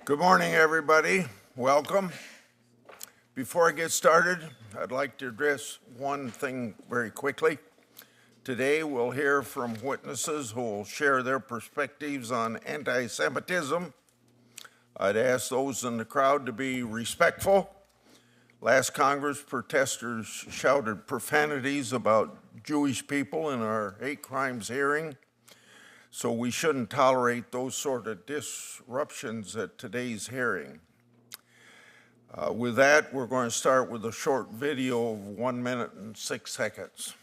Good morning, everybody. Welcome. Before I get started, I'd like to address one thing very quickly. Today, we'll hear from witnesses who will share their perspectives on anti-Semitism. I'd ask those in the crowd to be respectful. Last Congress, protesters shouted profanities about Jewish people in our hate crimes hearing. So we shouldn't tolerate those sort of disruptions at today's hearing. With that, we're going to start with a short video of 1 minute and 6 seconds.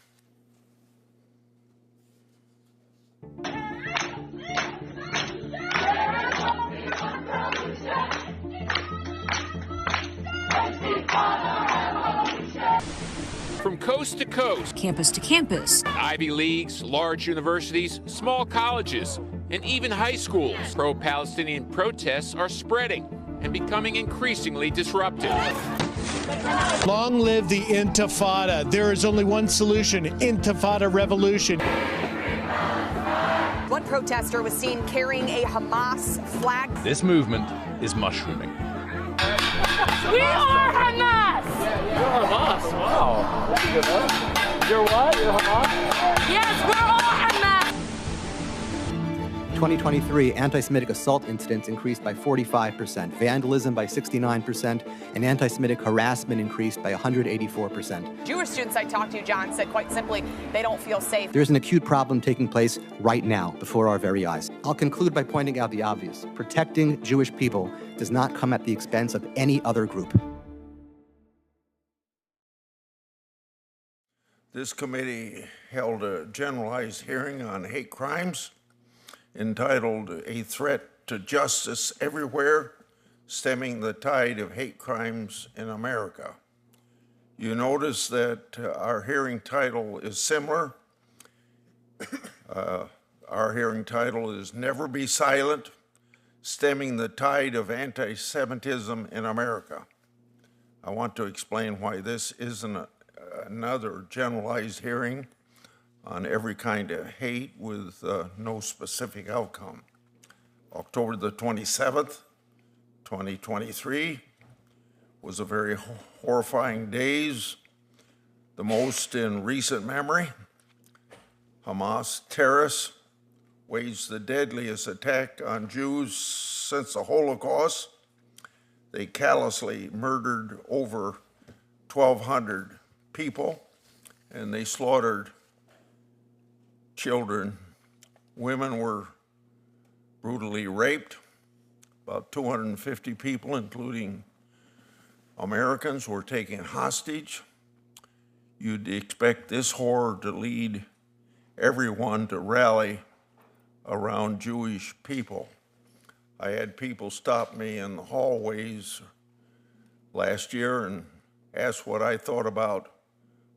From coast to coast, campus to campus, Ivy Leagues, large universities, small colleges, and even high schools, pro-Palestinian protests are spreading and becoming increasingly disruptive. Long live the Intifada. There is only one solution, Intifada revolution. One protester was seen carrying a Hamas flag. This movement is mushrooming. We are Hamas! You're Hamas, wow. You're what? You're Hamas? Yes, we're all Hamas! 2023 anti-Semitic assault incidents increased by 45%, vandalism by 69%, and anti-Semitic harassment increased by 184%. Jewish students I talked to, John, said quite simply they don't feel safe. There's an acute problem taking place right now before our very eyes. I'll conclude by pointing out the obvious. Protecting Jewish people does not come at the expense of any other group. This committee held a generalized hearing on hate crimes entitled "A Threat to Justice Everywhere, Stemming the Tide of Hate Crimes in America." You notice that our hearing title is similar. Our hearing title is "Never Be Silent, Stemming the Tide of Anti-Semitism in America." I want to explain why this isn't another generalized hearing on every kind of hate with no specific outcome. October the 27th, 2023 was a very horrifying days, the most in recent memory. Hamas terrorists waged the deadliest attack on Jews since the Holocaust. They callously murdered over 1,200 people, and they slaughtered children. Women were brutally raped. About 250 people, including Americans, were taken hostage. You'd expect this horror to lead everyone to rally around Jewish people. I had people stop me in the hallways last year and ask what I thought about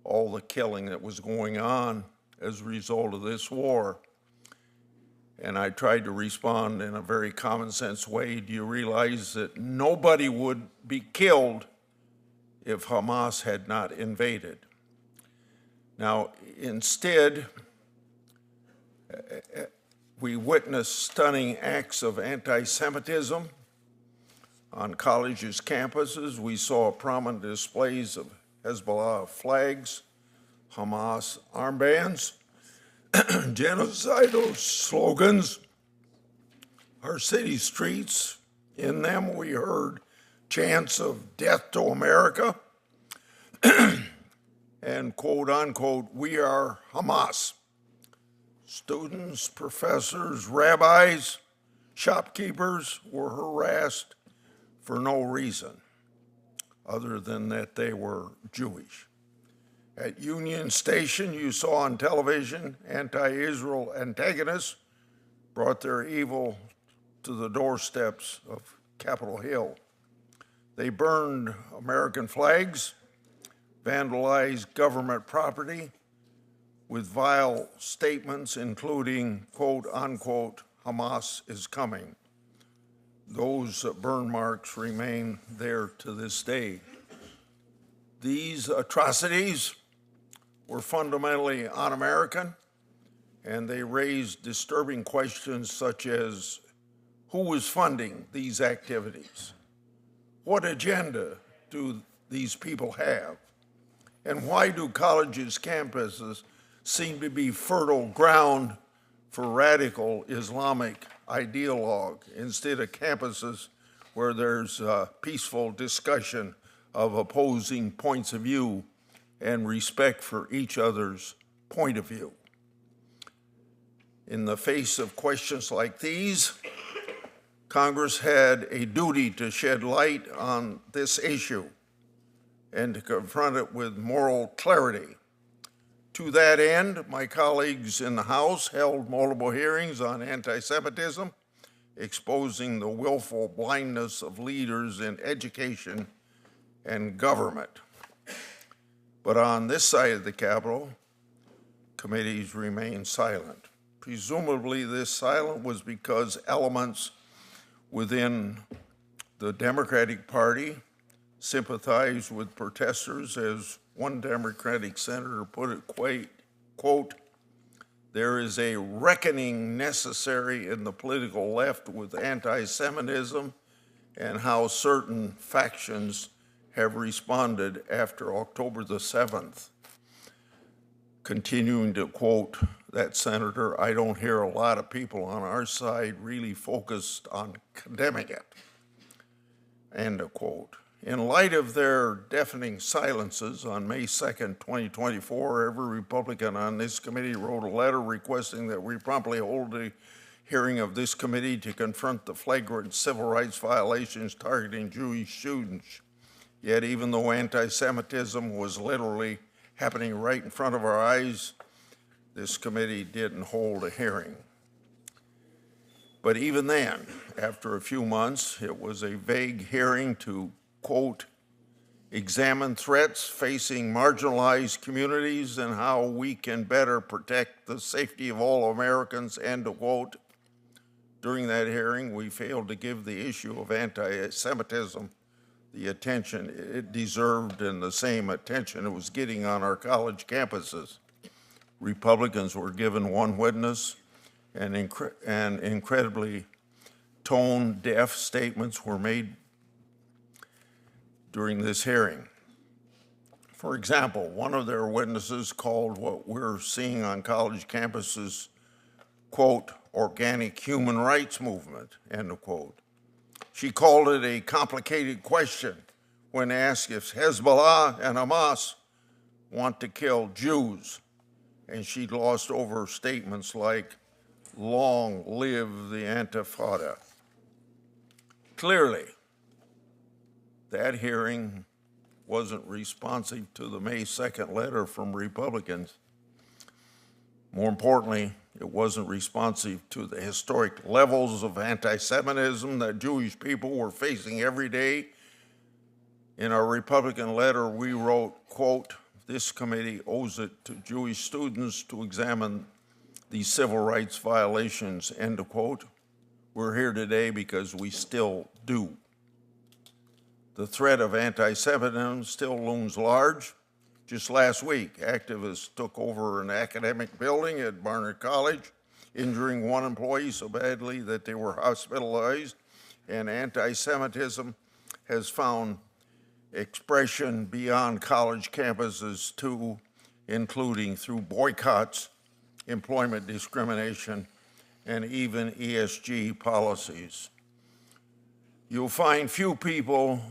all the killing that was going on as a result of this war. And I tried to respond in a very common sense way. Do you realize that nobody would be killed if Hamas had not invaded? Now, instead, we witnessed stunning acts of anti-Semitism on colleges' campuses. We saw prominent displays of Hezbollah flags, Hamas armbands, genocidal slogans. Our city streets, in them we heard chants of "Death to America" and quote unquote, "We are Hamas." Students, professors, rabbis, shopkeepers were harassed for no reason other than that they were Jewish. At Union Station, you saw on television anti-Israel antagonists brought their evil to the doorsteps of Capitol Hill. They burned American flags, vandalized government property with vile statements including, quote unquote, "Hamas is coming." Those burn marks remain there to this day. These atrocities were fundamentally un-American, and they raised disturbing questions such as Who is funding these activities? What agenda do these people have? And why do colleges' campuses seem to be fertile ground for radical Islamic ideologue instead of campuses where there's peaceful discussion of opposing points of view and respect for each other's point of view? In the face of questions like these, Congress had a duty to shed light on this issue and to confront it with moral clarity. To that end, my colleagues in the House held multiple hearings on anti-Semitism, exposing the willful blindness of leaders in education and government. But on this side of the Capitol, committees remained silent. Presumably, this silence was because elements within the Democratic Party sympathized with protesters, as one Democratic senator put it, quote, "There is a reckoning necessary in the political left with anti-Semitism and how certain factions have responded after October the 7th. Continuing to quote that senator, I don't hear a lot of people on our side really focused on condemning it. End of quote. In light of their deafening silences on May 2nd, 2024, every Republican on this committee wrote a letter requesting that we promptly hold a hearing of this committee to confront the flagrant civil rights violations targeting Jewish students. Yet even though anti-Semitism was literally happening right in front of our eyes, this committee didn't hold a hearing. But even then, after a few months, it was a vague hearing to, quote, examine threats facing marginalized communities and how we can better protect the safety of all Americans, end of quote. During that hearing, we failed to give the issue of anti-Semitism the attention it deserved and the same attention it was getting on our college campuses. Republicans were given one witness, and incredibly tone-deaf statements were made during this hearing. For example, one of their witnesses called what we're seeing on college campuses, quote, organic human rights movement, end of quote. She called it a complicated question when asked if Hezbollah and Hamas want to kill Jews. And she glossed over statements like, long live the Antifada. Clearly, that hearing wasn't responsive to the May 2nd letter from Republicans. More importantly, it wasn't responsive to the historic levels of anti-Semitism that Jewish people were facing every day. In our Republican letter, we wrote, quote, this committee owes it to Jewish students to examine these civil rights violations, end of quote. We're here today because we still do. The threat of anti-Semitism still looms large. Just last week, activists took over an academic building at Barnard College, injuring one employee so badly that they were hospitalized, and anti-Semitism has found expression beyond college campuses too, including through boycotts, employment discrimination, and even ESG policies. You'll find few people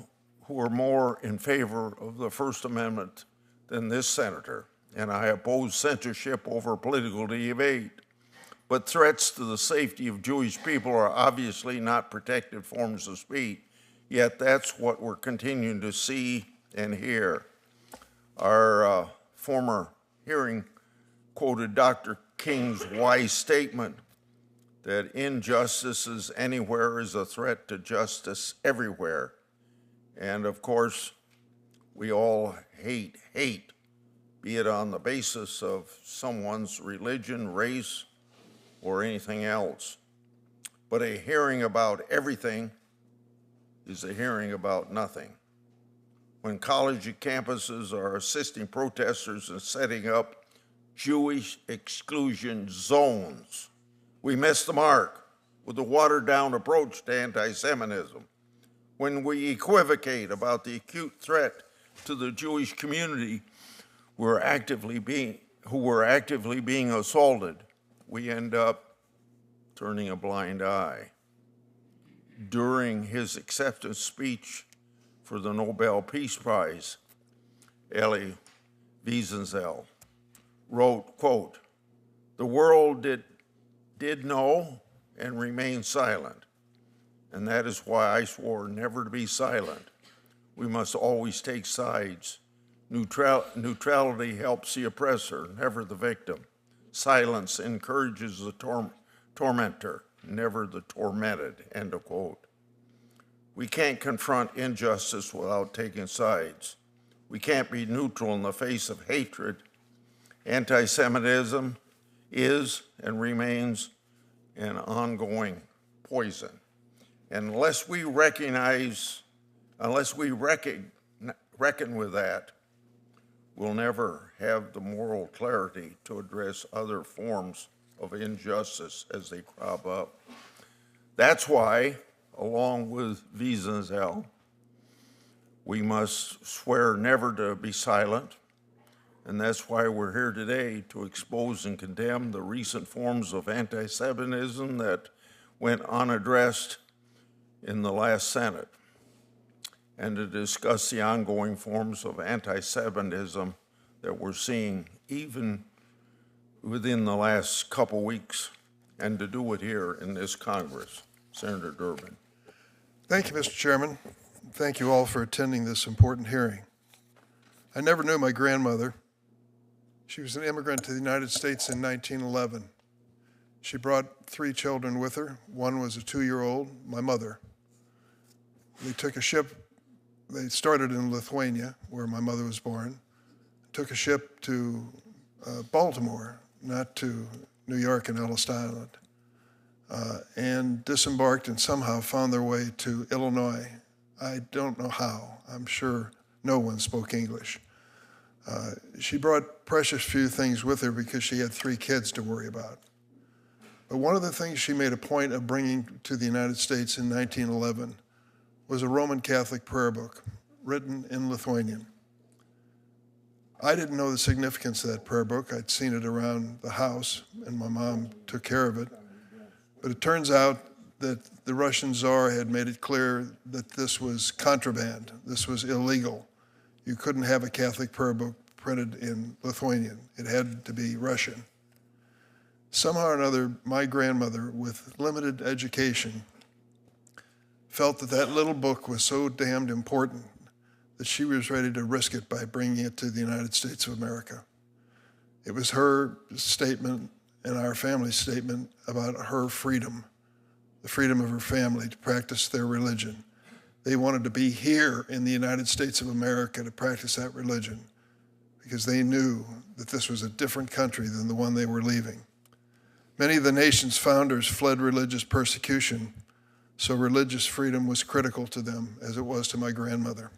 who are more in favor of the First Amendment than this senator, and I oppose censorship over political debate. But threats to the safety of Jewish people are obviously not protected forms of speech, yet that's what we're continuing to see and hear. Our former hearing quoted Dr. King's wise statement that injustices anywhere is a threat to justice everywhere. And of course, we all hate, be it on the basis of someone's religion, race, or anything else. But a hearing about everything is a hearing about nothing. When college campuses are assisting protesters in setting up Jewish exclusion zones, we missed the mark. with a watered-down approach to anti-Semitism, when we equivocate about the acute threat to the Jewish community who were actively being assaulted, we end up turning a blind eye. During his acceptance speech for the Nobel Peace Prize, Elie Wiesel wrote, quote, "The world did know and remain silent, and that is why I swore never to be silent. We must always take sides. Neutrality helps the oppressor, never the victim. Silence encourages the tormentor, never the tormented," end of quote. We can't confront injustice without taking sides. We can't be neutral in the face of hatred. Anti-Semitism is and remains an ongoing poison. And unless we reckon with that, we'll never have the moral clarity to address other forms of injustice as they crop up. That's why, along with Wiesel, we must swear never to be silent, and that's why we're here today to expose and condemn the recent forms of anti-Semitism that went unaddressed in the last Senate, and to discuss the ongoing forms of anti-Semitism that we're seeing even within the last couple weeks, and to do it here in this Congress. Senator Durbin. Thank you, Mr. Chairman. Thank you all for attending this important hearing. I never knew my grandmother. She was an immigrant to the United States in 1911. She brought 3 children with her. One was a 2-year-old, my mother. They took a ship. They started in Lithuania, where my mother was born, took a ship to Baltimore, not to New York and Ellis Island, and disembarked and somehow found their way to Illinois. I don't know how. I'm sure no one spoke English. She brought precious few things with her because she had 3 kids to worry about. But one of the things she made a point of bringing to the United States in 1911 was a Roman Catholic prayer book written in Lithuanian. I didn't know the significance of that prayer book. I'd seen it around the house, and my mom took care of it. But it turns out that the Russian Tsar had made it clear that this was contraband. This was illegal. You couldn't have a Catholic prayer book printed in Lithuanian. It had to be Russian. Somehow or another, my grandmother, with limited education, felt that that little book was so damned important that she was ready to risk it by bringing it to the United States of America. It was her statement and our family's statement about her freedom, the freedom of her family to practice their religion. They wanted to be here in the United States of America to practice that religion because they knew that this was a different country than the one they were leaving. Many of the nation's founders fled religious persecution, so religious freedom was critical to them as it was to my grandmother.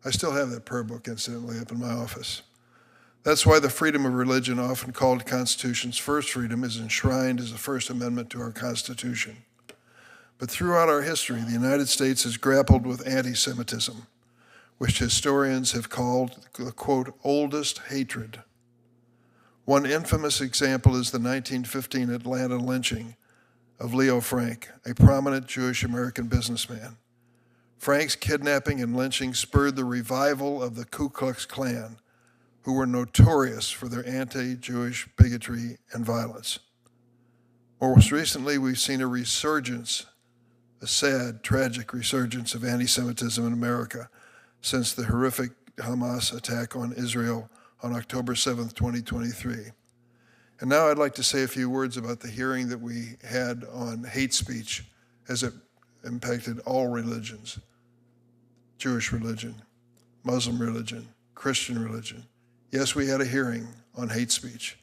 I still have that prayer book, incidentally, up in my office. That's why the freedom of religion, often called the Constitution's first freedom, is enshrined as the First Amendment to our Constitution. But throughout our history, the United States has grappled with anti-Semitism, which historians have called the, quote, oldest hatred. One infamous example is the 1915 Atlanta lynching of Leo Frank, a prominent Jewish American businessman. Frank's kidnapping and lynching spurred the revival of the Ku Klux Klan, who were notorious for their anti-Jewish bigotry and violence. Most recently, we've seen a resurgence, a sad, tragic resurgence of anti-Semitism in America since the horrific Hamas attack on Israel on October 7th, 2023. And now I'd like to say a few words about the hearing that we had on hate speech as it impacted all religions, Jewish religion, Muslim religion, Christian religion. Yes, we had a hearing on hate speech.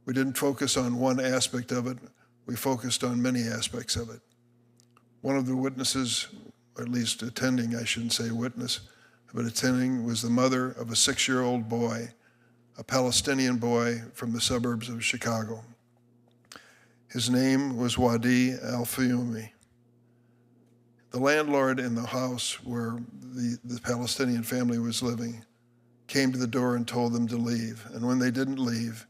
We didn't focus on one aspect of it. We focused on many aspects of it. One of the witnesses, or at least attending, I shouldn't say witness, but attending was the mother of a 6-year-old boy, a Palestinian boy from the suburbs of Chicago. His name was Wadi Al-Fayumi. The landlord in the house where the Palestinian family was living came to the door and told them to leave. And when they didn't leave,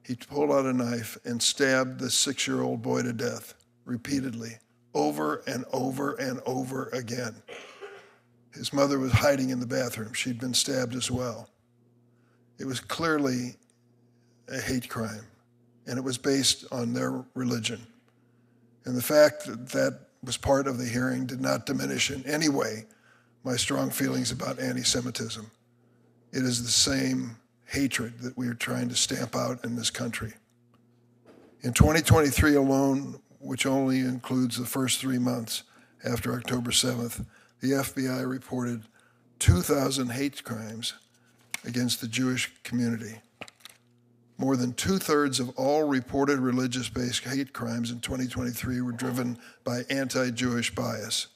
he pulled out a knife and stabbed the 6-year-old boy to death repeatedly, over and over and over again. His mother was hiding in the bathroom. She'd been stabbed as well. It was clearly a hate crime, and it was based on their religion. And the fact that that was part of the hearing did not diminish in any way my strong feelings about anti-Semitism. It is the same hatred that we are trying to stamp out in this country. In 2023 alone, which only includes the first 3 months after October 7th, the FBI reported 2,000 hate crimes against the Jewish community. More than 2/3 of all reported religious-based hate crimes in 2023 were driven by anti-Jewish bias.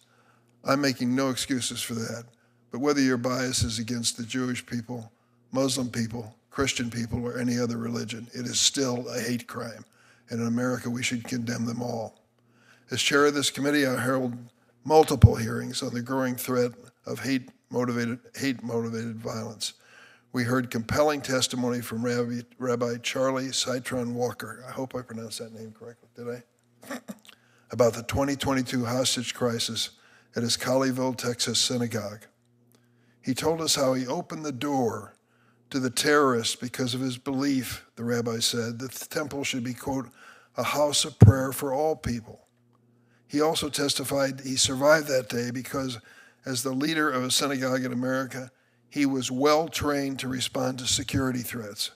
I'm making no excuses for that, but whether your bias is against the Jewish people, Muslim people, Christian people, or any other religion, it is still a hate crime, and in America we should condemn them all. As chair of this committee, I held multiple hearings on the growing threat of hate-motivated violence. We heard compelling testimony from Rabbi Charlie Citron Walker, I hope I pronounced that name correctly, did I? About the 2022 hostage crisis at his Colleyville, Texas synagogue. He told us how he opened the door to the terrorists because of his belief, the rabbi said, that the temple should be, quote, a house of prayer for all people. He also testified he survived that day because, as the leader of a synagogue in America, he was well trained to respond to security threats.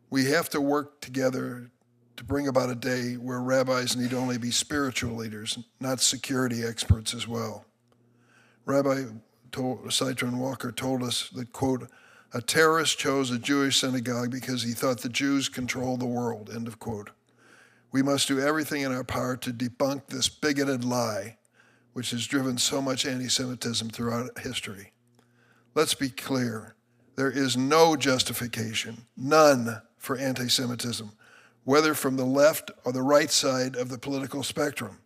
We have to work together to bring about a day where rabbis need only be spiritual leaders, not security experts as well. Rabbi Citron Walker told us that, quote, a terrorist chose a Jewish synagogue because he thought the Jews control the world, end of quote. We must do everything in our power to debunk this bigoted lie, which has driven so much anti-Semitism throughout history. Let's be clear, there is no justification, none, for anti-Semitism, whether from the left or the right side of the political spectrum.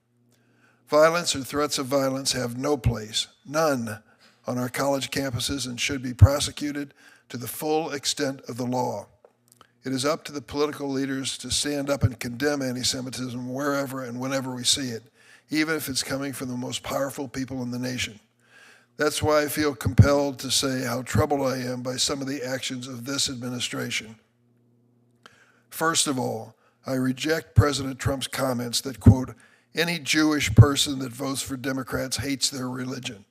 Violence or threats of violence have no place, none, on our college campuses and should be prosecuted to the full extent of the law. It is up to the political leaders to stand up and condemn anti-Semitism wherever and whenever we see it, even if it's coming from the most powerful people in the nation. That's why I feel compelled to say how troubled I am by some of the actions of this administration. First of all, I reject President Trump's comments that, quote, any Jewish person that votes for Democrats hates their religion.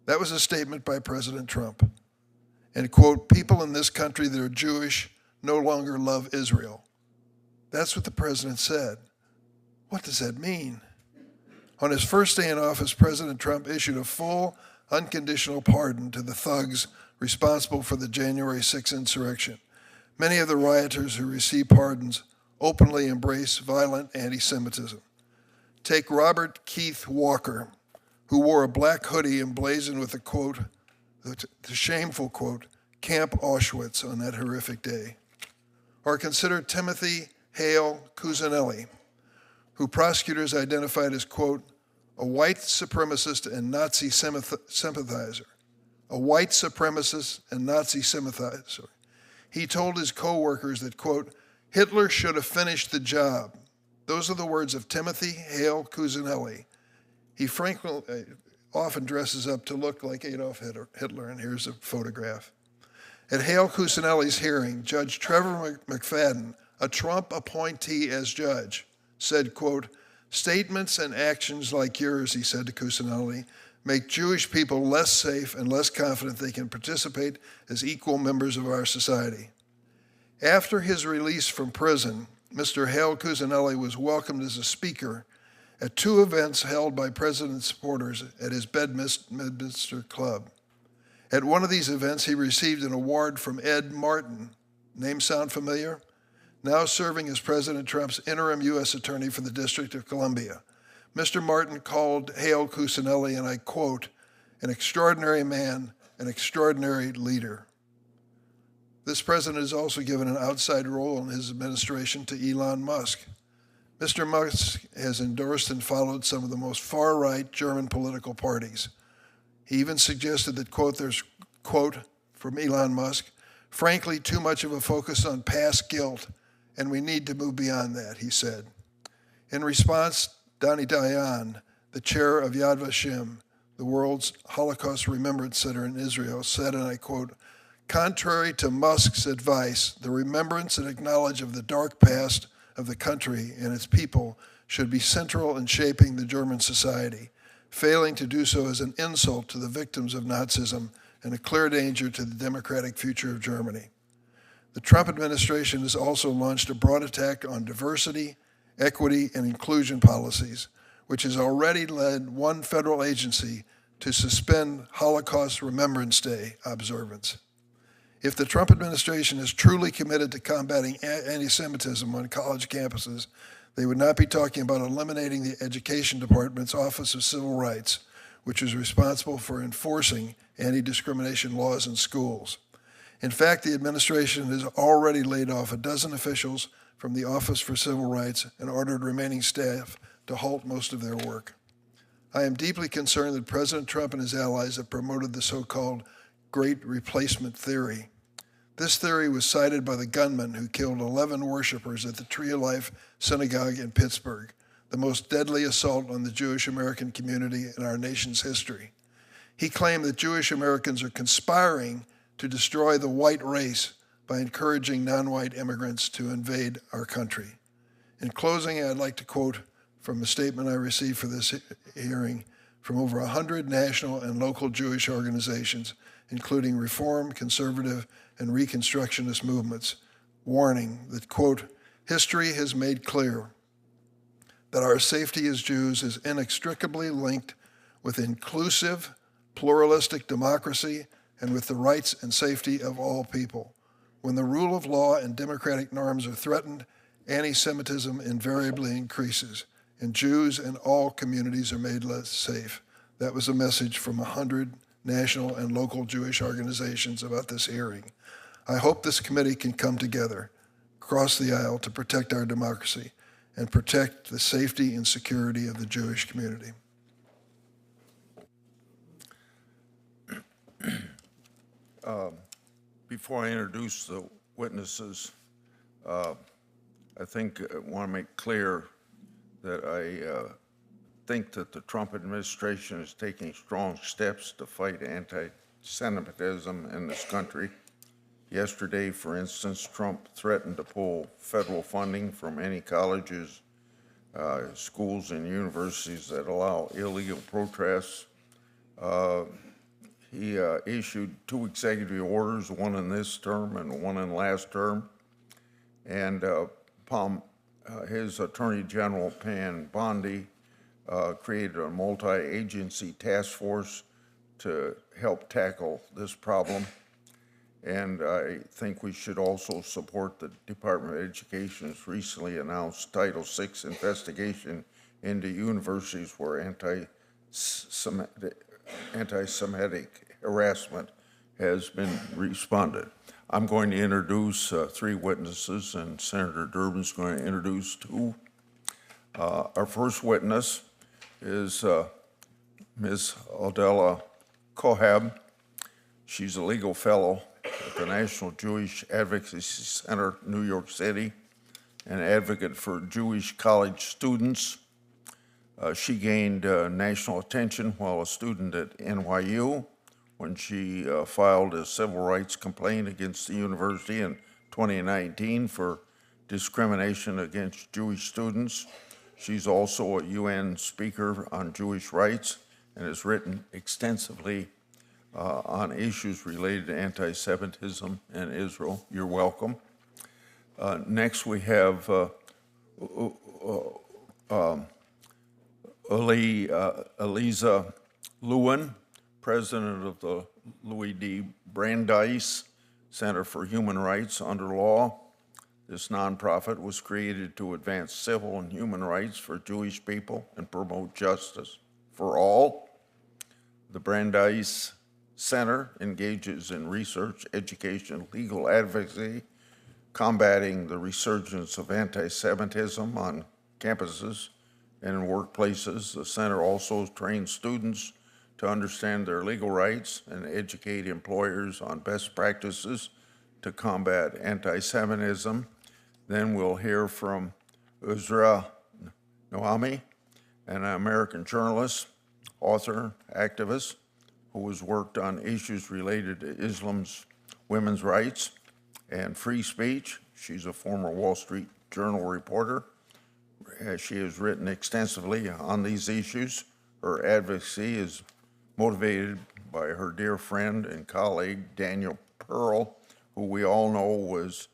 That was a statement by President Trump. And, quote, people in this country that are Jewish no longer love Israel. That's what the president said. What does that mean? On his first day in office, President Trump issued a full, unconditional pardon to the thugs responsible for the January 6th insurrection. Many of the rioters who received pardons openly embrace violent anti-Semitism. Take Robert Keith Walker, who wore a black hoodie emblazoned with the quote, the shameful quote, Camp Auschwitz on that horrific day. Or consider Timothy Hale Cusinelli, who prosecutors identified as, quote, a white supremacist and Nazi sympathizer. A white supremacist and Nazi sympathizer. He told his co-workers that, quote, Hitler should have finished the job. Those are the words of Timothy Hale Cusinelli. He frankly often dresses up to look like Adolf Hitler, and here's a photograph. At Hale Cusinelli's hearing, Judge Trevor McFadden, a Trump appointee as judge, said, quote, statements and actions like yours, he said to Cusinelli, make Jewish people less safe and less confident they can participate as equal members of our society. After his release from prison, Mr. Hale Cusinelli was welcomed as a speaker at 2 events held by president supporters at his Bedminster Club. At one of these events, he received an award from Ed Martin. Name sound familiar? Now serving as President Trump's interim U.S. Attorney for the District of Columbia. Mr. Martin called Hale Cusinelli, and I quote, an extraordinary man, an extraordinary leader. This president has also given an outside role in his administration to Elon Musk. Mr. Musk has endorsed and followed some of the most far-right German political parties. He even suggested that, quote, there's, quote, from Elon Musk, frankly, too much of a focus on past guilt, and we need to move beyond that, he said. In response, Dani Dayan, the chair of Yad Vashem, the world's Holocaust Remembrance Center in Israel, said, and I quote, contrary to Musk's advice, the remembrance and acknowledge of the dark past of the country and its people should be central in shaping the German society. Failing to do so is an insult to the victims of Nazism and a clear danger to the democratic future of Germany. The Trump administration has also launched a broad attack on diversity, equity, and inclusion policies, which has already led one federal agency to suspend Holocaust Remembrance Day observance. If the Trump administration is truly committed to combating anti-Semitism on college campuses, they would not be talking about eliminating the Education Department's Office of Civil Rights, which is responsible for enforcing anti-discrimination laws in schools. In fact, the administration has already laid off a dozen officials from the Office for Civil Rights and ordered remaining staff to halt most of their work. I am deeply concerned that President Trump and his allies have promoted the so-called Great Replacement Theory. This theory was cited by the gunman who killed 11 worshipers at the Tree of Life Synagogue in Pittsburgh, the most deadly assault on the Jewish American community in our nation's history. He claimed that Jewish Americans are conspiring to destroy the white race by encouraging non-white immigrants to invade our country. In closing, I'd like to quote from a statement I received for this hearing from over 100 national and local Jewish organizations, including Reform, Conservative, and Reconstructionist movements, warning that, quote, history has made clear that our safety as Jews is inextricably linked with inclusive, pluralistic democracy and with the rights and safety of all people. When the rule of law and democratic norms are threatened, anti-Semitism invariably increases, and Jews and all communities are made less safe. That was a message from 100 national and local Jewish organizations about this hearing. I hope this committee can come together, across the aisle, to protect our democracy and protect the safety and security of the Jewish community. Before I introduce the witnesses, I think I want to make clear that I think that the Trump administration is taking strong steps to fight anti-Semitism in this country. Yesterday, for instance, Trump threatened to pull federal funding from any colleges, schools, and universities that allow illegal protests. He issued 2 executive orders, one in this term and one in last term. And his Attorney General, Pan Bondi, created a multi-agency task force to help tackle this problem. And I think we should also support the Department of Education's recently announced Title VI investigation into universities where anti-Semitic harassment has been responded. I'm going to introduce 3 witnesses, and Senator Durbin's going to introduce 2. Our first witness is Ms. Adella Kohab. She's a legal fellow at the National Jewish Advocacy Center, New York City, an advocate for Jewish college students. She gained national attention while a student at NYU when she filed a civil rights complaint against the university in 2019 for discrimination against Jewish students. She's also a UN speaker on Jewish rights and has written extensively on issues related to anti-Semitism in Israel. You're welcome. Next, we have Eliza Lewin, president of the Louis D. Brandeis Center for Human Rights Under Law. This nonprofit was created to advance civil and human rights for Jewish people and promote justice for all. The Brandeis Center engages in research, education, legal advocacy, combating the resurgence of anti-Semitism on campuses and in workplaces. The center also trains students to understand their legal rights and educate employers on best practices to combat anti-Semitism. Then we'll hear from Uzra Noami, an American journalist, author, activist, who has worked on issues related to Islam's women's rights and free speech. She's a former Wall Street Journal reporter. She has written extensively on these issues. Her advocacy is motivated by her dear friend and colleague, Daniel Pearl, who we all know was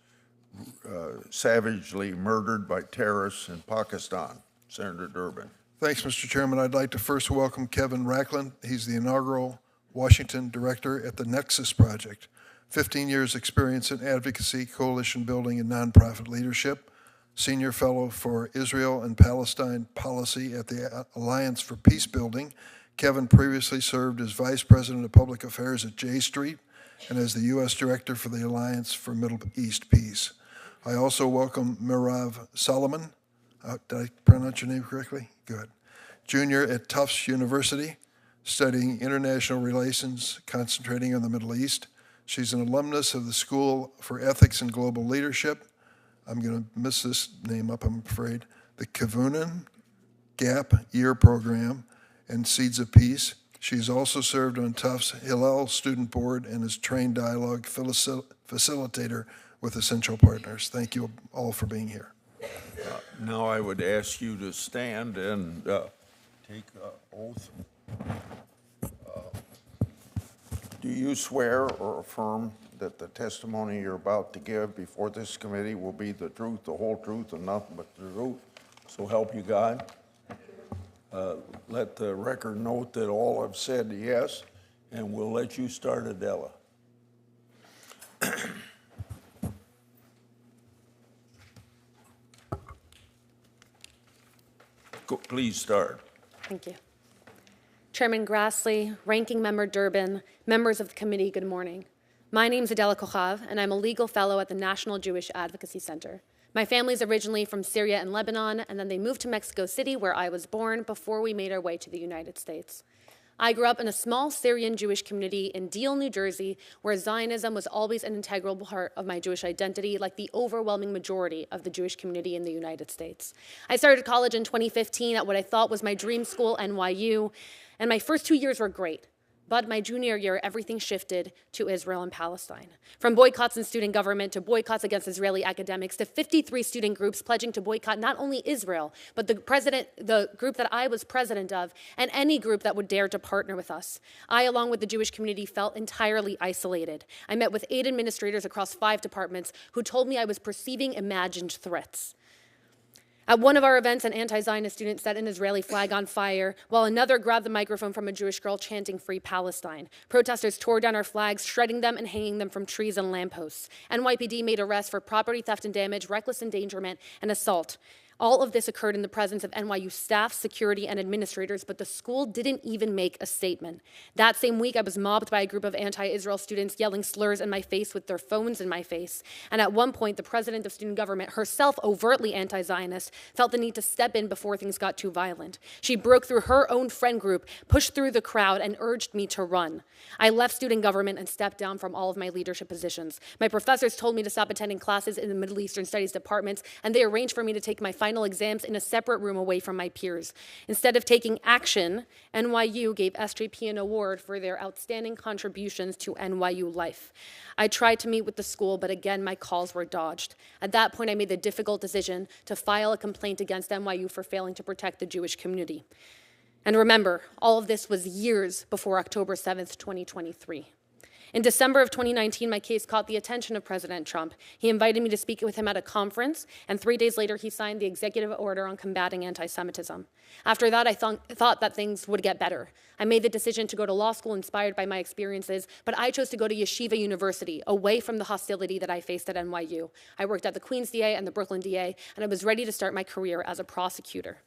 savagely murdered by terrorists in Pakistan. Senator Durbin. Thanks, Mr. Chairman. I'd like to first welcome Kevin Racklin. He's the inaugural Washington director at the Nexus Project. 15 years experience in advocacy, coalition building, and nonprofit leadership. Senior fellow for Israel and Palestine policy at the Alliance for Peace Building. Kevin previously served as Vice President of Public Affairs at J Street and as the U.S. Director for the Alliance for Middle East Peace. I also welcome Mirav Solomon. Did I pronounce your name correctly? Good. Junior at Tufts University, studying international relations, concentrating on the Middle East. She's an alumnus of the School for Ethics and Global Leadership. I'm going to mess this name up, I'm afraid. The Kavunan Gap Year Program and Seeds of Peace. She's also served on Tufts Hillel Student Board and is trained dialogue facilitator with Essential Partners. Thank you all for being here. Now I would ask you to stand and take an oath. Do you swear or affirm that the testimony you're about to give before this committee will be the truth, the whole truth, and nothing but the truth? So help you God. Let the record note that all have said yes, and we'll let you start, Adella. Please start. Thank you. Chairman Grassley, Ranking Member Durbin, members of the committee, good morning. My name is Adella, and I'm a legal fellow at the National Jewish Advocacy Center. My family is originally from Syria and Lebanon, and then they moved to Mexico City, where I was born, before we made our way to the United States. I grew up in a small Syrian Jewish community in Deal, New Jersey, where Zionism was always an integral part of my Jewish identity, like the overwhelming majority of the Jewish community in the United States. I started college in 2015 at what I thought was my dream school, NYU, and my first 2 years were great. But my junior year, everything shifted to Israel and Palestine. From boycotts in student government to boycotts against Israeli academics to 53 student groups pledging to boycott not only Israel, but the group that I was president of, and any group that would dare to partner with us. I, along with the Jewish community, felt entirely isolated. I met with 8 administrators across 5 departments who told me I was perceiving imagined threats. At one of our events, an anti-Zionist student set an Israeli flag on fire, while another grabbed the microphone from a Jewish girl chanting "Free Palestine." Protesters tore down our flags, shredding them and hanging them from trees and lampposts. NYPD made arrests for property theft and damage, reckless endangerment, and assault. All of this occurred in the presence of NYU staff, security, and administrators, but the school didn't even make a statement. That same week, I was mobbed by a group of anti-Israel students yelling slurs in my face with their phones in my face. And at one point, the president of student government, herself overtly anti-Zionist, felt the need to step in before things got too violent. She broke through her own friend group, pushed through the crowd, and urged me to run. I left student government and stepped down from all of my leadership positions. My professors told me to stop attending classes in the Middle Eastern Studies departments, and they arranged for me to take my final exams in a separate room away from my peers. Instead of taking action, NYU gave SJP an award for their outstanding contributions to NYU life. I tried to meet with the school, but again, my calls were dodged. At that point, I made the difficult decision to file a complaint against NYU for failing to protect the Jewish community. And remember, all of this was years before October 7th, 2023. In December of 2019, my case caught the attention of President Trump. He invited me to speak with him at a conference, and 3 days later, he signed the executive order on combating anti-Semitism. After that, I thought that things would get better. I made the decision to go to law school inspired by my experiences, but I chose to go to Yeshiva University, away from the hostility that I faced at NYU. I worked at the Queens DA and the Brooklyn DA, and I was ready to start my career as a prosecutor.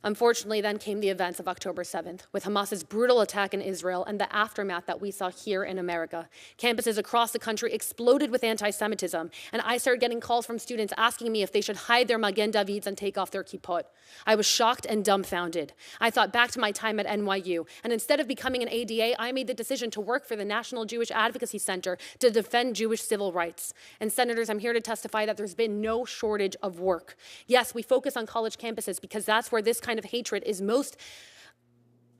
Unfortunately, then came the events of October 7th, with Hamas's brutal attack in Israel and the aftermath that we saw here in America. Campuses across the country exploded with anti-Semitism, and I started getting calls from students asking me if they should hide their Magen Davids and take off their kippot. I was shocked and dumbfounded. I thought back to my time at NYU, and instead of becoming an ADA, I made the decision to work for the National Jewish Advocacy Center to defend Jewish civil rights. And senators, I'm here to testify that there's been no shortage of work. Yes, we focus on college campuses because that's where this kind of hatred is most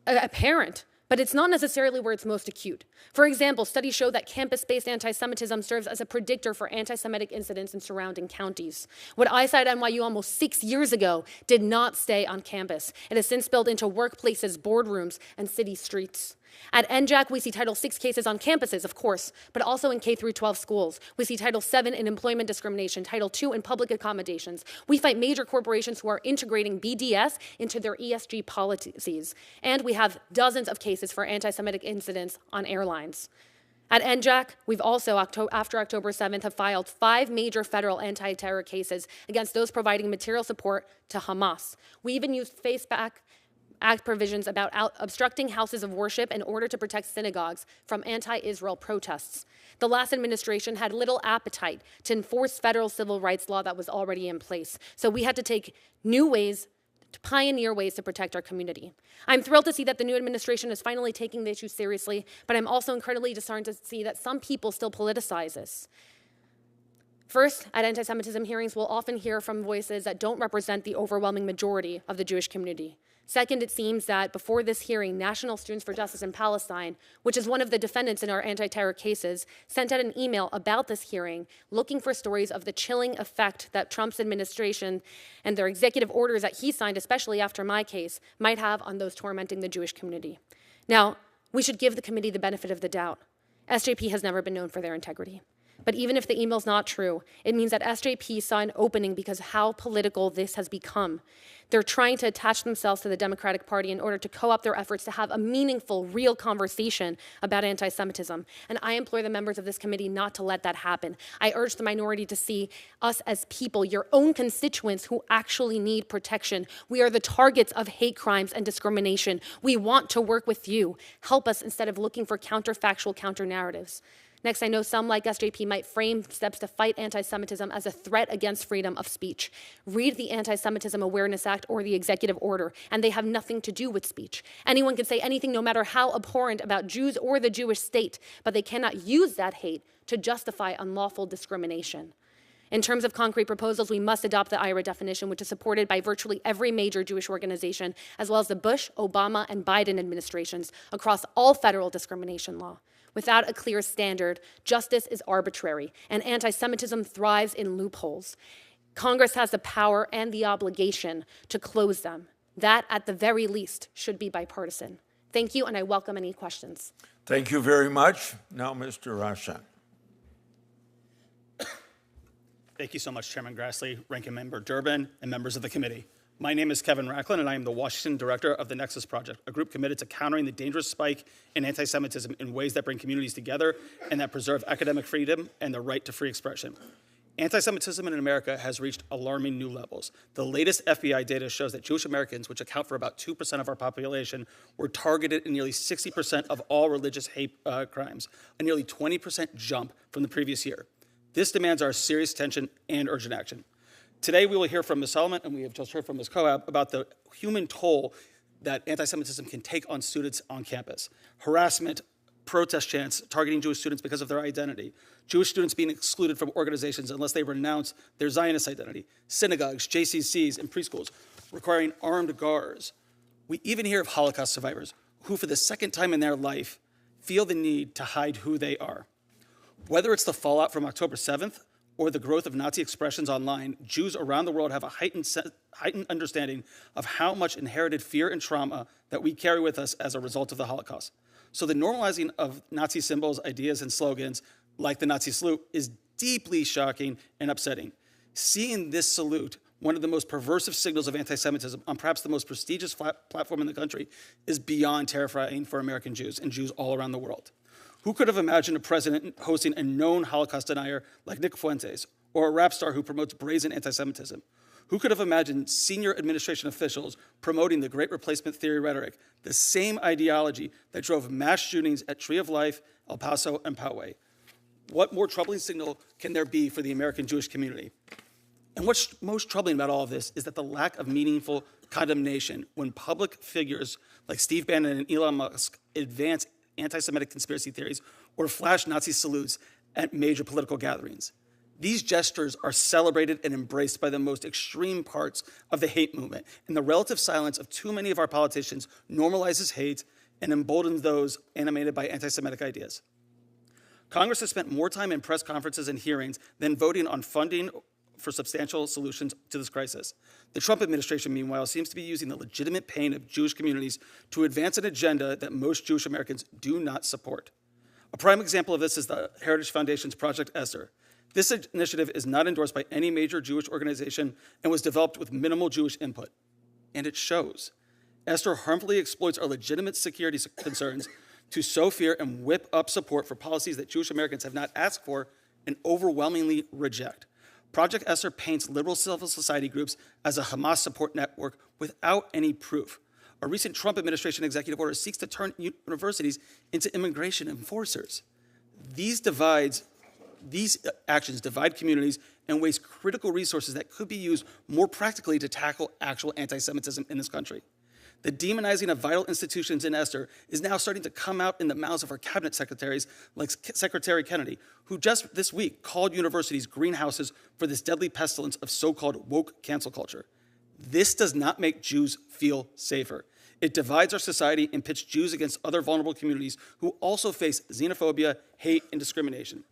apparent, but it's not necessarily where it's most acute. For example, studies show that campus-based anti-Semitism serves as a predictor for anti-Semitic incidents in surrounding counties. What I saw at NYU almost 6 years ago did not stay on campus. It has since spilled into workplaces, boardrooms, and city streets. At NJAC, we see Title VI cases on campuses, of course, but also in K-12 schools. We see Title VII in employment discrimination, Title II in public accommodations. We fight major corporations who are integrating BDS into their ESG policies. And we have dozens of cases for anti-Semitic incidents on airlines. At NJAC, we've also, after October 7th, have filed 5 major federal anti-terror cases against those providing material support to Hamas. We even used FaceBack Act provisions about obstructing houses of worship in order to protect synagogues from anti-Israel protests. The last administration had little appetite to enforce federal civil rights law that was already in place. So we had to take new ways, to pioneer ways to protect our community. I'm thrilled to see that the new administration is finally taking the issue seriously, but I'm also incredibly disheartened to see that some people still politicize this. First, at anti-Semitism hearings, we'll often hear from voices that don't represent the overwhelming majority of the Jewish community. Second, it seems that before this hearing, National Students for Justice in Palestine, which is one of the defendants in our anti-terror cases, sent out an email about this hearing looking for stories of the chilling effect that Trump's administration and their executive orders that he signed, especially after my case, might have on those tormenting the Jewish community. Now, we should give the committee the benefit of the doubt. SJP has never been known for their integrity. But even if the email's not true, it means that SJP saw an opening because of how political this has become. They're trying to attach themselves to the Democratic Party in order to co-opt their efforts to have a meaningful, real conversation about anti-Semitism. And I implore the members of this committee not to let that happen. I urge the minority to see us as people, your own constituents who actually need protection. We are the targets of hate crimes and discrimination. We want to work with you. Help us instead of looking for counterfactual counter-narratives. Next, I know some like SJP might frame steps to fight anti-Semitism as a threat against freedom of speech. Read the Anti-Semitism Awareness Act or the executive order, and they have nothing to do with speech. Anyone can say anything, no matter how abhorrent, about Jews or the Jewish state, but they cannot use that hate to justify unlawful discrimination. In terms of concrete proposals, we must adopt the IRA definition, which is supported by virtually every major Jewish organization, as well as the Bush, Obama, and Biden administrations across all federal discrimination law. Without a clear standard, justice is arbitrary, and anti-Semitism thrives in loopholes. Congress has the power and the obligation to close them. That, at the very least, should be bipartisan. Thank you, and I welcome any questions. Thank you very much. Now, Mr. Rashan. Thank you so much, Chairman Grassley, Ranking Member Durbin, and members of the committee. My name is Kevin Racklin, and I am the Washington Director of the Nexus Project, a group committed to countering the dangerous spike in anti-Semitism in ways that bring communities together and that preserve academic freedom and the right to free expression. Anti-Semitism in America has reached alarming new levels. The latest FBI data shows that Jewish Americans, which account for about 2% of our population, were targeted in nearly 60% of all religious hate crimes, a nearly 20% jump from the previous year. This demands our serious attention and urgent action. Today, we will hear from Ms. Solomon, and we have just heard from Ms. Coab about the human toll that anti-Semitism can take on students on campus. Harassment, protest chants targeting Jewish students because of their identity, Jewish students being excluded from organizations unless they renounce their Zionist identity, synagogues, JCCs, and preschools requiring armed guards. We even hear of Holocaust survivors who, for the second time in their life, feel the need to hide who they are. Whether it's the fallout from October 7th, or the growth of Nazi expressions online, Jews around the world have a heightened understanding of how much inherited fear and trauma that we carry with us as a result of the Holocaust. So the normalizing of Nazi symbols, ideas, and slogans, like the Nazi salute, is deeply shocking and upsetting. Seeing this salute, one of the most perversive signals of anti-Semitism on perhaps the most prestigious platform in the country, is beyond terrifying for American Jews and Jews all around the world. Who could have imagined a president hosting a known Holocaust denier like Nick Fuentes, or a rap star who promotes brazen anti-Semitism? Who could have imagined senior administration officials promoting the Great Replacement Theory rhetoric, the same ideology that drove mass shootings at Tree of Life, El Paso, and Poway? What more troubling signal can there be for the American Jewish community? And what's most troubling about all of this is that the lack of meaningful condemnation when public figures like Steve Bannon and Elon Musk advance anti-Semitic conspiracy theories or flash Nazi salutes at major political gatherings. These gestures are celebrated and embraced by the most extreme parts of the hate movement, and the relative silence of too many of our politicians normalizes hate and emboldens those animated by anti-Semitic ideas. Congress has spent more time in press conferences and hearings than voting on funding for substantial solutions to this crisis. The Trump administration, meanwhile, seems to be using the legitimate pain of Jewish communities to advance an agenda that most Jewish Americans do not support. A prime example of this is the Heritage Foundation's Project Esther. This initiative is not endorsed by any major Jewish organization and was developed with minimal Jewish input. And it shows. Esther harmfully exploits our legitimate security concerns to sow fear and whip up support for policies that Jewish Americans have not asked for and overwhelmingly reject. Project Esther paints liberal civil society groups as a Hamas support network without any proof. A recent Trump administration executive order seeks to turn universities into immigration enforcers. These actions divide communities and waste critical resources that could be used more practically to tackle actual anti-Semitism in this country. The demonizing of vital institutions in Esther is now starting to come out in the mouths of our cabinet secretaries, like Secretary Kennedy, who just this week called universities greenhouses for this deadly pestilence of so-called woke cancel culture. This does not make Jews feel safer. It divides our society and pits Jews against other vulnerable communities who also face xenophobia, hate, and discrimination.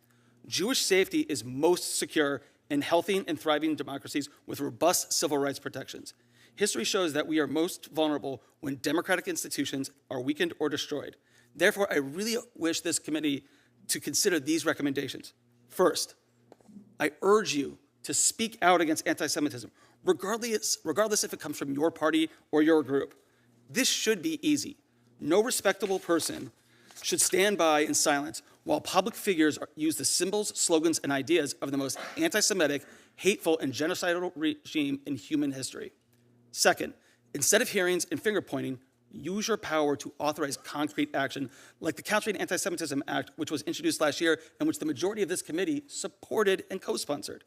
Jewish safety is most secure in healthy and thriving democracies with robust civil rights protections. History shows that we are most vulnerable when democratic institutions are weakened or destroyed. Therefore, I really wish this committee to consider these recommendations. First, I urge you to speak out against anti-Semitism, regardless if it comes from your party or your group. This should be easy. No respectable person should stand by in silence while public figures use the symbols, slogans, and ideas of the most anti-Semitic, hateful, and genocidal regime in human history. Second, instead of hearings and finger-pointing, use your power to authorize concrete action like the Countering Anti-Semitism Act, which was introduced last year and which the majority of this committee supported and co-sponsored.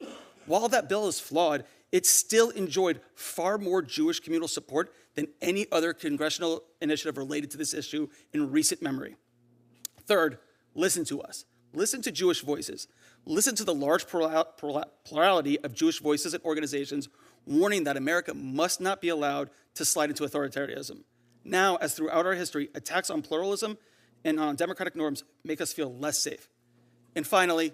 While that bill is flawed, it still enjoyed far more Jewish communal support than any other congressional initiative related to this issue in recent memory. Third, listen to us. Listen to Jewish voices. Listen to the large plurality of Jewish voices and organizations warning that America must not be allowed to slide into authoritarianism. Now, as throughout our history, attacks on pluralism and on democratic norms make us feel less safe. And finally,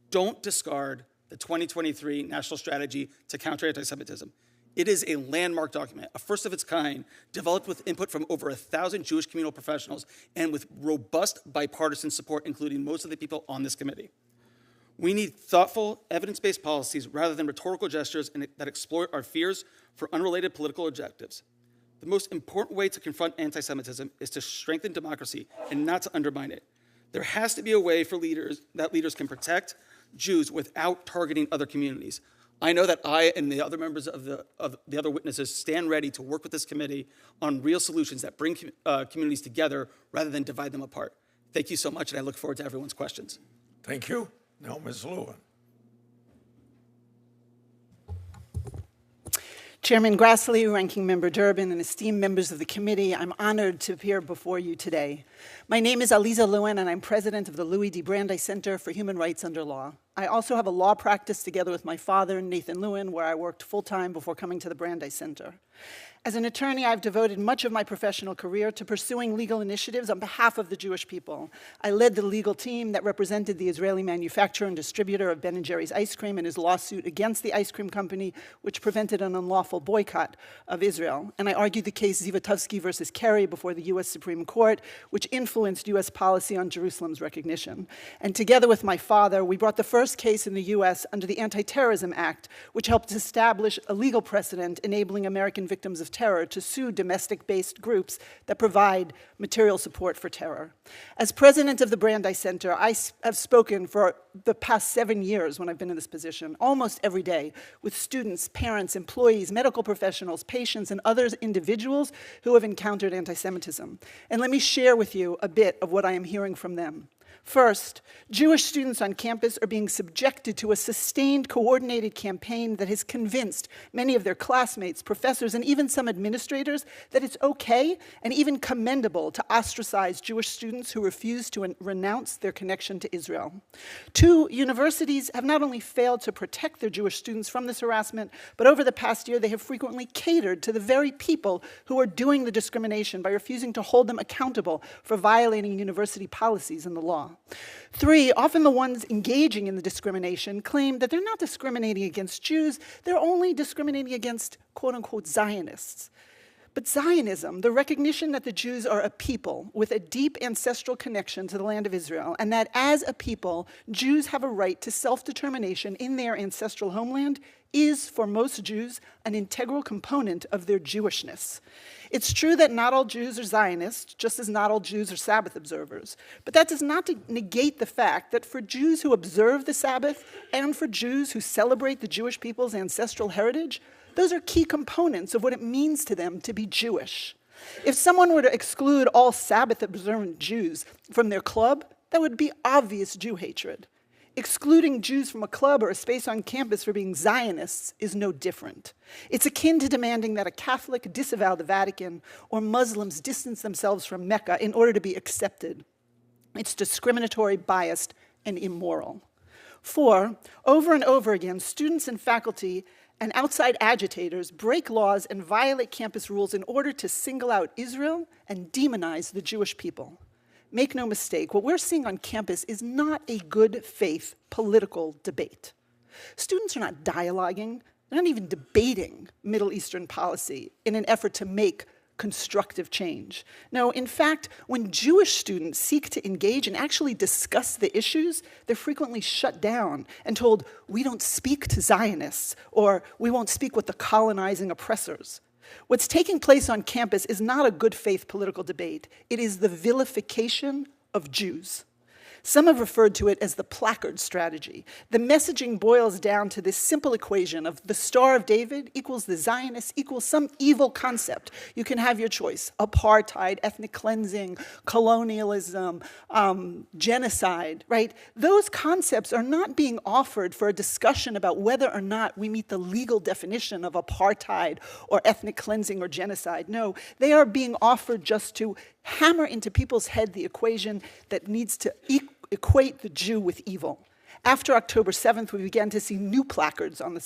don't discard the 2023 National Strategy to Counter Anti-Semitism. It is a landmark document, a first of its kind, developed with input from over 1,000 Jewish communal professionals and with robust bipartisan support, including most of the people on this committee. We need thoughtful, evidence-based policies rather than rhetorical gestures that exploit our fears for unrelated political objectives. The most important way to confront anti-Semitism is to strengthen democracy and not to undermine it. There has to be a way for leaders can protect Jews without targeting other communities. I know that I and the other members of the other witnesses stand ready to work with this committee on real solutions that bring communities together rather than divide them apart. Thank you so much, and I look forward to everyone's questions. Thank you. Now, Ms. Lewin. Chairman Grassley, Ranking Member Durbin, and esteemed members of the committee, I'm honored to appear before you today. My name is Aliza Lewin, and I'm president of the Louis D. Brandeis Center for Human Rights Under Law. I also have a law practice together with my father, Nathan Lewin, where I worked full-time before coming to the Brandeis Center. As an attorney, I've devoted much of my professional career to pursuing legal initiatives on behalf of the Jewish people. I led the legal team that represented the Israeli manufacturer and distributor of Ben & Jerry's ice cream in his lawsuit against the ice cream company, which prevented an unlawful boycott of Israel. And I argued the case Zivotofsky versus Kerry before the U.S. Supreme Court, which influenced U.S. policy on Jerusalem's recognition. And together with my father, we brought the first first case in the U.S. under the Anti-Terrorism Act, which helped establish a legal precedent enabling American victims of terror to sue domestic-based groups that provide material support for terror. As president of the Brandeis Center, I have spoken for the past 7 years when I've been in this position, almost every day, with students, parents, employees, medical professionals, patients, and other individuals who have encountered anti-Semitism. And let me share with you a bit of what I am hearing from them. First, Jewish students on campus are being subjected to a sustained, coordinated campaign that has convinced many of their classmates, professors, and even some administrators that it's okay and even commendable to ostracize Jewish students who refuse to renounce their connection to Israel. Two, universities have not only failed to protect their Jewish students from this harassment, but over the past year they have frequently catered to the very people who are doing the discrimination by refusing to hold them accountable for violating university policies and the law. Three, often the ones engaging in the discrimination claim that they're not discriminating against Jews, they're only discriminating against quote-unquote Zionists. But Zionism, the recognition that the Jews are a people with a deep ancestral connection to the land of Israel, and that as a people, Jews have a right to self-determination in their ancestral homeland, is, for most Jews, an integral component of their Jewishness. It's true that not all Jews are Zionists, just as not all Jews are Sabbath observers. But that does not negate the fact that for Jews who observe the Sabbath and for Jews who celebrate the Jewish people's ancestral heritage, those are key components of what it means to them to be Jewish. If someone were to exclude all Sabbath-observant Jews from their club, that would be obvious Jew hatred. Excluding Jews from a club or a space on campus for being Zionists is no different. It's akin to demanding that a Catholic disavow the Vatican or Muslims distance themselves from Mecca in order to be accepted. It's discriminatory, biased, and immoral. Four, over and over again, students and faculty and outside agitators break laws and violate campus rules in order to single out Israel and demonize the Jewish people. Make no mistake, what we're seeing on campus is not a good faith political debate. Students are not dialoguing, they're not even debating Middle Eastern policy in an effort to make constructive change. No, in fact, when Jewish students seek to engage and actually discuss the issues, they're frequently shut down and told, we don't speak to Zionists, or we won't speak with the colonizing oppressors. What's taking place on campus is not a good faith political debate. It is the vilification of Jews. Some have referred to it as the placard strategy. The messaging boils down to this simple equation of the Star of David equals the Zionists equals some evil concept. You can have your choice: apartheid, ethnic cleansing, colonialism, genocide, right? Those concepts are not being offered for a discussion about whether or not we meet the legal definition of apartheid or ethnic cleansing or genocide. No, they are being offered just to hammer into people's head the equation that needs to equate the Jew with evil. After October 7th, we began to see new placards on the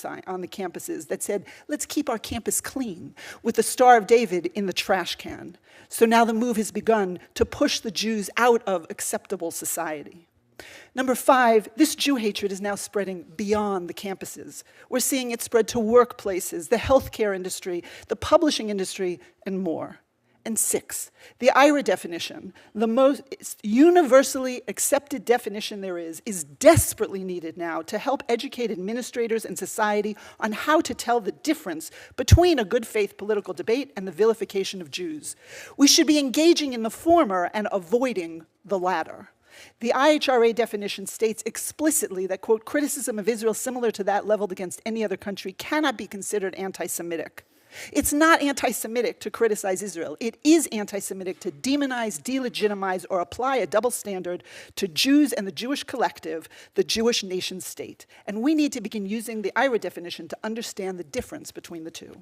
campuses that said, let's keep our campus clean, with the Star of David in the trash can. So now the move has begun to push the Jews out of acceptable society. Number five, this Jew hatred is now spreading beyond the campuses. We're seeing it spread to workplaces, the healthcare industry, the publishing industry, and more. And six, the IRA definition, the most universally accepted definition there is desperately needed now to help educate administrators and society on how to tell the difference between a good faith political debate and the vilification of Jews. We should be engaging in the former and avoiding the latter. The IHRA definition states explicitly that, quote, criticism of Israel similar to that leveled against any other country cannot be considered anti-Semitic. It's not anti-Semitic to criticize Israel. It is anti-Semitic to demonize, delegitimize, or apply a double standard to Jews and the Jewish collective, the Jewish nation state. And we need to begin using the IRA definition to understand the difference between the two.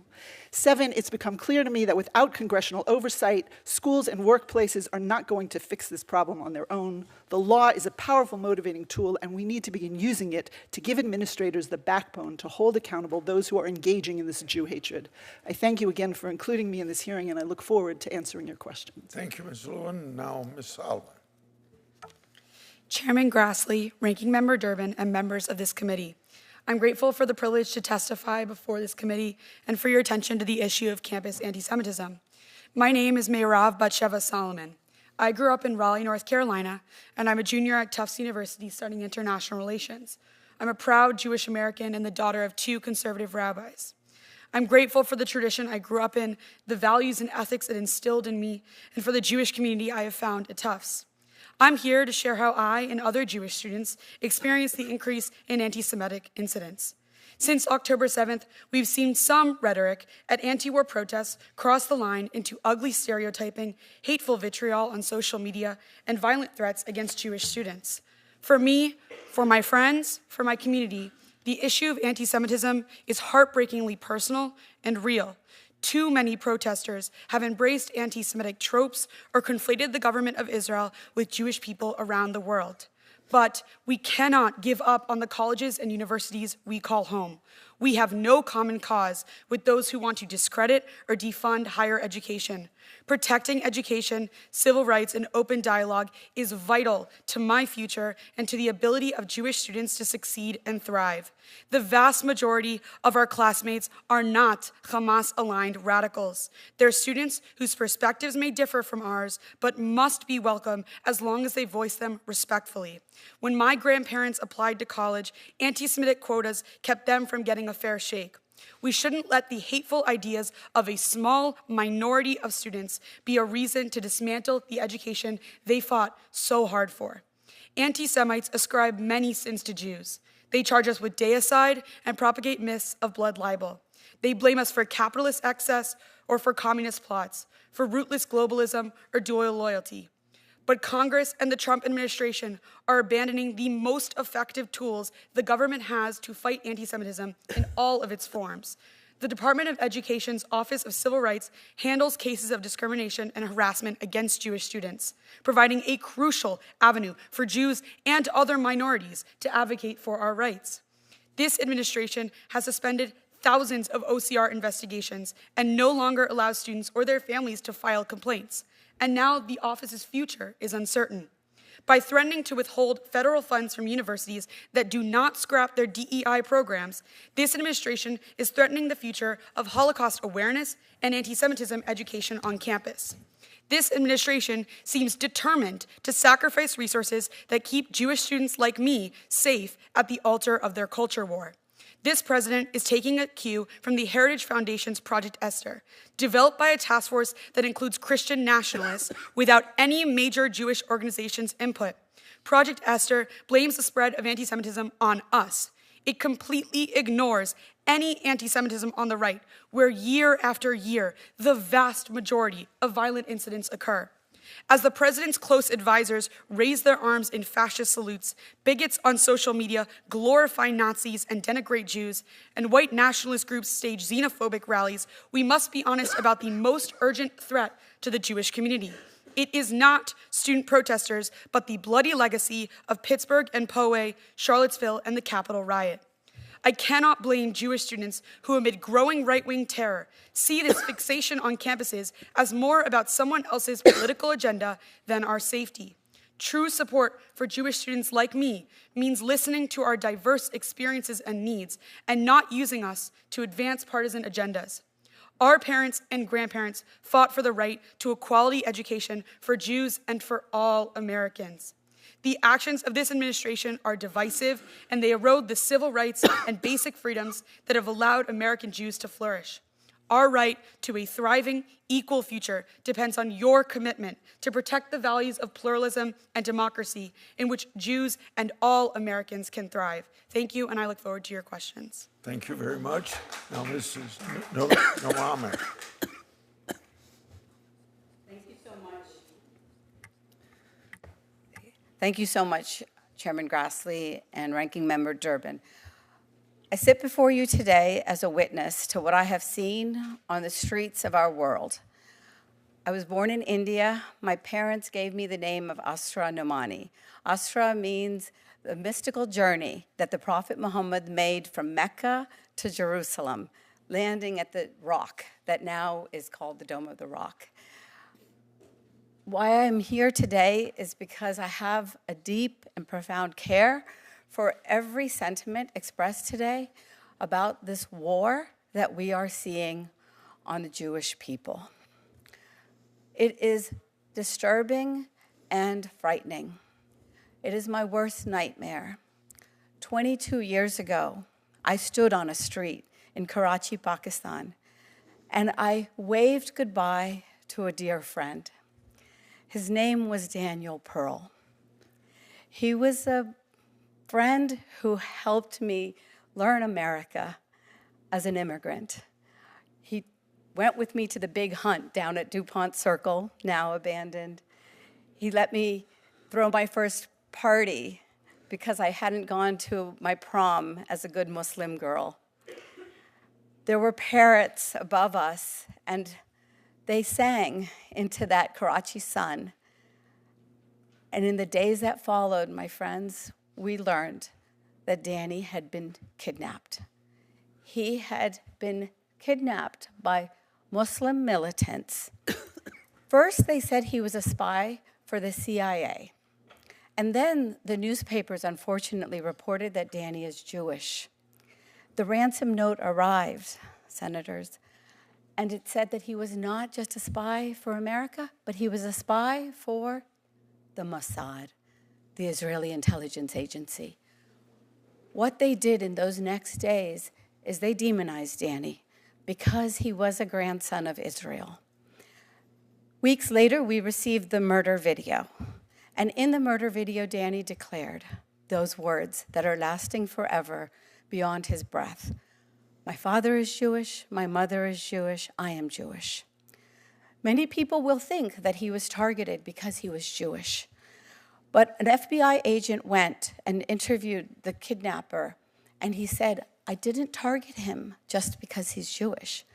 Seven, it's become clear to me that without congressional oversight, schools and workplaces are not going to fix this problem on their own. The law is a powerful motivating tool, and we need to begin using it to give administrators the backbone to hold accountable those who are engaging in this Jew hatred. I thank you again for including me in this hearing, and I look forward to answering your questions. Thank you, Ms. Lewin. Now, Ms. Solomon. Chairman Grassley, Ranking Member Durbin, and members of this committee, I'm grateful for the privilege to testify before this committee and for your attention to the issue of campus anti-Semitism. My name is Meirav Batsheva Solomon. I grew up in Raleigh, North Carolina, and I'm a junior at Tufts University studying international relations. I'm a proud Jewish American and the daughter of 2 conservative rabbis. I'm grateful for the tradition I grew up in, the values and ethics it instilled in me, and for the Jewish community I have found at Tufts. I'm here to share how I and other Jewish students experienced the increase in anti-Semitic incidents. Since October 7th, we've seen some rhetoric at anti-war protests cross the line into ugly stereotyping, hateful vitriol on social media, and violent threats against Jewish students. For me, for my friends, for my community, the issue of anti-Semitism is heartbreakingly personal and real. Too many protesters have embraced anti-Semitic tropes or conflated the government of Israel with Jewish people around the world. But we cannot give up on the colleges and universities we call home. We have no common cause with those who want to discredit or defund higher education. Protecting education, civil rights, and open dialogue is vital to my future and to the ability of Jewish students to succeed and thrive. The vast majority of our classmates are not Hamas-aligned radicals. They're students whose perspectives may differ from ours, but must be welcome as long as they voice them respectfully. When my grandparents applied to college, anti-Semitic quotas kept them from getting a fair shake. We shouldn't let the hateful ideas of a small minority of students be a reason to dismantle the education they fought so hard for. Anti-Semites ascribe many sins to Jews. They charge us with deicide and propagate myths of blood libel. They blame us for capitalist excess or for communist plots, for rootless globalism or dual loyalty. But Congress and the Trump administration are abandoning the most effective tools the government has to fight anti-Semitism in all of its forms. The Department of Education's Office of Civil Rights handles cases of discrimination and harassment against Jewish students, providing a crucial avenue for Jews and other minorities to advocate for our rights. This administration has suspended thousands of OCR investigations and no longer allows students or their families to file complaints. And now the office's future is uncertain. By threatening to withhold federal funds from universities that do not scrap their DEI programs, this administration is threatening the future of Holocaust awareness and anti-Semitism education on campus. This administration seems determined to sacrifice resources that keep Jewish students like me safe at the altar of their culture war. This president is taking a cue from the Heritage Foundation's Project Esther, developed by a task force that includes Christian nationalists without any major Jewish organization's input. Project Esther blames the spread of anti-Semitism on us. It completely ignores any anti-Semitism on the right, where year after year, the vast majority of violent incidents occur. As the president's close advisors raise their arms in fascist salutes, bigots on social media glorify Nazis and denigrate Jews, and white nationalist groups stage xenophobic rallies, we must be honest about the most urgent threat to the Jewish community. It is not student protesters, but the bloody legacy of Pittsburgh and Poway, Charlottesville, and the Capitol riot. I cannot blame Jewish students who, amid growing right-wing terror, see this fixation on campuses as more about someone else's political agenda than our safety. True support for Jewish students like me means listening to our diverse experiences and needs and not using us to advance partisan agendas. Our parents and grandparents fought for the right to a quality education for Jews and for all Americans. The actions of this administration are divisive, and they erode the civil rights and basic freedoms that have allowed American Jews to flourish. Our right to a thriving, equal future depends on your commitment to protect the values of pluralism and democracy in which Jews and all Americans can thrive. Thank you, and I look forward to your questions. Thank you very much. Now, Mrs. Noamek. Thank you so much, Chairman Grassley and Ranking Member Durbin. I sit before you today as a witness to what I have seen on the streets of our world. I was born in India. My parents gave me the name of Asra Nomani. Asra means the mystical journey that the Prophet Muhammad made from Mecca to Jerusalem, landing at the rock that now is called the Dome of the Rock. Why I'm here today is because I have a deep and profound care for every sentiment expressed today about this war that we are seeing on the Jewish people. It is disturbing and frightening. It is my worst nightmare 22 years ago, I stood on a street in Karachi, Pakistan, and I waved goodbye to a dear friend. His name was Daniel Pearl. He was a friend who helped me learn America as an immigrant. He went with me to the big hunt down at DuPont Circle, now abandoned. He let me throw my first party because I hadn't gone to my prom as a good Muslim girl. There were parrots above us, and they sang into that Karachi sun. And in the days that followed, my friends, we learned that Danny had been kidnapped. He had been kidnapped by Muslim militants. First, they said he was a spy for the CIA. And then the newspapers unfortunately reported that Danny is Jewish. The ransom note arrived, senators, and it said that he was not just a spy for America, but he was a spy for the Mossad, the Israeli intelligence agency. What they did in those next days is they demonized Danny because he was a grandson of Israel. Weeks later, we received the murder video. And in the murder video, Danny declared those words that are lasting forever beyond his breath. My father is Jewish, my mother is Jewish, I am Jewish. Many people will think that he was targeted because he was Jewish. But an FBI agent went and interviewed the kidnapper, and he said, I didn't target him just because he's Jewish.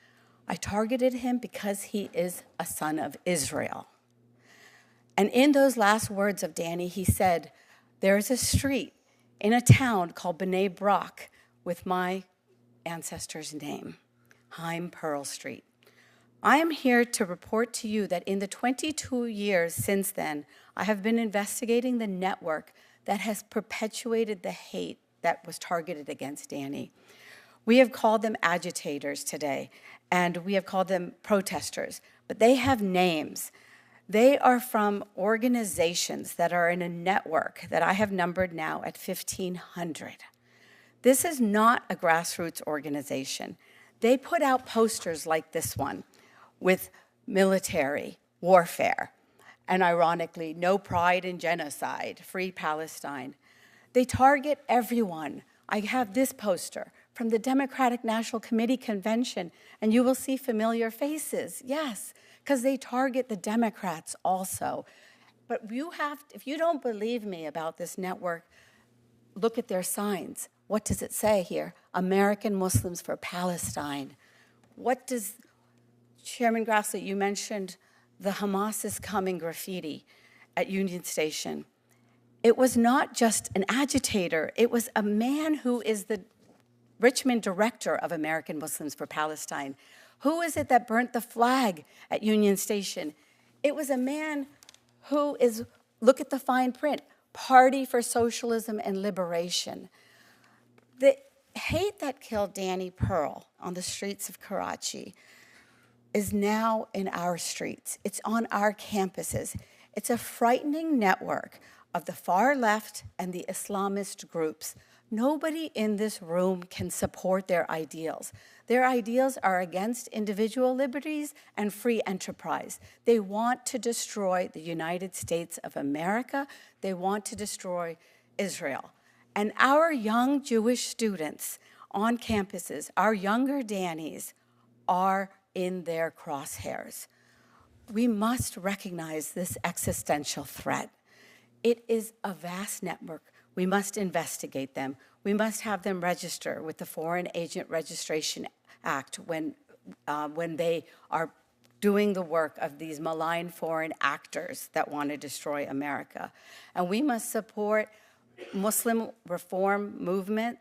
I targeted him because he is a son of Israel. And in those last words of Danny, he said, there is a street in a town called B'nai Brak with my ancestor's name, Haim Pearl Street. I am here to report to you that in the 22 years since then, I have been investigating the network that has perpetuated the hate that was targeted against Danny. We have called them agitators today, and we have called them protesters, but they have names. They are from organizations that are in a network that I have numbered now at 1,500. This is not a grassroots organization. They put out posters like this one with military warfare, and ironically, no pride in genocide, free Palestine. They target everyone. I have this poster from the Democratic National Committee convention, and you will see familiar faces, yes, because they target the Democrats also. But if you don't believe me about this network, look at their signs. What does it say here? American Muslims for Palestine. What does, Chairman Grassley, you mentioned the Hamas is coming graffiti at Union Station. It was not just an agitator, it was a man who is the Richmond director of American Muslims for Palestine. Who is it that burnt the flag at Union Station? It was a man who is, look at the fine print, Party for Socialism and Liberation. The hate that killed Danny Pearl on the streets of Karachi is now in our streets. It's on our campuses. It's a frightening network of the far left and the Islamist groups. Nobody in this room can support their ideals. Their ideals are against individual liberties and free enterprise. They want to destroy the United States of America. They want to destroy Israel. And our young Jewish students on campuses, our younger Dannies, are in their crosshairs. We must recognize this existential threat. It is a vast network. We must investigate them. We must have them register with the Foreign Agent Registration Act when they are doing the work of these malign foreign actors that want to destroy America. And we must support Muslim reform movement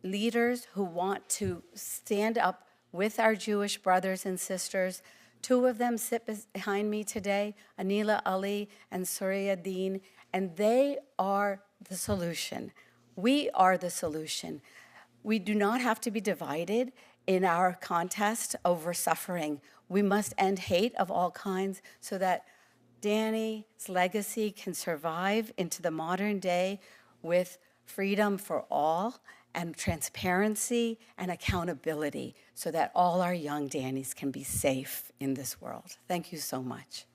leaders who want to stand up with our Jewish brothers and sisters. Two of them sit behind me today, Anila Ali and Surya Deen, and they are the solution. We are the solution. We do not have to be divided in our contest over suffering. We must end hate of all kinds so that Danny's legacy can survive into the modern day with freedom for all, and transparency and accountability so that all our young Dannies can be safe in this world. Thank you so much.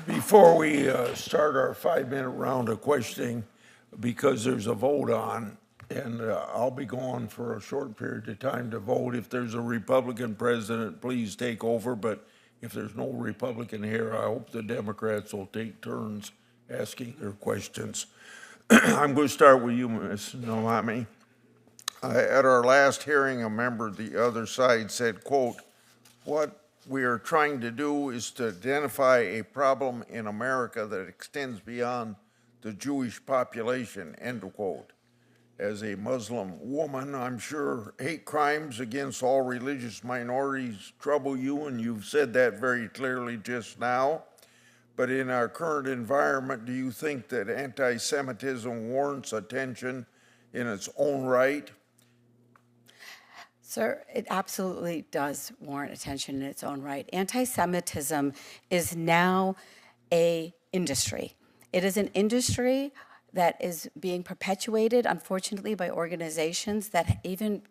Before we start our 5-minute round of questioning, because there's a vote on, and I'll be gone for a short period of time to vote. If there's a Republican president, please take over, but if there's no Republican here, I hope the Democrats will take turns asking their questions. I'm going to start with you, Ms. Noami. At our last hearing, a member of the other side said, quote, "What we are trying to do is to identify a problem in America that extends beyond the Jewish population," end quote. As a Muslim woman, I'm sure hate crimes against all religious minorities trouble you, and you've said that very clearly just now. But in our current environment, do you think that anti-Semitism warrants attention in its own right? Sir, it absolutely does warrant attention in its own right. Anti-Semitism is now an industry. It is an industry that is being perpetuated, unfortunately, by organizations that even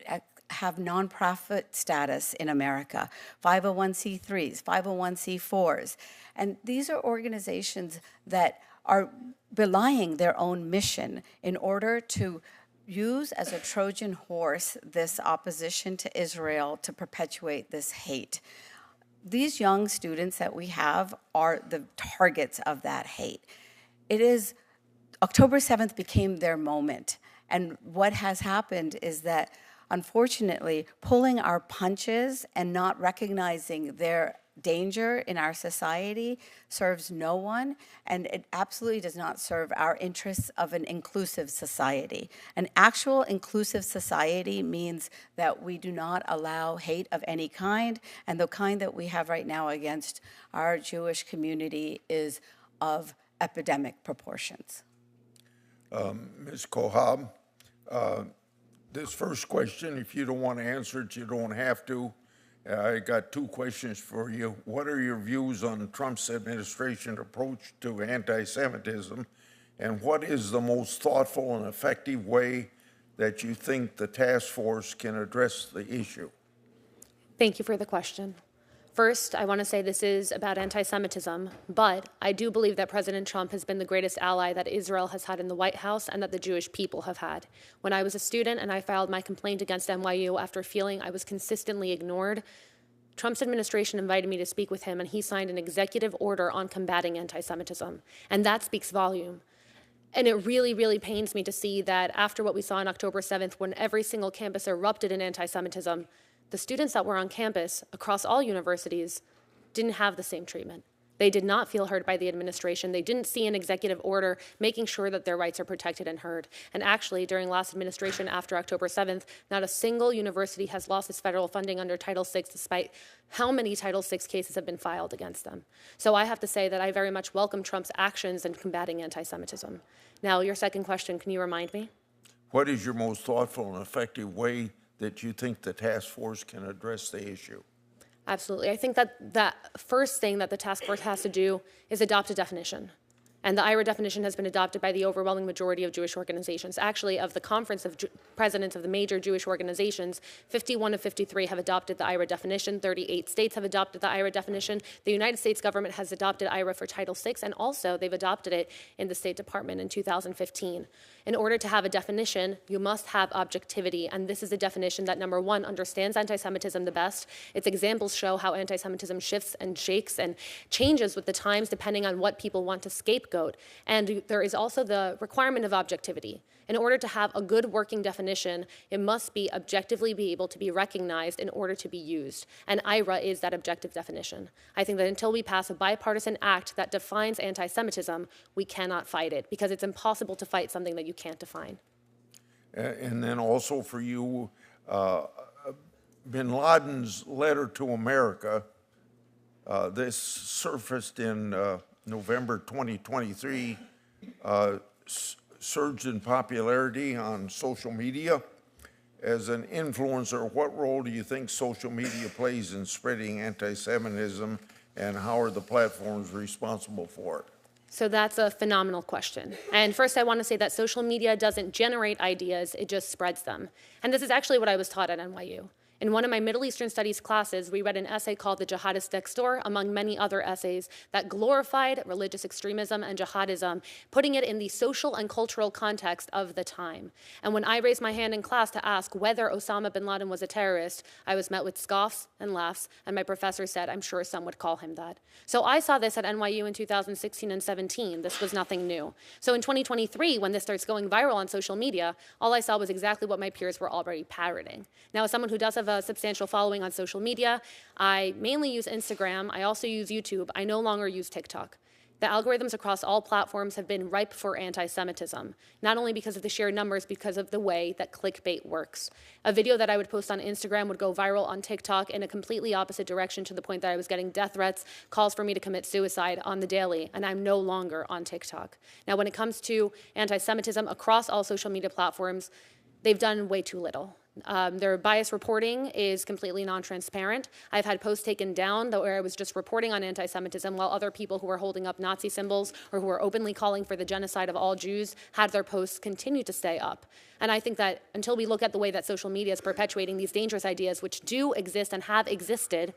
have nonprofit status in America, 501c3s, 501c4s. And these are organizations that are belying their own mission in order to use as a Trojan horse this opposition to Israel to perpetuate this hate. These young students that we have are the targets of that hate. It is October 7th became their moment. And what has happened is that, unfortunately, pulling our punches and not recognizing their danger in our society serves no one, and it absolutely does not serve our interests of an inclusive society. An actual inclusive society means that we do not allow hate of any kind, and the kind that we have right now against our Jewish community is of epidemic proportions. Ms. Kohab, this first question, if you don't want to answer it, you don't have to. I got 2 questions for you. What are your views on Trump's administration approach to anti-Semitism? And what is the most thoughtful and effective way that you think the task force can address the issue? Thank you for the question. First, I want to say this is about anti-Semitism, but I do believe that President Trump has been the greatest ally that Israel has had in the White House and that the Jewish people have had. When I was a student and I filed my complaint against NYU after feeling I was consistently ignored, Trump's administration invited me to speak with him, and he signed an executive order on combating anti-Semitism, and that speaks volume. And it really, really pains me to see that after what we saw on October 7th, when every single campus erupted in anti-Semitism, the students that were on campus across all universities didn't have the same treatment. They did not feel heard by the administration. They didn't see an executive order making sure that their rights are protected and heard. And actually, during last administration after October 7th, not a single university has lost its federal funding under Title VI, despite how many Title VI cases have been filed against them. So I have to say that I very much welcome Trump's actions in combating anti-Semitism. Now, your second question, can you remind me? What is your most thoughtful and effective way that you think the task force can address the issue? Absolutely. I think that the first thing that the task force has to do is adopt a definition. And the IHRA definition has been adopted by the overwhelming majority of Jewish organizations. Actually, of the conference of presidents of the major Jewish organizations, 51 of 53 have adopted the IHRA definition. 38 states have adopted the IHRA definition. The United States government has adopted IHRA for Title VI, and also they've adopted it in the State Department in 2015. In order to have a definition, you must have objectivity, and this is a definition that, number one, understands anti-Semitism the best. Its examples show how anti-Semitism shifts and shakes and changes with the times depending on what people want to scapegoat. And there is also the requirement of objectivity. In order to have a good working definition, it must be objectively be able to be recognized in order to be used. And IHRA is that objective definition. I think that until we pass a bipartisan act that defines anti-Semitism, we cannot fight it, because it's impossible to fight something that you can't define. And then also for you, bin Laden's letter to America, this surfaced in November 2023, surged in popularity on social media, as an influencer, what role do you think social media plays in spreading anti-Semitism, and how are the platforms responsible for it? So that's a phenomenal question. And first, I want to say that social media doesn't generate ideas, it just spreads them. And this is actually what I was taught at NYU. In one of my Middle Eastern Studies classes, we read an essay called The Jihadist Next Door, among many other essays that glorified religious extremism and jihadism, putting it in the social and cultural context of the time. And when I raised my hand in class to ask whether Osama bin Laden was a terrorist, I was met with scoffs and laughs, and my professor said, I'm sure some would call him that. So I saw this at NYU in 2016 and 17. This was nothing new. So in 2023, when this starts going viral on social media, all I saw was exactly what my peers were already parroting. Now, as someone who does have a substantial following on social media, I mainly use Instagram. I also use YouTube. I no longer use TikTok. The algorithms across all platforms have been ripe for anti-Semitism, not only because of the sheer numbers, because of the way that clickbait works. A video that I would post on Instagram would go viral on TikTok in a completely opposite direction, to the point that I was getting death threats, calls for me to commit suicide on the daily, and I'm no longer on TikTok. Now, when it comes to anti-Semitism across all social media platforms, they've done way too little. Their bias reporting is completely non-transparent. I've had posts taken down where I was just reporting on anti-Semitism, while other people who were holding up Nazi symbols or who were openly calling for the genocide of all Jews had their posts continue to stay up. And I think that until we look at the way that social media is perpetuating these dangerous ideas, which do exist and have existed,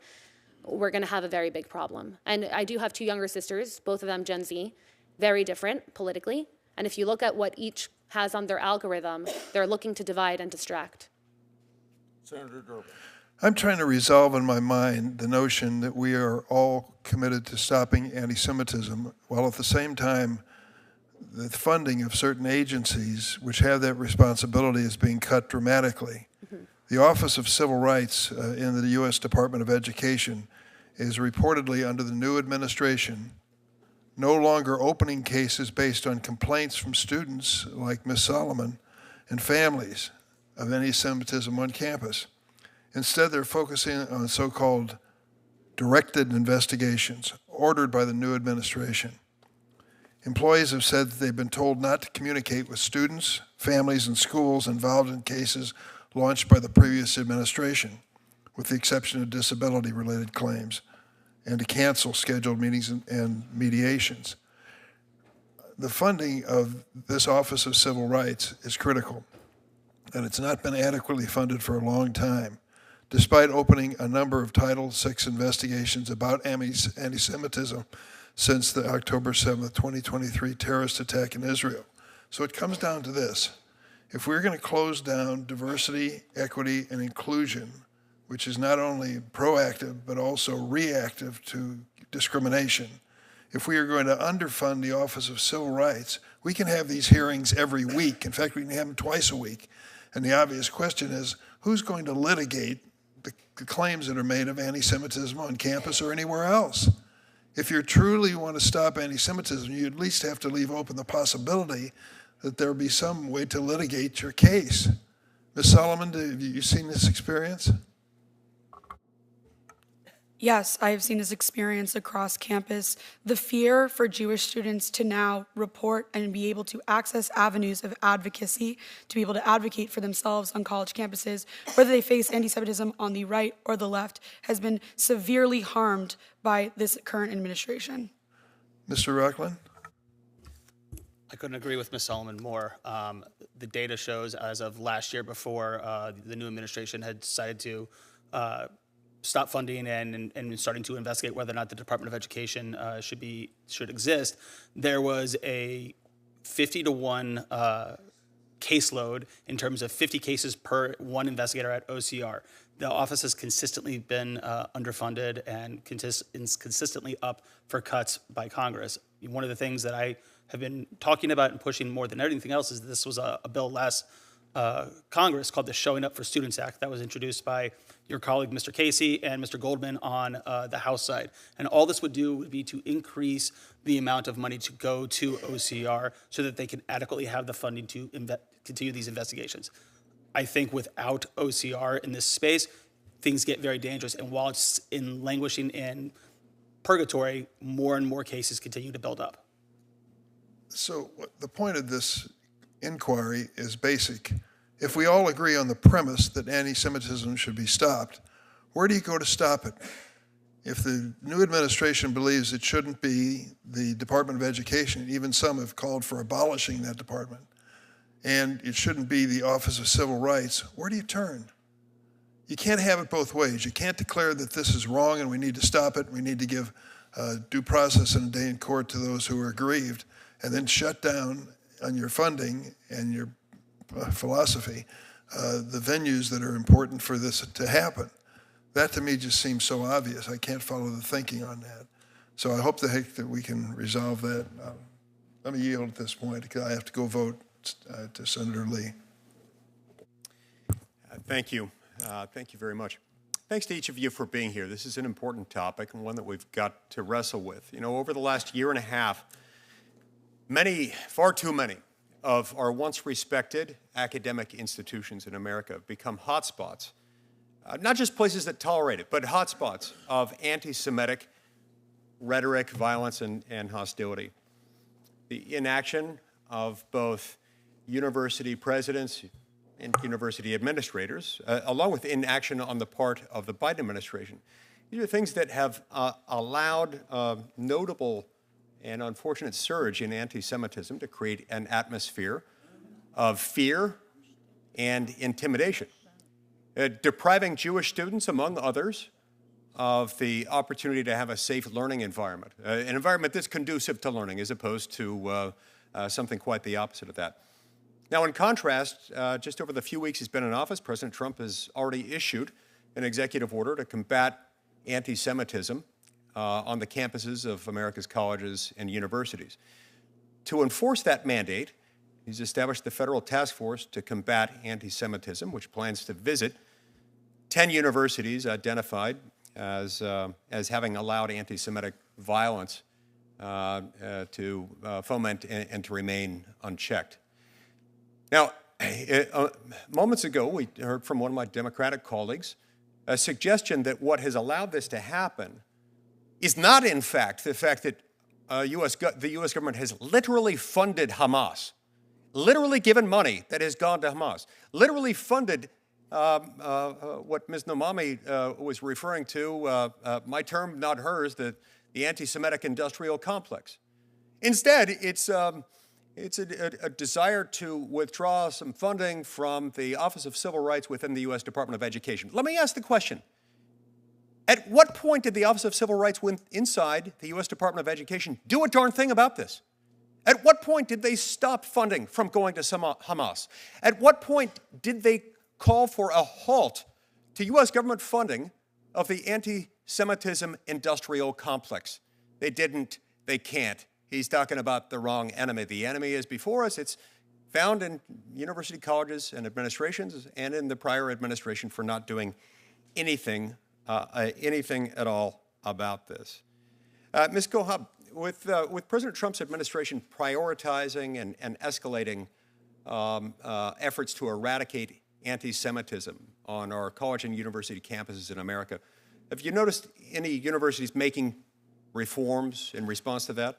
we're going to have a very big problem. And I do have two younger sisters, both of them Gen Z, very different politically. And if you look at what each has on their algorithm, they're looking to divide and distract. Senator Durbin. I'm trying to resolve in my mind the notion that we are all committed to stopping anti-Semitism, while at the same time the funding of certain agencies which have that responsibility is being cut dramatically. The Office of Civil Rights in the U.S. Department of Education is reportedly, under the new administration, no longer opening cases based on complaints from students like Ms. Solomon and families of anti-Semitism on campus. Instead, they're focusing on so-called directed investigations ordered by the new administration. Employees have said that they've been told not to communicate with students, families, and schools involved in cases launched by the previous administration, with the exception of disability-related claims, and to cancel scheduled meetings and mediations. The funding of this Office of Civil Rights is critical, and it's not been adequately funded for a long time, despite opening a number of Title VI investigations about anti-Semitism since the October 7th, 2023 terrorist attack in Israel. So it comes down to this. If we're going to close down diversity, equity, and inclusion, which is not only proactive but also reactive to discrimination, if we are going to underfund the Office of Civil Rights, we can have these hearings every week. In fact, we can have them twice a week. And the obvious question is, who's going to litigate the claims that are made of anti-Semitism on campus or anywhere else? If you truly want to stop anti-Semitism, you at least have to leave open the possibility that there will be some way to litigate your case. Ms. Solomon, have you seen this experience? Yes, I have seen this experience across campus. The fear for Jewish students to now report and be able to access avenues of advocacy, to be able to advocate for themselves on college campuses, whether they face anti-Semitism on the right or the left, has been severely harmed by this current administration. Mr. Rockland? I couldn't agree with Ms. Solomon more. The data shows, as of last year, before the new administration had decided to stop funding and starting to investigate whether or not the Department of Education should exist, there was a 50-to-1 caseload in terms of 50 cases per one investigator at OCR. The office has consistently been underfunded and is consistently up for cuts by Congress. One of the things that I have been talking about and pushing more than anything else is that this was a bill last Congress called the Showing Up for Students Act that was introduced by your colleague, Mr. Casey, and Mr. Goldman on the House side. And all this would do would be to increase the amount of money to go to OCR so that they can adequately have the funding to continue these investigations. I think without OCR in this space, things get very dangerous. And while it's languishing in purgatory, more and more cases continue to build up. So the point of this inquiry is basic. If we all agree on the premise that anti-Semitism should be stopped, where do you go to stop it? If the new administration believes it shouldn't be the Department of Education, even some have called for abolishing that department, and it shouldn't be the Office of Civil Rights, where do you turn? You can't have it both ways. You can't declare that this is wrong and we need to stop it, we need to give due process and a day in court to those who are aggrieved, and then shut down on your funding and your philosophy the venues that are important for this to happen. That to me just seems so obvious. I can't follow the thinking on that. So I hope that we can resolve that. Let me yield at this point because I have to go vote to Senator Lee. Thank you. Thank you very much. Thanks to each of you for being here. This is an important topic and one that we've got to wrestle with. You know, over the last year and a half, far too many of our once respected academic institutions in America have become hotspots. Not just places that tolerate it, but hotspots of anti-Semitic rhetoric, violence, and hostility. The inaction of both university presidents and university administrators, along with inaction on the part of the Biden administration. These are things that have allowed a notable and unfortunate surge in anti-Semitism to create an atmosphere of fear and intimidation. Depriving Jewish students, among others, of the opportunity to have a safe learning environment, an environment that's conducive to learning as opposed to something quite the opposite of that. Now, in contrast, just over the few weeks he's been in office, President Trump has already issued an executive order to combat anti-Semitism on the campuses of America's colleges and universities. To enforce that mandate, he's established the Federal Task Force to Combat Anti-Semitism, which plans to visit 10 universities identified as having allowed anti-Semitic violence to foment and to remain unchecked. Now, moments ago, we heard from one of my Democratic colleagues a suggestion that what has allowed this to happen is not, in fact, the fact that the U.S. government has literally funded Hamas, literally given money that has gone to Hamas, literally funded what Ms. Nomami was referring to, my term, not hers, the anti-Semitic industrial complex. Instead, it's a desire to withdraw some funding from the Office of Civil Rights within the U.S. Department of Education. Let me ask the question. At what point did the Office of Civil Rights inside the U.S. Department of Education do a darn thing about this? At what point did they stop funding from going to Hamas? At what point did they call for a halt to U.S. government funding of the anti-Semitism industrial complex? They didn't, they can't. He's talking about the wrong enemy. The enemy is before us. It's found in university colleges and administrations and in the prior administration for not doing anything at all about this. Ms. Kohab, with President Trump's administration prioritizing and escalating efforts to eradicate anti-Semitism on our college and university campuses in America, have you noticed any universities making reforms in response to that?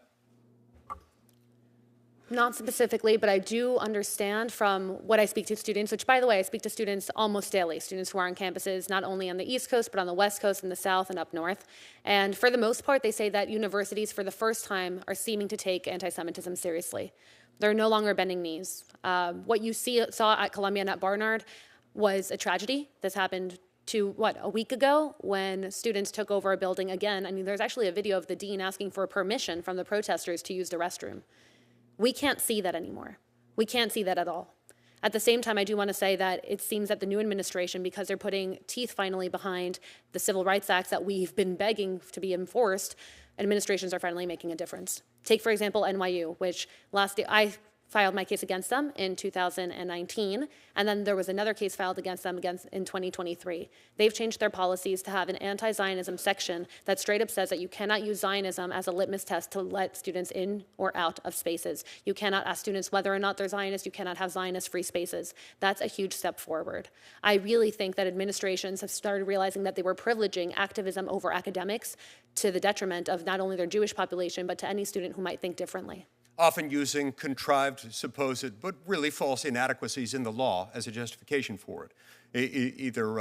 Not specifically, but I do understand from what I speak to students, which, by the way, I speak to students almost daily, students who are on campuses not only on the East Coast, but on the West Coast and the South and up North. And for the most part, they say that universities, for the first time, are seeming to take anti-Semitism seriously. They're no longer bending knees. What you saw at Columbia and at Barnard was a tragedy. This happened a week ago when students took over a building again. I mean, there's actually a video of the dean asking for permission from the protesters to use the restroom. We can't see that anymore. We can't see that at all. At the same time, I do want to say that it seems that the new administration, because they're putting teeth finally behind the civil rights acts that we've been begging to be enforced, administrations are finally making a difference. Take, for example, NYU, which I filed my case against them in 2019, and then there was another case filed against them in 2023. They've changed their policies to have an anti-Zionism section that straight up says that you cannot use Zionism as a litmus test to let students in or out of spaces. You cannot ask students whether or not they're Zionists. You cannot have Zionist-free spaces. That's a huge step forward. I really think that administrations have started realizing that they were privileging activism over academics to the detriment of not only their Jewish population, but to any student who might think differently. often using contrived, supposed, but really false inadequacies in the law as a justification for it. Either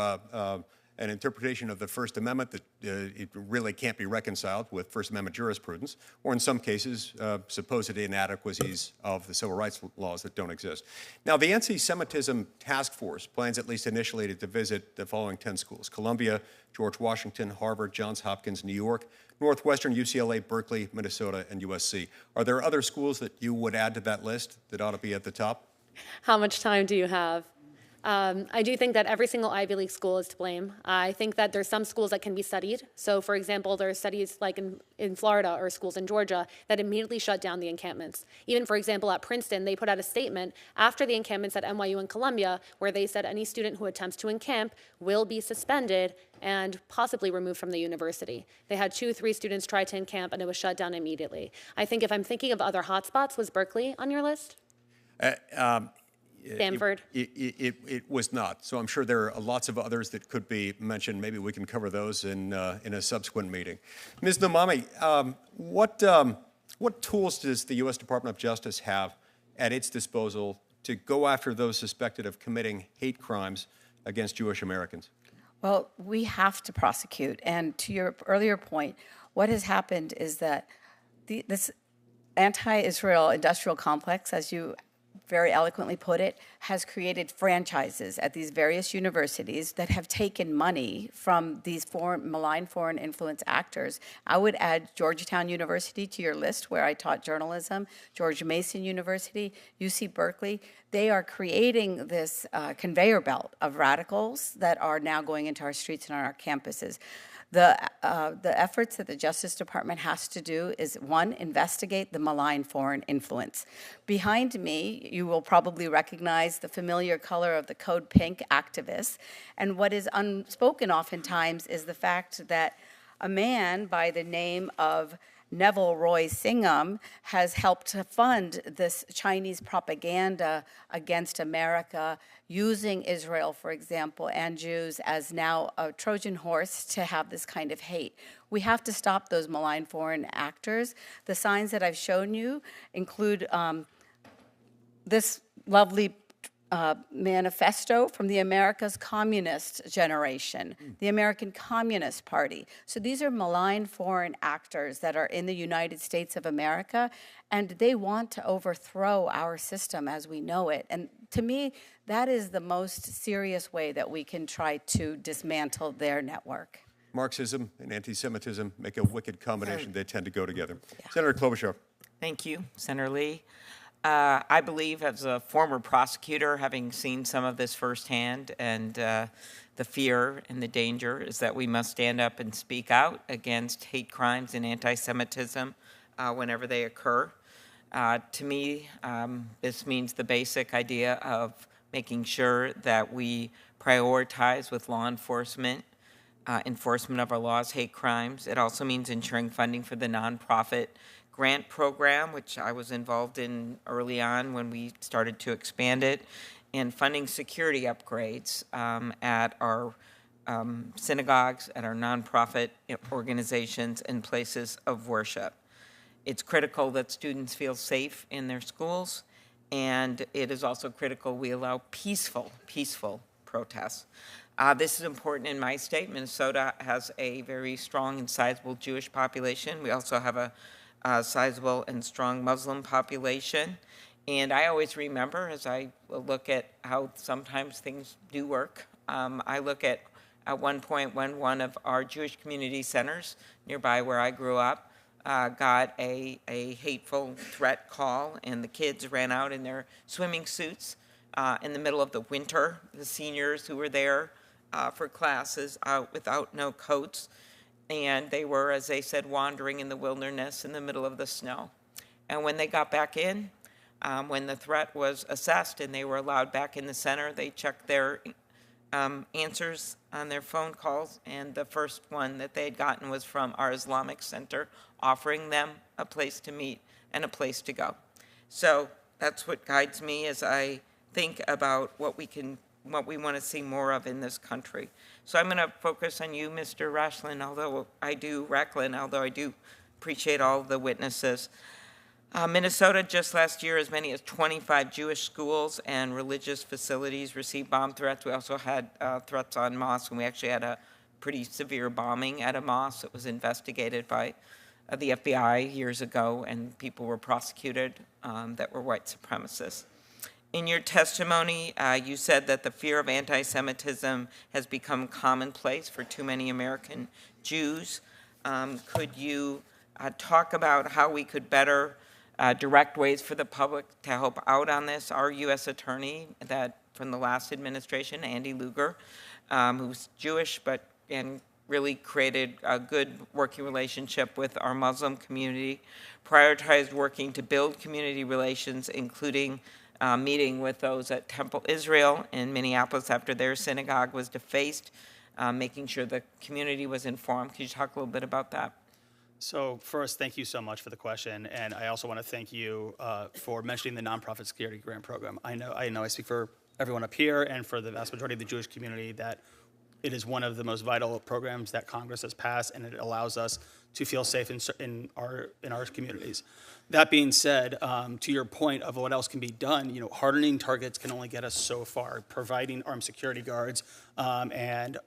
an interpretation of the First Amendment that it really can't be reconciled with First Amendment jurisprudence, or in some cases, supposed inadequacies of the civil rights laws that don't exist. Now, the Anti-Semitism Task Force plans, at least initially, to visit the following 10 schools: Columbia, George Washington, Harvard, Johns Hopkins, New York, Northwestern, UCLA, Berkeley, Minnesota, and USC. Are there other schools that you would add to that list that ought to be at the top? How much time do you have? I do think that every single Ivy League school is to blame. I think that there's some schools that can be studied. So, for example, there are studies like in Florida or schools in Georgia that immediately shut down the encampments. Even, for example, at Princeton, they put out a statement after the encampments at NYU and Columbia where they said any student who attempts to encamp will be suspended and possibly removed from the university. They had 2-3 students try to encamp and it was shut down immediately. I think if I'm thinking of other hotspots, was Berkeley on your list? Stanford? It was not. So I'm sure there are lots of others that could be mentioned. Maybe we can cover those in a subsequent meeting. Ms. Nomami, what tools does the U.S. Department of Justice have at its disposal to go after those suspected of committing hate crimes against Jewish Americans? Well, we have to prosecute. And to your earlier point, what has happened is that this anti-Israel industrial complex, as you very eloquently put it, has created franchises at these various universities that have taken money from these malign foreign influence actors. I would add Georgetown University to your list, where I taught journalism, George Mason University, UC Berkeley. They are creating this conveyor belt of radicals that are now going into our streets and on our campuses. The efforts that the Justice Department has to do is, one, investigate the malign foreign influence. Behind me, you will probably recognize the familiar color of the Code Pink activists. And what is unspoken oftentimes is the fact that a man by the name of Neville Roy Singham has helped to fund this Chinese propaganda against America, using Israel, for example, and Jews as now a Trojan horse to have this kind of hate. We have to stop those malign foreign actors. The signs that I've shown you include this lovely manifesto from the America's Communist generation, the American Communist Party. So these are malign foreign actors that are in the United States of America, and they want to overthrow our system as we know it. And to me, that is the most serious way that we can try to dismantle their network. Marxism and anti-Semitism make a wicked combination. They tend to go together. Yeah. Senator Klobuchar. Thank you, Senator Lee. I believe, as a former prosecutor, having seen some of this firsthand, and the fear and the danger is that we must stand up and speak out against hate crimes and anti-Semitism whenever they occur. To me, this means the basic idea of making sure that we prioritize with law enforcement enforcement of our laws, hate crimes. It also means ensuring funding for the nonprofit grant program, which I was involved in early on when we started to expand it, and funding security upgrades at our synagogues, at our nonprofit organizations, and places of worship. It's critical that students feel safe in their schools, and it is also critical we allow peaceful protests. This is important in my state. Minnesota has a very strong and sizable Jewish population. We also have a sizable and strong Muslim population. And I always remember, as I look at how sometimes things do work, I look at one point when one of our Jewish community centers nearby where I grew up got a hateful threat call, and the kids ran out in their swimming suits in the middle of the winter. The seniors who were there for classes out without no coats, and they were, as they said, wandering in the wilderness in the middle of the snow. And when they got back in, when the threat was assessed and they were allowed back in the center, they checked their answers on their phone calls, and the first one that they had gotten was from our Islamic Center, offering them a place to meet and a place to go. So that's what guides me as I think about what we want to see more of in this country. So I'm going to focus on you, Mr. Rachlin, although I do appreciate all the witnesses. Minnesota, just last year, as many as 25 Jewish schools and religious facilities received bomb threats. We also had threats on mosques, and we actually had a pretty severe bombing at a mosque that was investigated by the FBI years ago, and people were prosecuted that were white supremacists. In your testimony, you said that the fear of anti-Semitism has become commonplace for too many American Jews. Could you talk about how we could better direct ways for the public to help out on this? Our U.S. attorney that from the last administration, Andy Luger, who's Jewish and really created a good working relationship with our Muslim community, prioritized working to build community relations, including meeting with those at Temple Israel in Minneapolis after their synagogue was defaced, making sure the community was informed. Could you talk a little bit about that? So first, thank you so much for the question, and I also want to thank you for mentioning the Nonprofit Security Grant Program. I know I speak for everyone up here and for the vast majority of the Jewish community that it is one of the most vital programs that Congress has passed, and it allows us to feel safe in our communities. That being said, to your point of what else can be done, hardening targets can only get us so far. Providing armed security guards and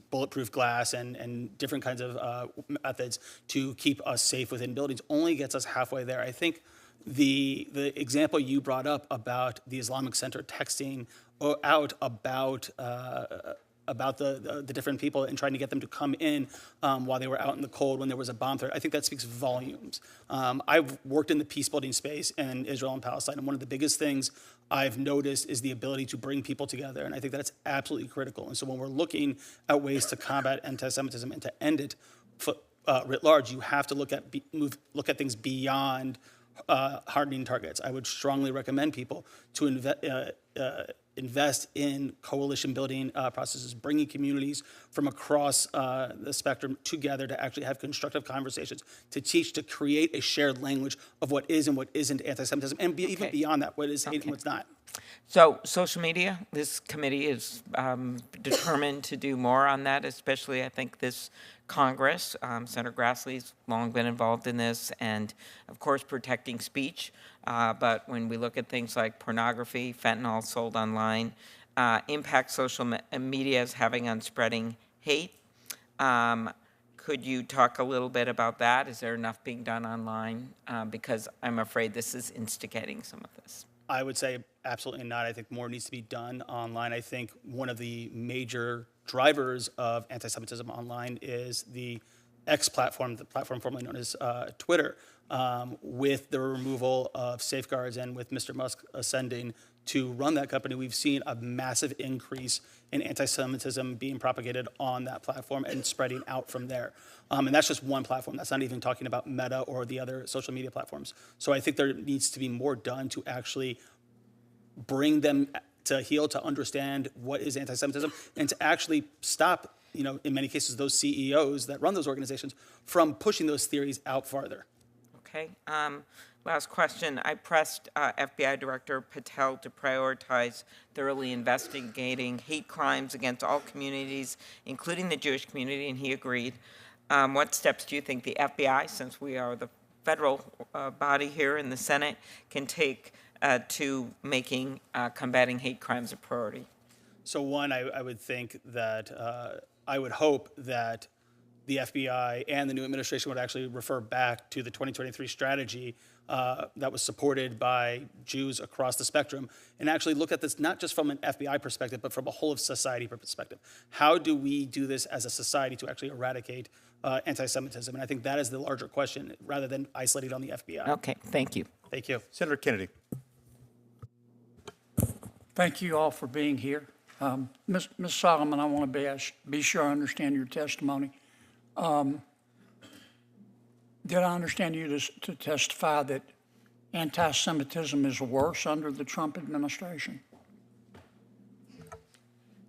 bulletproof glass and different kinds of methods to keep us safe within buildings only gets us halfway there. I think the example you brought up about the Islamic Center texting out about the different people and trying to get them to come in while they were out in the cold when there was a bomb threat, I think that speaks volumes. I've worked in the peace building space in Israel and Palestine, and one of the biggest things I've noticed is the ability to bring people together, and I think that's absolutely critical. And so when we're looking at ways to combat anti-Semitism and to end it writ large, you have to look at things beyond hardening targets. I would strongly recommend people to invest in coalition building processes, bringing communities from across the spectrum together to actually have constructive conversations, to teach, to create a shared language of what is and what isn't anti-Semitism, and even beyond that, what is hate and what's not. So social media, this committee is determined to do more on that, especially I think this Congress. Senator Grassley's long been involved in this, and of course protecting speech. But when we look at things like pornography, fentanyl sold online, impact social media is having on spreading hate. Could you talk a little bit about that? Is there enough being done online? Because I'm afraid this is instigating some of this. I would say absolutely not. I think more needs to be done online. I think one of the major drivers of anti-Semitism online is the X platform, the platform formerly known as Twitter, with the removal of safeguards and with Mr. Musk ascending to run that company, we've seen a massive increase in anti-Semitism being propagated on that platform and spreading out from there. And that's just one platform. That's not even talking about Meta or the other social media platforms. So I think there needs to be more done to actually bring them to heel, to understand what is anti-Semitism, and to actually stop, in many cases, those CEOs that run those organizations from pushing those theories out farther. Okay. Last question. I pressed FBI Director Patel to prioritize thoroughly investigating hate crimes against all communities, including the Jewish community, and he agreed. What steps do you think the FBI, since we are the federal body here in the Senate, can take to making combating hate crimes a priority? So one, I would think that, I would hope that the FBI and the new administration would actually refer back to the 2023 strategy that was supported by Jews across the spectrum, and actually look at this not just from an FBI perspective, but from a whole of society perspective. How do we do this as a society to actually eradicate anti-Semitism? And I think that is the larger question, rather than isolated on the FBI. Okay, thank you. Thank you. Senator Kennedy. Thank you all for being here. Ms. Solomon, I want to be sure I understand your testimony. Did I understand you to testify that anti-Semitism is worse under the Trump administration?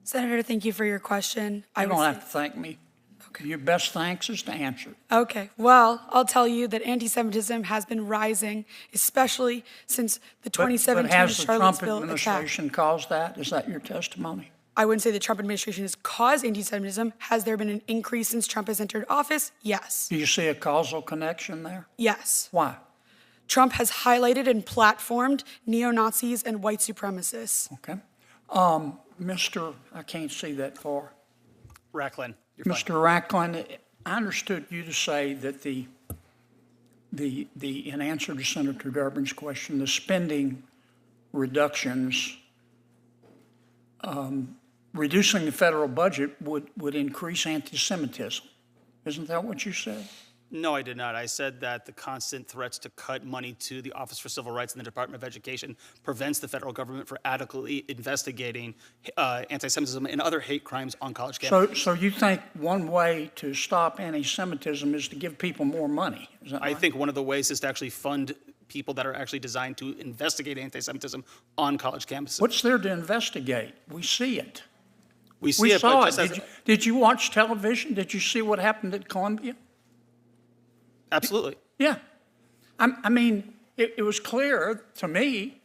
Senator, thank you for your question. You don't have to thank me. Okay. Your best thanks is to answer. Okay. Well, I'll tell you that anti-Semitism has been rising, especially since the 2017 but has the Trump Charlottesville administration attack. caused that? Is that your testimony? I wouldn't say the Trump administration has caused anti-Semitism. Has there been an increase since Trump has entered office? Yes. Do you see a causal connection there? Yes. Why? Trump has highlighted and platformed neo-Nazis and white supremacists. Okay. Mr. I can't see that far. Racklin. Mr. Racklin, I understood you to say that in answer to Senator Durbin's question, the spending reductions, reducing the federal budget would increase anti-Semitism. Isn't that what you said? No, I did not. I said that the constant threats to cut money to the Office for Civil Rights and the Department of Education prevents the federal government from adequately investigating anti-Semitism and other hate crimes on college campuses. So you think one way to stop anti-Semitism is to give people more money? Is that right? I think one of the ways is to actually fund people that are actually designed to investigate anti-Semitism on college campuses. What's there to investigate? We see it. We saw it. Did you watch television? Did you see what happened at Columbia? Absolutely. Yeah. I mean, it was clear to me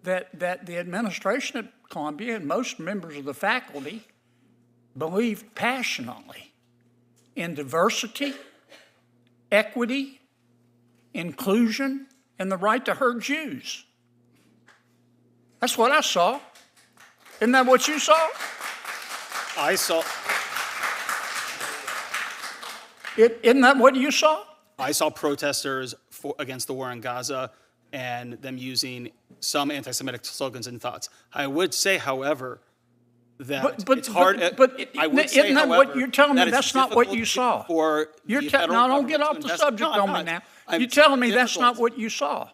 that the administration at Columbia and most members of the faculty believed passionately in diversity, equity, inclusion, and the right to hurt Jews. That's what I saw. Isn't that what you saw? I saw. Isn't that what you saw? I saw protesters against the war in Gaza and them using some anti-Semitic slogans and thoughts. I would say, however, that it's hard. I would say, isn't that however, what you're telling me? that that's not what you saw. Now, don't get off the subject on me now. You're telling me that's not what you saw.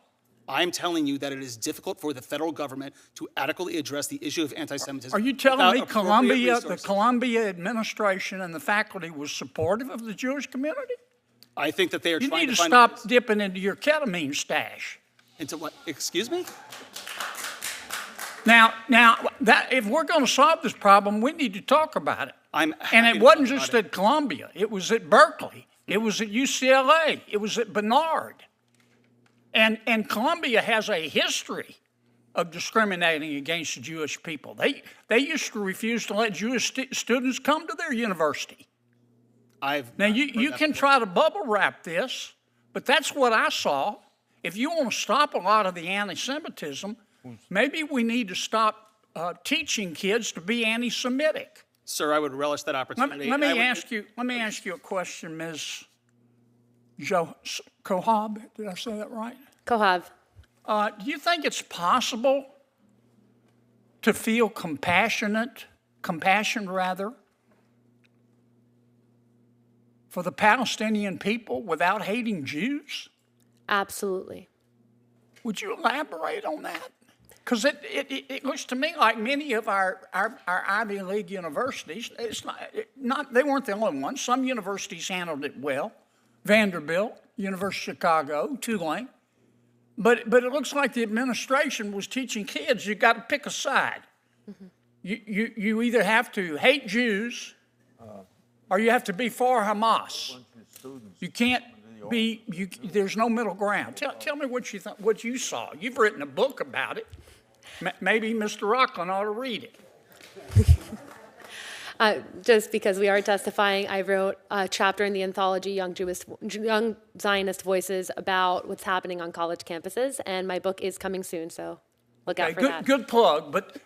I'm telling you that it is difficult for the federal government to adequately address the issue of anti-Semitism. Are you telling me the Columbia administration and the faculty was supportive of the Jewish community? I think that they are trying to You need to stop dipping into your ketamine stash. Into what? Excuse me? Now, if we're going to solve this problem, we need to talk about it. And it wasn't just at Columbia. It was at Berkeley. It was at UCLA. It was at Barnard. And Columbia has a history of discriminating against Jewish people. They used to refuse to let Jewish students come to their university. Now, you can try to bubble wrap this, but that's what I saw. If you want to stop a lot of the anti-Semitism, maybe we need to stop teaching kids to be anti-Semitic. Sir, I would relish that opportunity. Let me ask you a question, Ms. Kohab. Did I say that right? Kohab. Do you think it's possible to feel compassion for the Palestinian people without hating Jews? Absolutely. Would you elaborate on that? Because it looks to me like many of our Ivy League universities, they weren't the only ones. Some universities handled it well. Vanderbilt, University of Chicago, Tulane. But it looks like the administration was teaching kids you got to pick a side. Mm-hmm. You either have to hate Jews or you have to be for Hamas. You can't be. There's no middle ground. Tell me what you saw. You've written a book about it. Maybe Mr. Rocklin ought to read it. Just because we are testifying, I wrote a chapter in the anthology Young Zionist Voices about what's happening on college campuses, and my book is coming soon, so look out for that. Good plug, but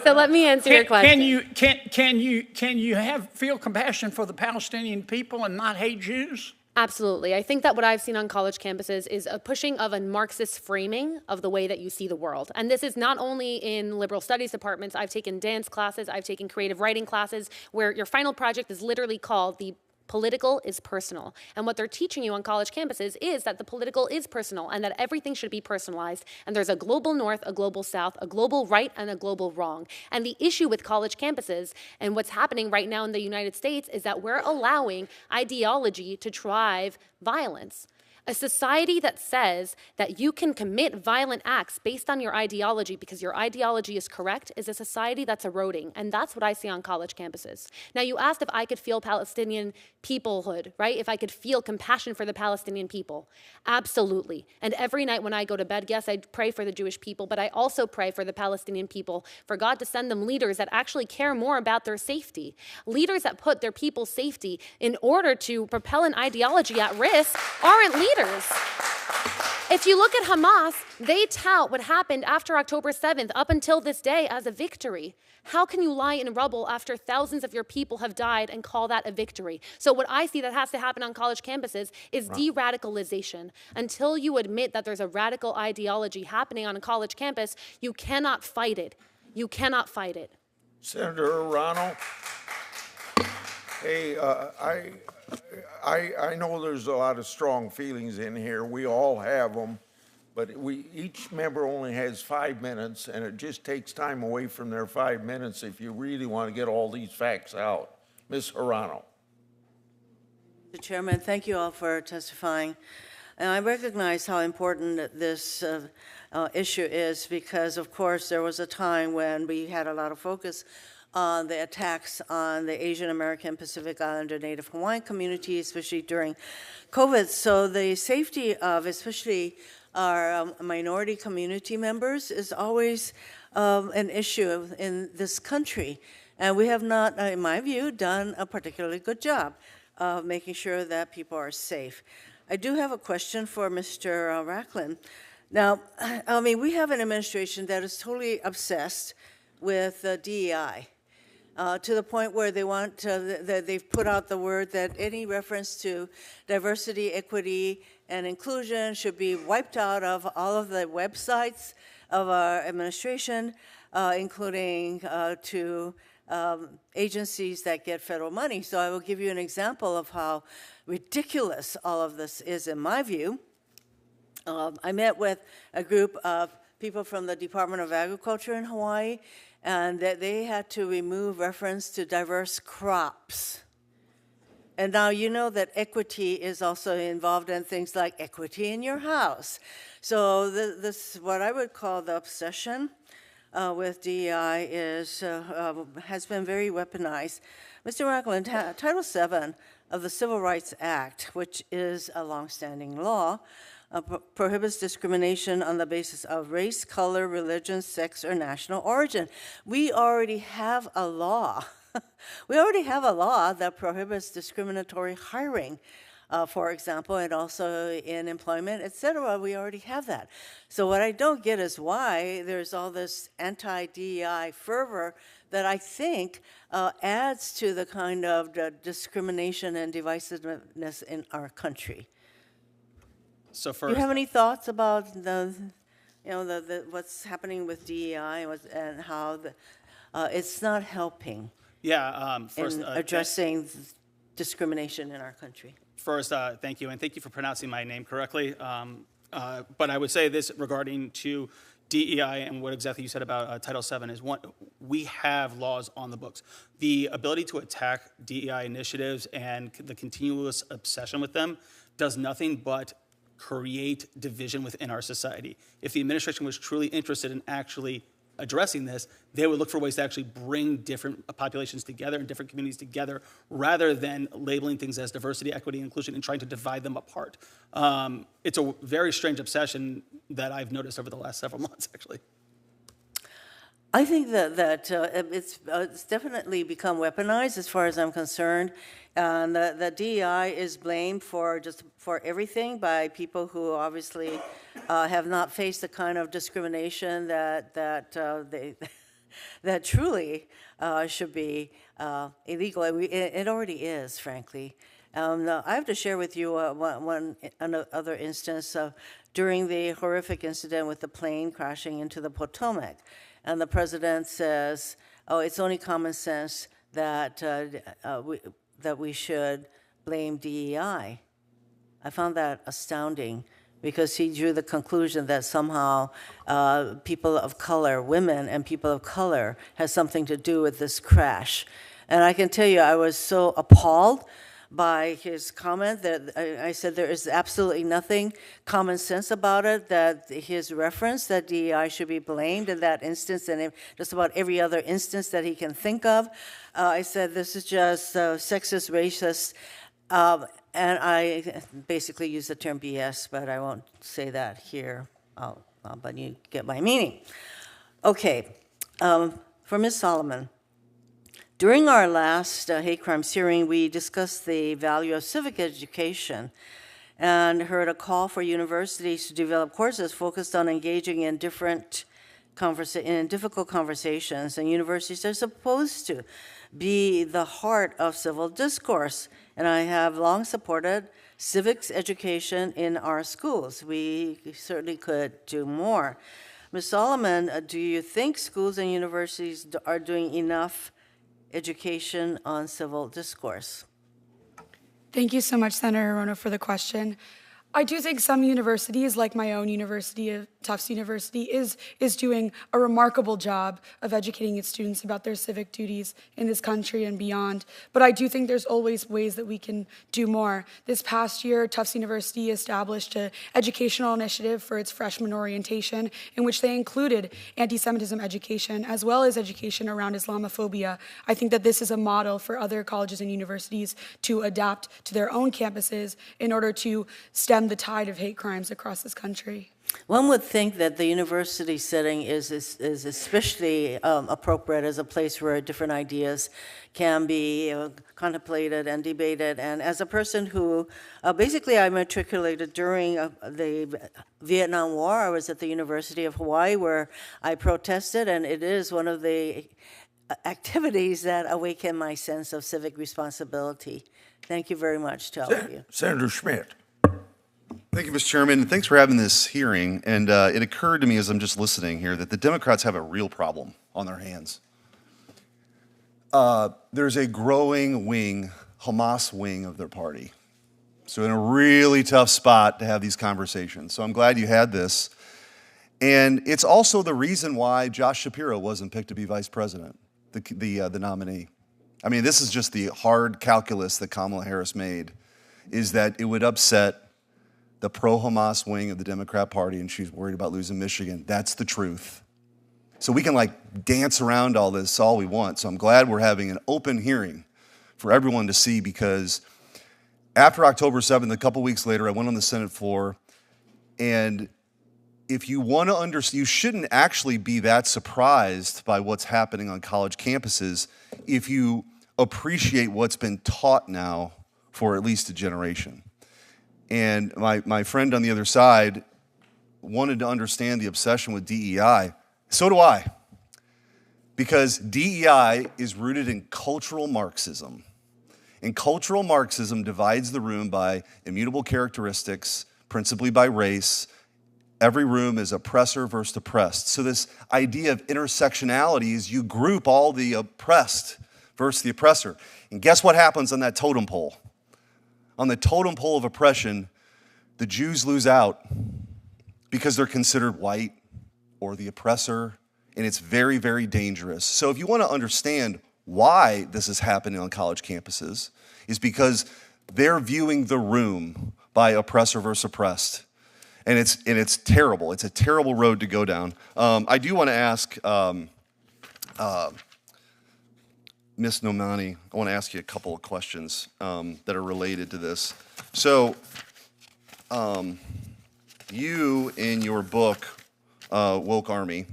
so let me answer your question. Can you feel compassion for the Palestinian people and not hate Jews? Absolutely. I think that what I've seen on college campuses is a pushing of a Marxist framing of the way that you see the world. And this is not only in liberal studies departments. I've taken dance classes, I've taken creative writing classes, where your final project is literally called The Political is Personal. And what they're teaching you on college campuses is that the political is personal and that everything should be personalized. And there's a global north, a global south, a global right, and a global wrong. And the issue with college campuses and what's happening right now in the United States is that we're allowing ideology to drive violence. A society that says that you can commit violent acts based on your ideology because your ideology is correct is a society that's eroding. And that's what I see on college campuses. Now, you asked if I could feel Palestinian peoplehood, right? If I could feel compassion for the Palestinian people. Absolutely. And every night when I go to bed, yes, I pray for the Jewish people, but I also pray for the Palestinian people, for God to send them leaders that actually care more about their safety. Leaders that put their people's safety in order to propel an ideology at risk aren't leaders. If you look at Hamas, they tout what happened after October 7th up until this day as a victory. How can you lie in rubble after thousands of your people have died and call that a victory? So what I see that has to happen on college campuses is de-radicalization. Until you admit that there's a radical ideology happening on a college campus, you cannot fight it. You cannot fight it. Senator Arano, hey, I know there's a lot of strong feelings in here. We all have them, but each member only has 5 minutes, and it just takes time away from their 5 minutes if you really want to get all these facts out. Ms. Arano. Mr. Chairman, thank you all for testifying. And I recognize how important this issue is because, of course, there was a time when we had a lot of focus on the attacks on the Asian American, Pacific Islander, Native Hawaiian community, especially during COVID. So the safety of especially our minority community members is always an issue in this country. And we have not, in my view, done a particularly good job of making sure that people are safe. I do have a question for Mr. Rachlin. Now, I mean, we have an administration that is totally obsessed with DEI. To the point where they want they've put out the word that any reference to diversity, equity, and inclusion should be wiped out of all of the websites of our administration, including to agencies that get federal money. So I will give you an example of how ridiculous all of this is in my view. I met with a group of people from the Department of Agriculture in Hawaii, and that they had to remove reference to diverse crops. And now you know that equity is also involved in things like equity in your house. So this, what I would call the obsession with DEI is, has been very weaponized. Mr. Rachlin, Title VII of the Civil Rights Act, which is a longstanding law, prohibits discrimination on the basis of race, color, religion, sex, or national origin. We already have a law. We already have a law that prohibits discriminatory hiring, for example, and also in employment, et cetera. We already have that. So what I don't get is why there's all this anti-DEI fervor that I think adds to the kind of discrimination and divisiveness in our country. So do you have any thoughts about what's happening with DEI and how it's not helping? Yeah, first, in addressing discrimination in our country. First, thank you, and thank you for pronouncing my name correctly. But I would say this regarding to DEI and what exactly you said about Title VII is one, we have laws on the books. The ability to attack DEI initiatives and the continuous obsession with them does nothing but create division within our society. If the administration was truly interested in actually addressing this, they would look for ways to actually bring different populations together and different communities together rather than labeling things as diversity, equity, and inclusion and trying to divide them apart. It's a very strange obsession that I've noticed over the last several months, actually. I think that it's definitely become weaponized as far as I'm concerned. And the DEI is blamed for everything by people who obviously have not faced the kind of discrimination that truly should be illegal. It already is, frankly. I have to share with you one other instance during the horrific incident with the plane crashing into the Potomac. And the president says, oh, it's only common sense that we should blame DEI. I found that astounding because he drew the conclusion that somehow people of color, women and people of color, has something to do with this crash. And I can tell you, I was so appalled by his comment that I said there is absolutely nothing common sense about it, that his reference that DEI should be blamed in that instance and in just about every other instance that he can think of. I said this is just sexist, racist, and I basically used the term BS, but I won't say that here, but you get my meaning. Okay, for Ms. Solomon. During our last hate crimes hearing, we discussed the value of civic education and heard a call for universities to develop courses focused on engaging in difficult conversations. And universities are supposed to be the heart of civil discourse. And I have long supported civics education in our schools. We certainly could do more. Ms. Solomon, do you think schools and universities are doing enough education on civil discourse? Thank you so much, Senator Hirono, for the question. I do think some universities, like my own university, Tufts University, is doing a remarkable job of educating its students about their civic duties in this country and beyond. But I do think there's always ways that we can do more. This past year, Tufts University established an educational initiative for its freshman orientation in which they included anti-Semitism education as well as education around Islamophobia. I think that this is a model for other colleges and universities to adapt to their own campuses in order to stem the tide of hate crimes across this country. One would think that the university setting is especially appropriate as a place where different ideas can be contemplated and debated. And as a person who, basically I matriculated during the Vietnam War. I was at the University of Hawaii where I protested, and it is one of the activities that awaken my sense of civic responsibility. Thank you very much to all of you. Senator Schmidt. Thank you, Mr. Chairman. Thanks for having this hearing. And it occurred to me as I'm just listening here that the Democrats have a real problem on their hands. There's a growing wing, Hamas wing of their party. So in a really tough spot to have these conversations. So I'm glad you had this. And it's also the reason why Josh Shapiro wasn't picked to be vice president, the nominee. I mean, this is just the hard calculus that Kamala Harris made, is that it would upset the pro-Hamas wing of the Democrat Party, and she's worried about losing Michigan. That's the truth. So we can like dance around all this all we want. So I'm glad we're having an open hearing for everyone to see, because after October 7th, a couple weeks later, I went on the Senate floor, and if you want to understand, you shouldn't actually be that surprised by what's happening on college campuses if you appreciate what's been taught now for at least a generation. And my friend on the other side wanted to understand the obsession with DEI. So do I. Because DEI is rooted in cultural Marxism. And cultural Marxism divides the room by immutable characteristics, principally by race. Every room is oppressor versus oppressed. So this idea of intersectionality is you group all the oppressed versus the oppressor. And guess what happens on that totem pole? On the totem pole of oppression, the Jews lose out because they're considered white or the oppressor, and it's very, very dangerous. So if you want to understand why this is happening on college campuses, is because they're viewing the room by oppressor versus oppressed. And it's terrible. It's a terrible road to go down. I do want to ask Ms. Nomani, I want to ask you a couple of questions that are related to this. So you, in your book, Woke Army,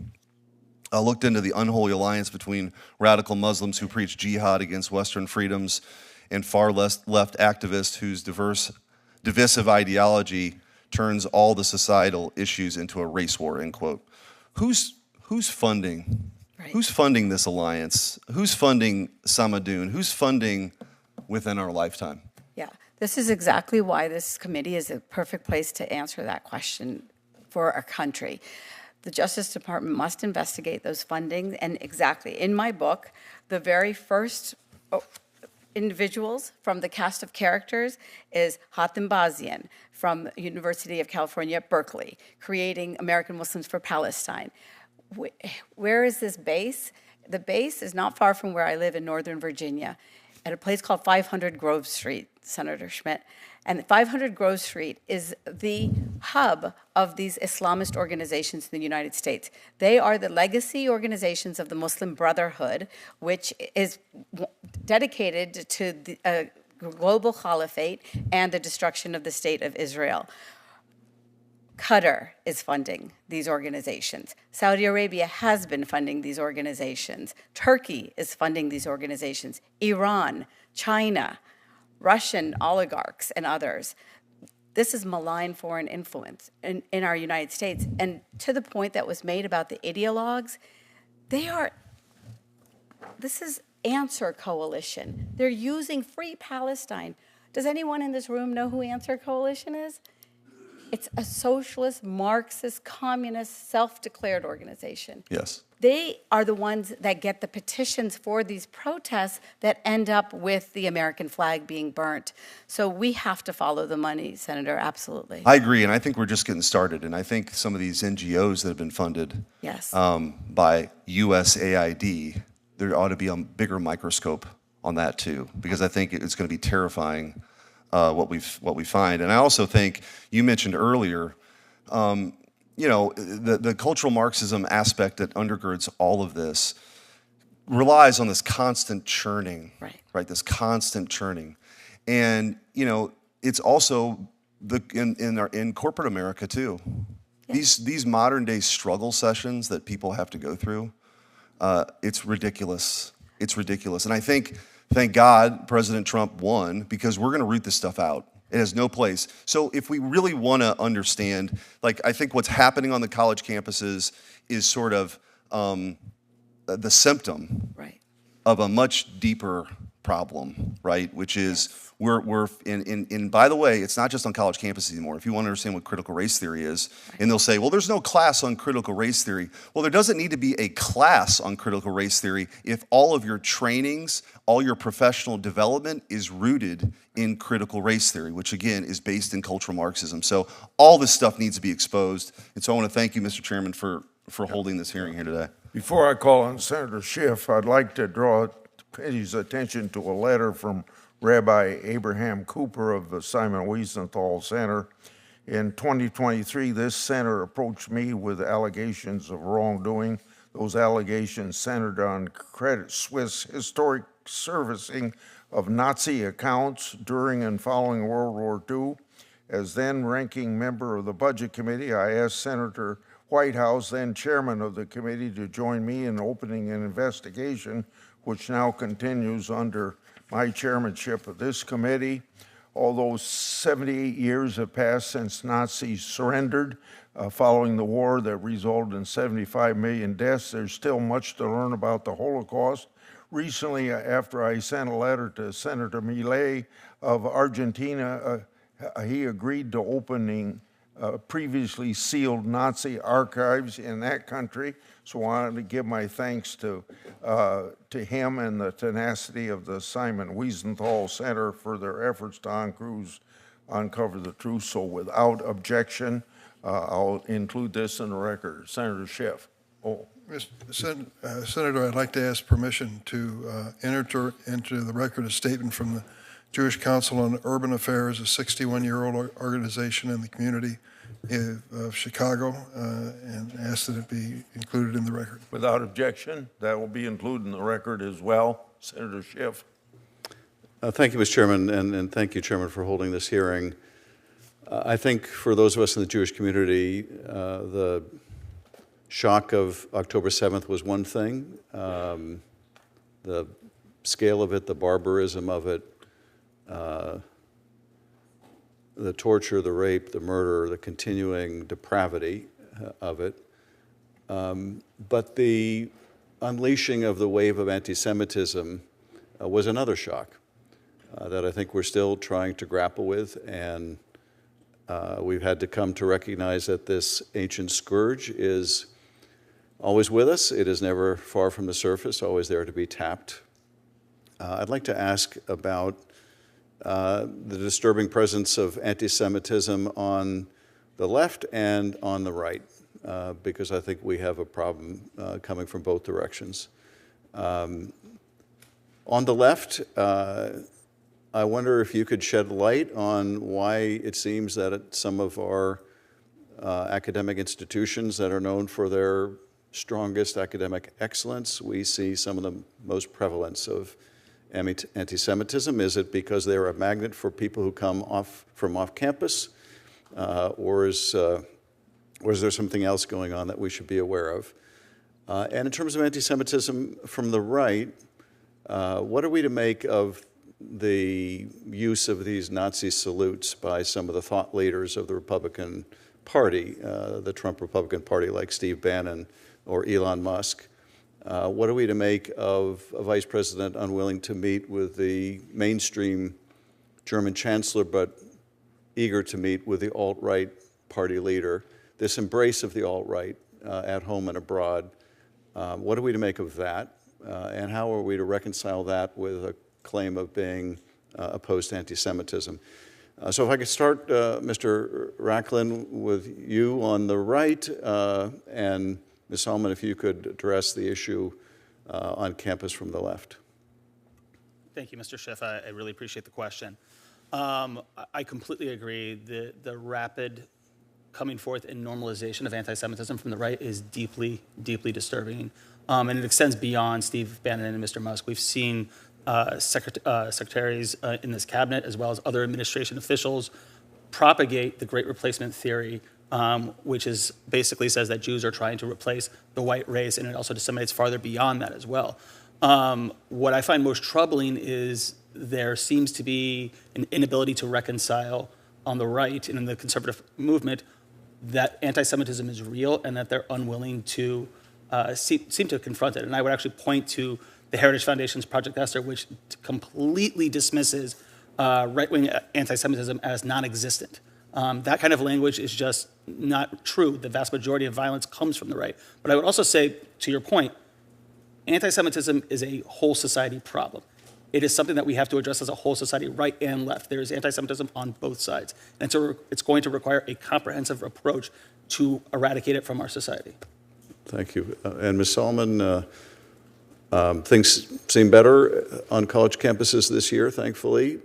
looked into the unholy alliance between radical Muslims who preach jihad against Western freedoms and far left activists whose divisive ideology turns all the societal issues into a race war, end quote. Who's funding? Right. Who's funding this alliance? Who's funding Samadoun? Who's funding within our lifetime? Yeah, this is exactly why this committee is a perfect place to answer that question for our country. The Justice Department must investigate those funding, and exactly, in my book, the very first individuals from the cast of characters is Hatem Bazian from University of California at Berkeley, creating American Muslims for Palestine. Where is this base? The base is not far from where I live in Northern Virginia, at a place called 500 Grove Street, Senator Schmidt. And 500 Grove Street is the hub of these Islamist organizations in the United States. They are the legacy organizations of the Muslim Brotherhood, which is dedicated to the global caliphate and the destruction of the state of Israel. Qatar is funding these organizations. Saudi Arabia has been funding these organizations. Turkey is funding these organizations. Iran, China, Russian oligarchs, and others. this is malign foreign influence in our United States. And to the point that was made about the ideologues, this is Answer Coalition. They're using Free Palestine. Does anyone in this room know who Answer Coalition is? It's a socialist, Marxist, communist, self-declared organization. Yes. They are the ones that get the petitions for these protests that end up with the American flag being burnt. So we have to follow the money, Senator, absolutely. I agree, and I think we're just getting started. And I think some of these NGOs that have been funded by USAID, there ought to be a bigger microscope on that too, because I think it's going to be terrifying what we find. And I also think you mentioned earlier, the cultural Marxism aspect that undergirds all of this relies on this constant churning, right? This constant churning, and it's also in corporate America too. Yes. These modern day struggle sessions that people have to go through, it's ridiculous. It's ridiculous, and I think. Thank God President Trump won, because we're going to root this stuff out. It has no place. So if we really want to understand, I think what's happening on the college campuses is sort of the symptom of a much deeper problem, right? Which is and by the way, it's not just on college campuses anymore. If you want to understand what critical race theory is, and they'll say, well, there's no class on critical race theory. Well, there doesn't need to be a class on critical race theory if all of your trainings, all your professional development is rooted in critical race theory, which again is based in cultural Marxism. So all this stuff needs to be exposed. And so I want to thank you, Mr. Chairman, for holding this hearing here today. Before I call on Senator Schiff, I'd like to draw the committee's attention to a letter from Rabbi Abraham Cooper of the Simon Wiesenthal Center. In 2023, this center approached me with allegations of wrongdoing. Those allegations centered on Credit Suisse historic servicing of Nazi accounts during and following World War II. As then ranking member of the Budget Committee, I asked Senator Whitehouse, then chairman of the committee, to join me in opening an investigation, which now continues under my chairmanship of this committee. Although 78 years have passed since Nazis surrendered following the war that resulted in 75 million deaths, there's still much to learn about the Holocaust. Recently, after I sent a letter to Senator Milei of Argentina, he agreed to opening previously sealed Nazi archives in that country. So I wanted to give my thanks to him and the tenacity of the Simon Wiesenthal Center for their efforts to uncover the truth. So without objection, I'll include this in the record. Senator Schiff. Senator, I'd like to ask permission to enter into the record a statement from the Jewish Council on Urban Affairs, a 61-year-old organization in the community of Chicago, and ask that it be included in the record. Without objection, that will be included in the record as well. Senator Schiff. Thank you, Mr. Chairman, and thank you, Chairman, for holding this hearing. I think for those of us in the Jewish community, the shock of October 7th was one thing. The scale of it, the barbarism of it, the torture, the rape, the murder, the continuing depravity of it. But the unleashing of the wave of anti-Semitism was another shock that I think we're still trying to grapple with, and we've had to come to recognize that this ancient scourge is always with us. It is never far from the surface, always there to be tapped. I'd like to ask about the disturbing presence of anti-Semitism on the left and on the right, because I think we have a problem coming from both directions. On the left, I wonder if you could shed light on why it seems that at some of our academic institutions that are known for their strongest academic excellence, we see some of the most prevalence of anti-Semitism. Is it because they're a magnet for people who come from off campus, or is there something else going on that we should be aware of? And in terms of anti-Semitism from the right, what are we to make of the use of these Nazi salutes by some of the thought leaders of the Republican Party, the Trump Republican Party, like Steve Bannon or Elon Musk. What are we to make of a vice president unwilling to meet with the mainstream German chancellor, but eager to meet with the alt-right party leader? This embrace of the alt-right at home and abroad, what are we to make of that? And how are we to reconcile that with a claim of being opposed to anti-Semitism? So if I could start, Mr. Rachlin, with you on the right, and Ms. Salman, if you could address the issue on campus from the left. Thank you, Mr. Schiff. I really appreciate the question. I completely agree. The rapid coming forth and normalization of anti-Semitism from the right is deeply, deeply disturbing. And it extends beyond Steve Bannon and Mr. Musk. We've seen secretaries in this cabinet, as well as other administration officials, propagate the Great Replacement theory, which is basically says that Jews are trying to replace the white race, and it also disseminates farther beyond that as well. What I find most troubling is there seems to be an inability to reconcile on the right and in the conservative movement that anti-Semitism is real and that they're unwilling to seem to confront it. And I would actually point to the Heritage Foundation's Project Esther, which completely dismisses right-wing anti-Semitism as non-existent. That kind of language is just not true. The vast majority of violence comes from the right. But I would also say, to your point, anti-Semitism is a whole society problem. It is something that we have to address as a whole society, right and left. There is anti-Semitism on both sides. And so it's going to require a comprehensive approach to eradicate it from our society. Thank you. And Ms. Salman, things seem better on college campuses this year, thankfully.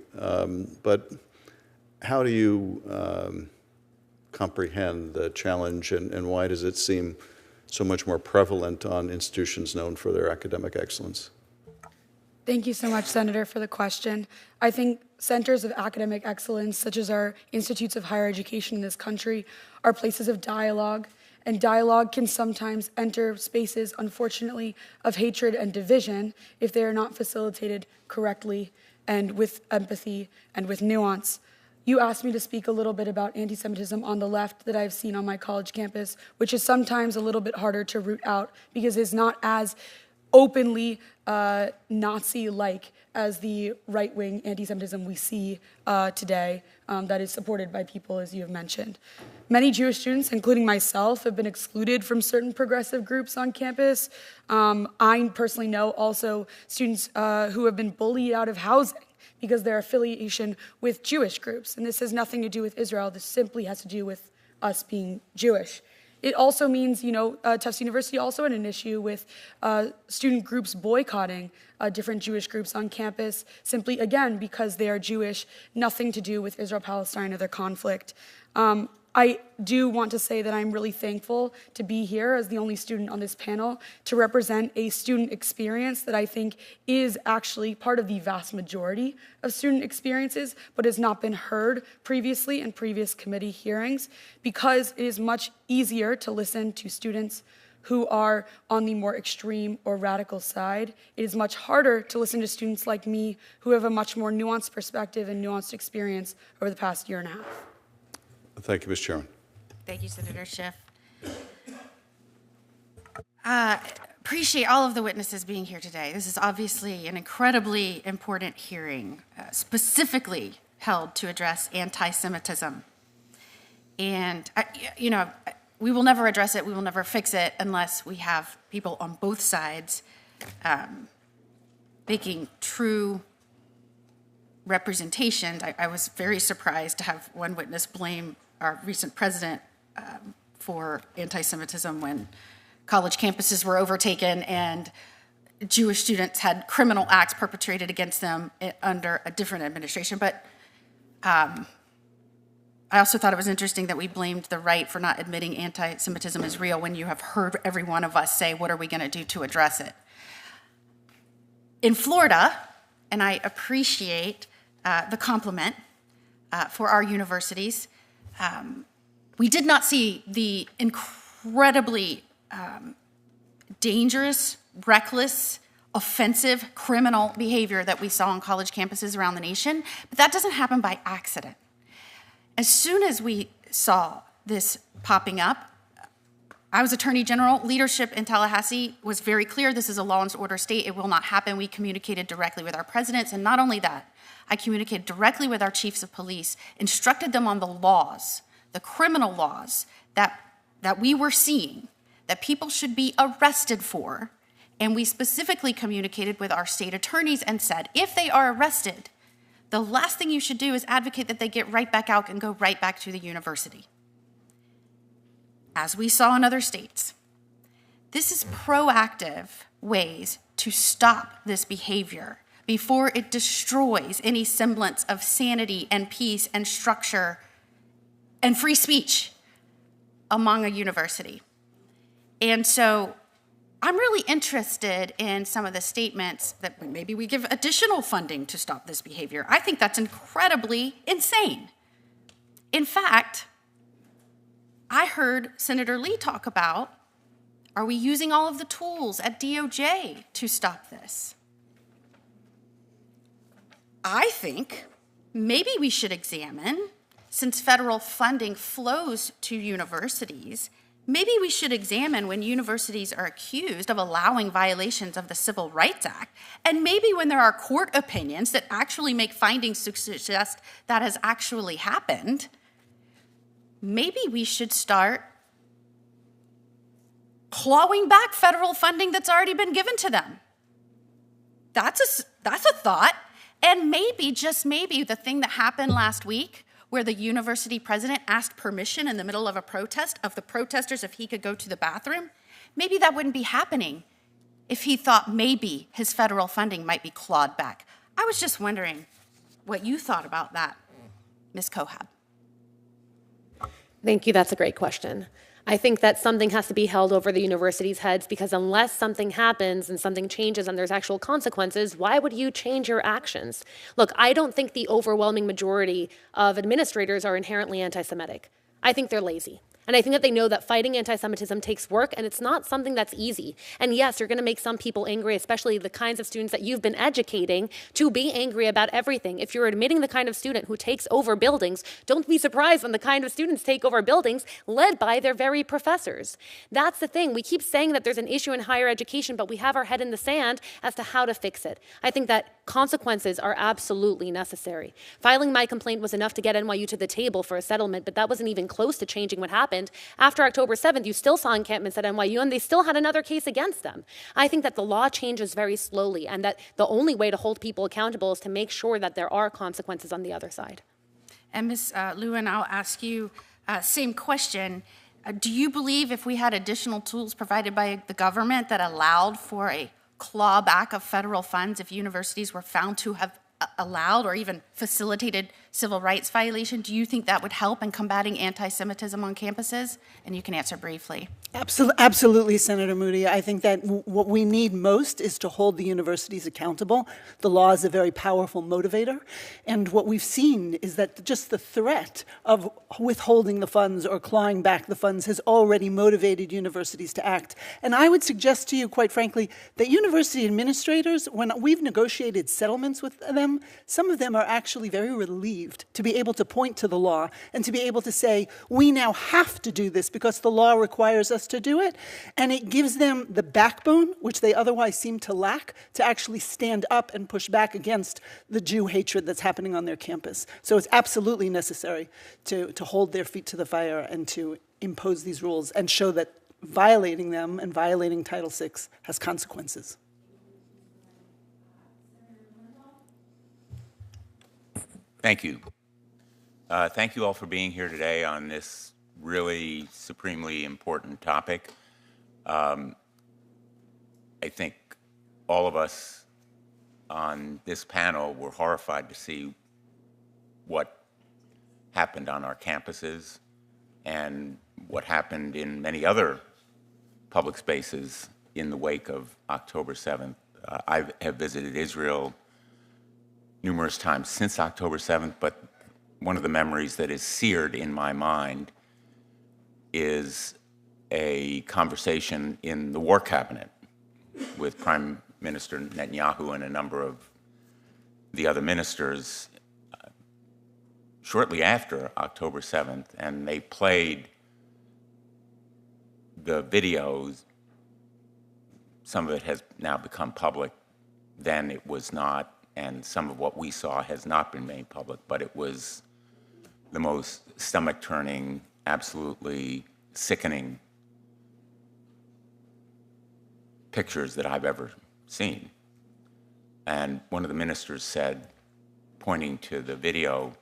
But how do you comprehend the challenge, and why does it seem so much more prevalent on institutions known for their academic excellence? Thank you so much, Senator, for the question. I think centers of academic excellence, such as our institutes of higher education in this country, are places of dialogue, and dialogue can sometimes enter spaces, unfortunately, of hatred and division if they are not facilitated correctly and with empathy and with nuance. You asked me to speak a little bit about anti-Semitism on the left that I've seen on my college campus, which is sometimes a little bit harder to root out because it's not as openly Nazi-like as the right-wing anti-Semitism we see today that is supported by people, as you have mentioned. Many Jewish students, including myself, have been excluded from certain progressive groups on campus. I personally know also students who have been bullied out of housing because their affiliation with Jewish groups. And this has nothing to do with Israel. This simply has to do with us being Jewish. It also means, Tufts University also had an issue with student groups boycotting different Jewish groups on campus, simply, again, because they are Jewish, nothing to do with Israel-Palestine or their conflict. I do want to say that I'm really thankful to be here as the only student on this panel to represent a student experience that I think is actually part of the vast majority of student experiences, but has not been heard previously in previous committee hearings because it is much easier to listen to students who are on the more extreme or radical side. It is much harder to listen to students like me who have a much more nuanced perspective and nuanced experience over the past year and a half. Thank you, Ms. Chairman. Thank you, Senator Schiff. Appreciate all of the witnesses being here today. This is obviously an incredibly important hearing, specifically held to address anti-Semitism. And, we will never address it, we will never fix it unless we have people on both sides making true representations. I was very surprised to have one witness blame our recent president for anti-Semitism when college campuses were overtaken and Jewish students had criminal acts perpetrated against them under a different administration. But I also thought it was interesting that we blamed the right for not admitting anti-Semitism is real when you have heard every one of us say, what are we going to do to address it? In Florida, and I appreciate the compliment for our universities, we did not see the incredibly dangerous, reckless, offensive criminal behavior that we saw on college campuses around the nation, but that doesn't happen by accident. As soon as we saw this popping up, I was Attorney General. Leadership in Tallahassee was very clear. This is a law and order state. It will not happen. We communicated directly with our presidents. And not only that, I communicated directly with our chiefs of police, instructed them on the laws, the criminal laws that we were seeing, that people should be arrested for. And we specifically communicated with our state attorneys and said, if they are arrested, the last thing you should do is advocate that they get right back out and go right back to the university. As we saw in other states, this is proactive ways to stop this behavior before it destroys any semblance of sanity and peace and structure and free speech among a university. And so I'm really interested in some of the statements that maybe we give additional funding to stop this behavior. I think that's incredibly insane. In fact, I heard Senator Lee talk about, are we using all of the tools at DOJ to stop this? I think maybe we should examine, since federal funding flows to universities, maybe we should examine when universities are accused of allowing violations of the Civil Rights Act, and maybe when there are court opinions that actually make findings to suggest that has actually happened, maybe we should start clawing back federal funding that's already been given to them. That's a thought. And maybe, just maybe, the thing that happened last week where the university president asked permission in the middle of a protest of the protesters if he could go to the bathroom, maybe that wouldn't be happening if he thought maybe his federal funding might be clawed back. I was just wondering what you thought about that, Ms. Cohab. Thank you. That's a great question. I think that something has to be held over the university's heads, because unless something happens and something changes and there's actual consequences, why would you change your actions? Look, I don't think the overwhelming majority of administrators are inherently anti-Semitic. I think they're lazy. And I think that they know that fighting anti-Semitism takes work, and it's not something that's easy. And yes, you're going to make some people angry, especially the kinds of students that you've been educating to be angry about everything. If you're admitting the kind of student who takes over buildings, don't be surprised when the kind of students take over buildings led by their very professors. That's the thing. We keep saying that there's an issue in higher education, but we have our head in the sand as to how to fix it. I think that consequences are absolutely necessary. Filing my complaint was enough to get NYU to the table for a settlement, but that wasn't even close to changing what happened. After October 7th, you still saw encampments at NYU, and they still had another case against them. I think that the law changes very slowly, and that the only way to hold people accountable is to make sure that there are consequences on the other side. And Ms. Lewin, I'll ask you same question. Do you believe if we had additional tools provided by the government that allowed for a clawback of federal funds if universities were found to have allowed or even facilitated civil rights violation, do you think that would help in combating anti-Semitism on campuses? And you can answer briefly. Absolutely, Senator Moody. I think that what we need most is to hold the universities accountable. The law is a very powerful motivator. And what we've seen is that just the threat of withholding the funds or clawing back the funds has already motivated universities to act. And I would suggest to you, quite frankly, that university administrators, when we've negotiated settlements with them, some of them are actually very relieved to be able to point to the law and to be able to say, we now have to do this because the law requires us to do it. And it gives them the backbone, which they otherwise seem to lack, to actually stand up and push back against the Jew hatred that's happening on their campus. So it's absolutely necessary to hold their feet to the fire and to impose these rules and show that violating them and violating Title VI has consequences. Thank you. Thank you all for being here today on this really supremely important topic. I think all of us on this panel were horrified to see what happened on our campuses and what happened in many other public spaces in the wake of October 7th. I have visited Israel numerous times since October 7th, but one of the memories that is seared in my mind is a conversation in the War Cabinet with Prime Minister Netanyahu and a number of the other ministers shortly after October 7th, and they played the videos. Some of it has now become public. Then it was not, and some of what we saw has not been made public, but it was the most stomach-turning, absolutely sickening pictures that I've ever seen. And one of the ministers said, pointing to the video,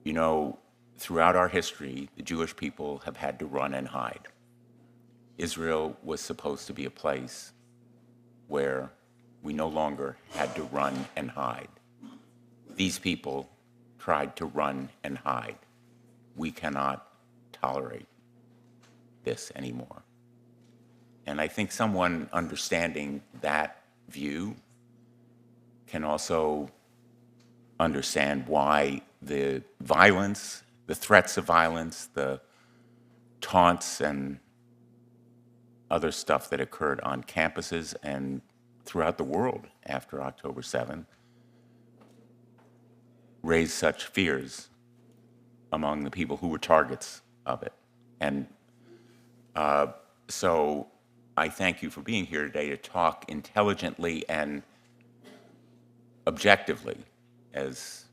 you know, throughout our history, the Jewish people have had to run and hide. Israel was supposed to be a place where we no longer had to run and hide. These people tried to run and hide. We cannot tolerate this anymore. And I think someone understanding that view can also understand why the violence, the threats of violence, the taunts and other stuff that occurred on campuses and throughout the world after October 7th raised such fears among the people who were targets of it. And so I thank you for being here today to talk intelligently and objectively, as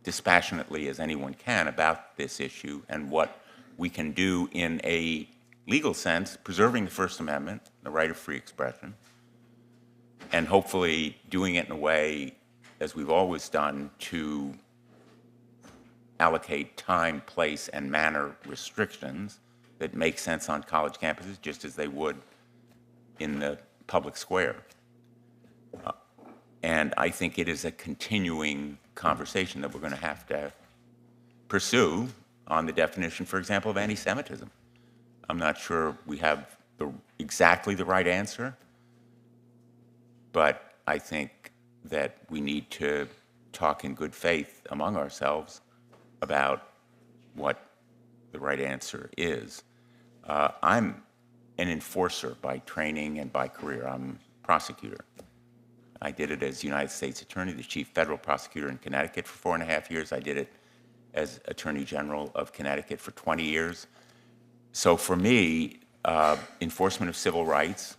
dispassionately as anyone can, about this issue and what we can do in a legal sense, preserving the First Amendment, the right of free expression, and hopefully doing it in a way, as we've always done, to allocate time, place, and manner restrictions that make sense on college campuses, just as they would in the public square. And I think it is a continuing conversation that we're going to have to pursue on the definition, for example, of anti-Semitism. I'm not sure we have exactly the right answer, but I think that we need to talk in good faith among ourselves about what the right answer is. I'm an enforcer by training and by career. I'm a prosecutor. I did it as United States Attorney, the Chief Federal Prosecutor in Connecticut for 4.5 years. I did it as Attorney General of Connecticut for 20 years. So for me, enforcement of civil rights,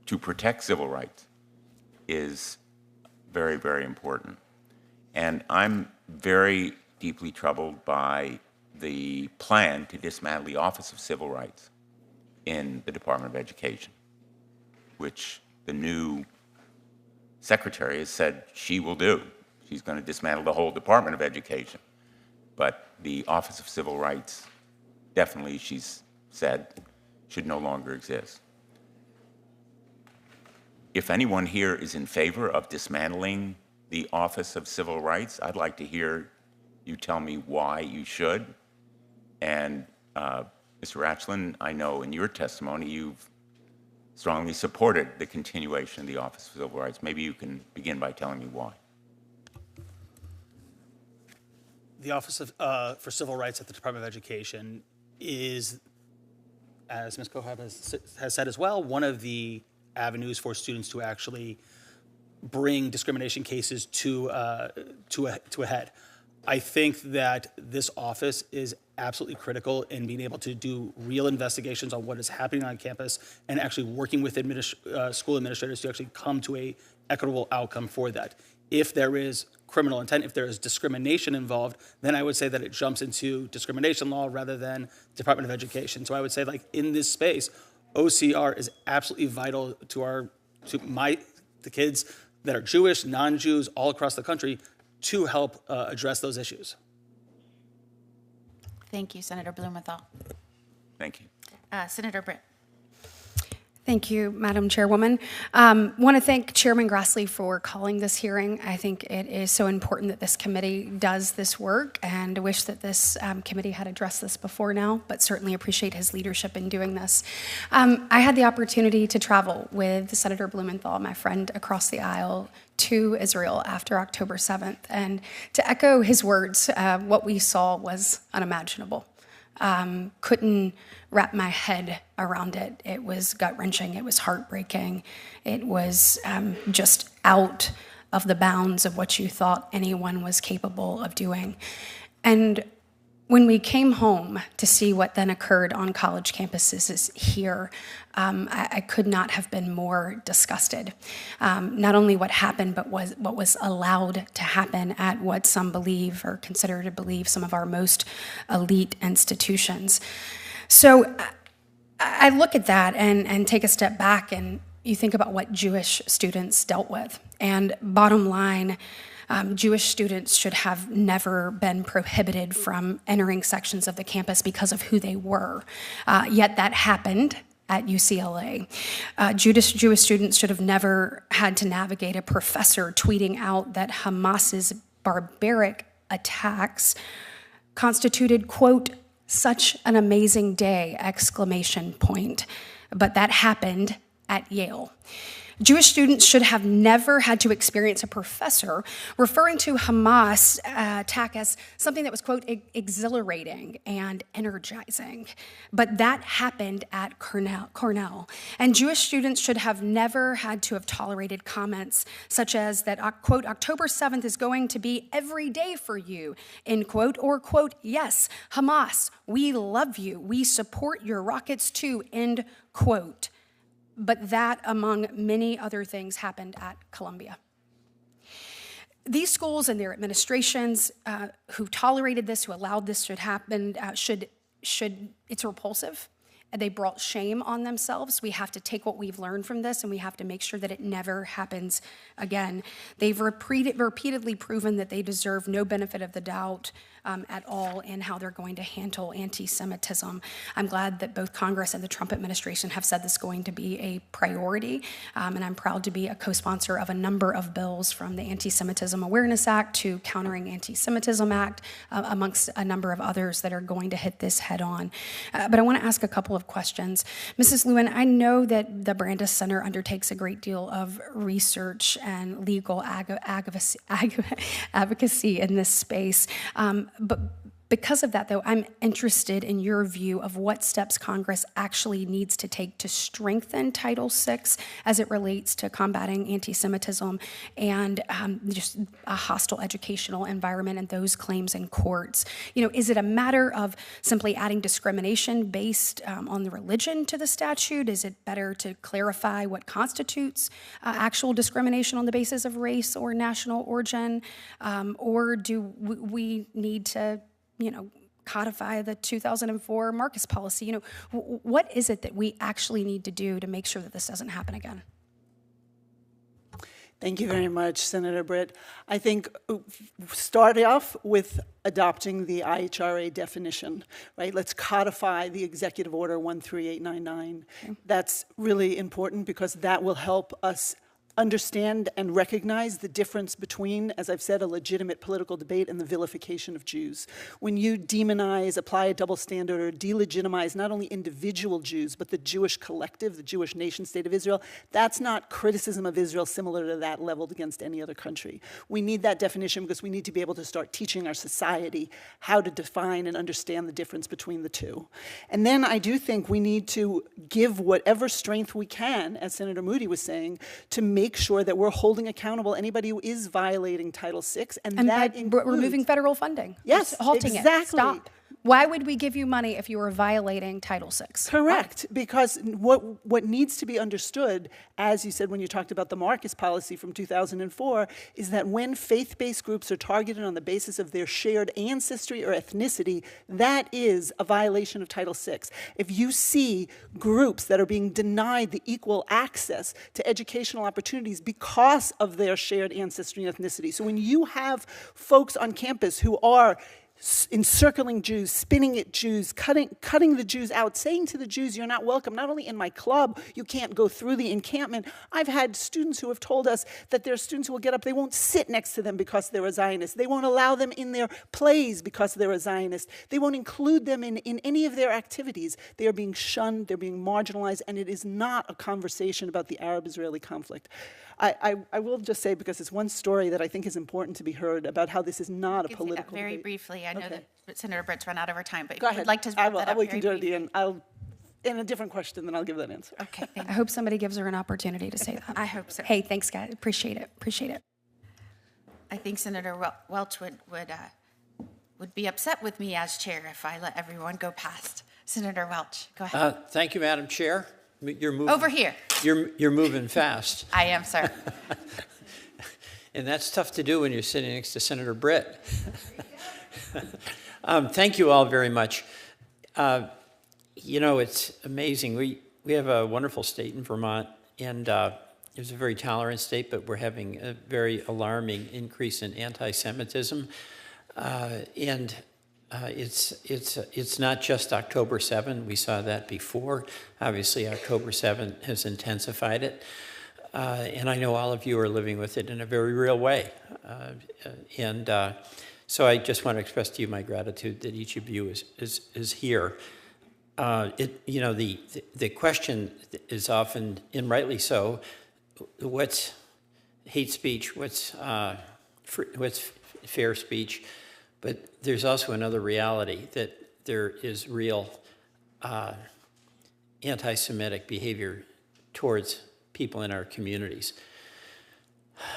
to protect civil rights, is very, very important. And I'm very deeply troubled by the plan to dismantle the Office of Civil Rights in the Department of Education, which the new secretary has said she will do. She's going to dismantle the whole Department of Education. But the Office of Civil Rights, definitely, she's said, should no longer exist. If anyone here is in favor of dismantling the Office of Civil Rights, I'd like to hear you tell me why you should. And Mr. Rachlin, I know in your testimony you've strongly supported the continuation of the Office of Civil Rights. Maybe you can begin by telling me why. The Office for Civil Rights at the Department of Education is, as Ms. Kohab has said as well, one of the avenues for students to actually bring discrimination cases to a head. I think that this office is absolutely critical in being able to do real investigations on what is happening on campus and actually working with school administrators to actually come to a equitable outcome for that. If there is criminal intent, if there is discrimination involved, then I would say that it jumps into discrimination law rather than Department of Education. So I would say, like, in this space, OCR is absolutely vital to the kids that are Jewish, non-Jews, all across the country, to help address those issues. Thank you, Senator Blumenthal. Thank you. Senator Britt. Thank you, Madam Chairwoman. Want to thank Chairman Grassley for calling this hearing. I think it is so important that this committee does this work, and I wish that this committee had addressed this before now, but certainly appreciate his leadership in doing this. I had the opportunity to travel with Senator Blumenthal, my friend across the aisle, to Israel after October 7th. And to echo his words, what we saw was unimaginable. Couldn't wrap my head around it. It was gut-wrenching. It was heartbreaking. It was just out of the bounds of what you thought anyone was capable of doing. And when we came home to see what then occurred on college campuses here, I could not have been more disgusted. Not only what happened, but what was allowed to happen at what some believe or consider to believe some of our most elite institutions. So I look at that and take a step back, and you think about what Jewish students dealt with. And bottom line, Jewish students should have never been prohibited from entering sections of the campus because of who they were. Yet that happened at UCLA. Jewish students should have never had to navigate a professor tweeting out that Hamas's barbaric attacks constituted, quote, such an amazing day, exclamation point. But that happened at Yale. Jewish students should have never had to experience a professor referring to Hamas attack as something that was, quote, exhilarating and energizing. But that happened at Cornell. And Jewish students should have never had to have tolerated comments such as that, quote, October 7th is going to be every day for you, end quote, or, quote, yes, Hamas, we love you. We support your rockets too, end quote. But that, among many other things, happened at Columbia. These schools and their administrations who tolerated this, who allowed this to happen, it's repulsive. They brought shame on themselves. We have to take what we've learned from this, and we have to make sure that it never happens again. They've repeatedly proven that they deserve no benefit of the doubt at all in how they're going to handle anti-Semitism. I'm glad that both Congress and the Trump administration have said this is going to be a priority, and I'm proud to be a co-sponsor of a number of bills from the Anti-Semitism Awareness Act to Countering Anti-Semitism Act, amongst a number of others that are going to hit this head on. But I want to ask a couple of questions. Mrs. Lewin, I know that the Brandeis Center undertakes a great deal of research and legal advocacy in this space. But because of that, though, I'm interested in your view of what steps Congress actually needs to take to strengthen Title VI as it relates to combating anti-Semitism and just a hostile educational environment and those claims in courts. You know, is it a matter of simply adding discrimination based on the religion to the statute? Is it better to clarify what constitutes actual discrimination on the basis of race or national origin? Or do we need to codify the 2004 Marcus policy? What is it that we actually need to do to make sure that this doesn't happen again? Thank you very much, Senator Britt. I think start off with adopting the IHRA definition, right? Let's codify the Executive Order 13899. Okay. That's really important because that will help us understand and recognize the difference between, as I've said, a legitimate political debate and the vilification of Jews. When you demonize, apply a double standard, or delegitimize not only individual Jews, but the Jewish collective, the Jewish nation state of Israel, that's not criticism of Israel similar to that leveled against any other country. We need that definition because we need to be able to start teaching our society how to define and understand the difference between the two. And then I do think we need to give whatever strength we can, as Senator Moody was saying, to make sure that we're holding accountable anybody who is violating Title VI, and that includes removing federal funding. Yes, halting exactly. It. Stop. Why would we give you money if you were violating Title VI? Correct, because what needs to be understood, as you said when you talked about the Marcus policy from 2004, is that when faith-based groups are targeted on the basis of their shared ancestry or ethnicity, that is a violation of Title VI. If you see groups that are being denied the equal access to educational opportunities because of their shared ancestry and ethnicity, so when you have folks on campus who are encircling Jews, spinning at Jews, cutting the Jews out, saying to the Jews, you're not welcome, not only in my club, you can't go through the encampment. I've had students who have told us that there are students who will get up, they won't sit next to them because they're a Zionist. They won't allow them in their plays because they're a Zionist. They won't include them in any of their activities. They are being shunned, they're being marginalized, and it is not a conversation about the Arab-Israeli conflict. I will just say, because it's one story that I think is important to be heard about how this is not a political very debate. briefly, I know that Senator Britt's run out of her time, but if Go you ahead. would like to I wrap will. that up We can very do it at the end. In a different question, then I'll give that answer. Okay, I hope somebody gives her an opportunity to say that. I hope so. Hey, thanks, guys. Appreciate it. Appreciate it. I think Senator Welch would be upset with me as chair if I let everyone go past. Senator Welch, go ahead. Thank you, Madam Chair. You're moving Over here. You're moving fast, I am, sir. and that's tough to do when you're sitting next to Senator Britt. Thank you all very much. You know, it's amazing. We have a wonderful state in Vermont, and it's a very tolerant state, but we're having a very alarming increase in anti-Semitism. It's not just October 7. We saw that before. Obviously, October 7 has intensified it. And I know all of you are living with it in a very real way. So I just want to express to you my gratitude that each of you is here. You know, the question is often, and rightly so, what's hate speech, what's fair speech? But there's also another reality, that there is real anti-Semitic behavior towards people in our communities.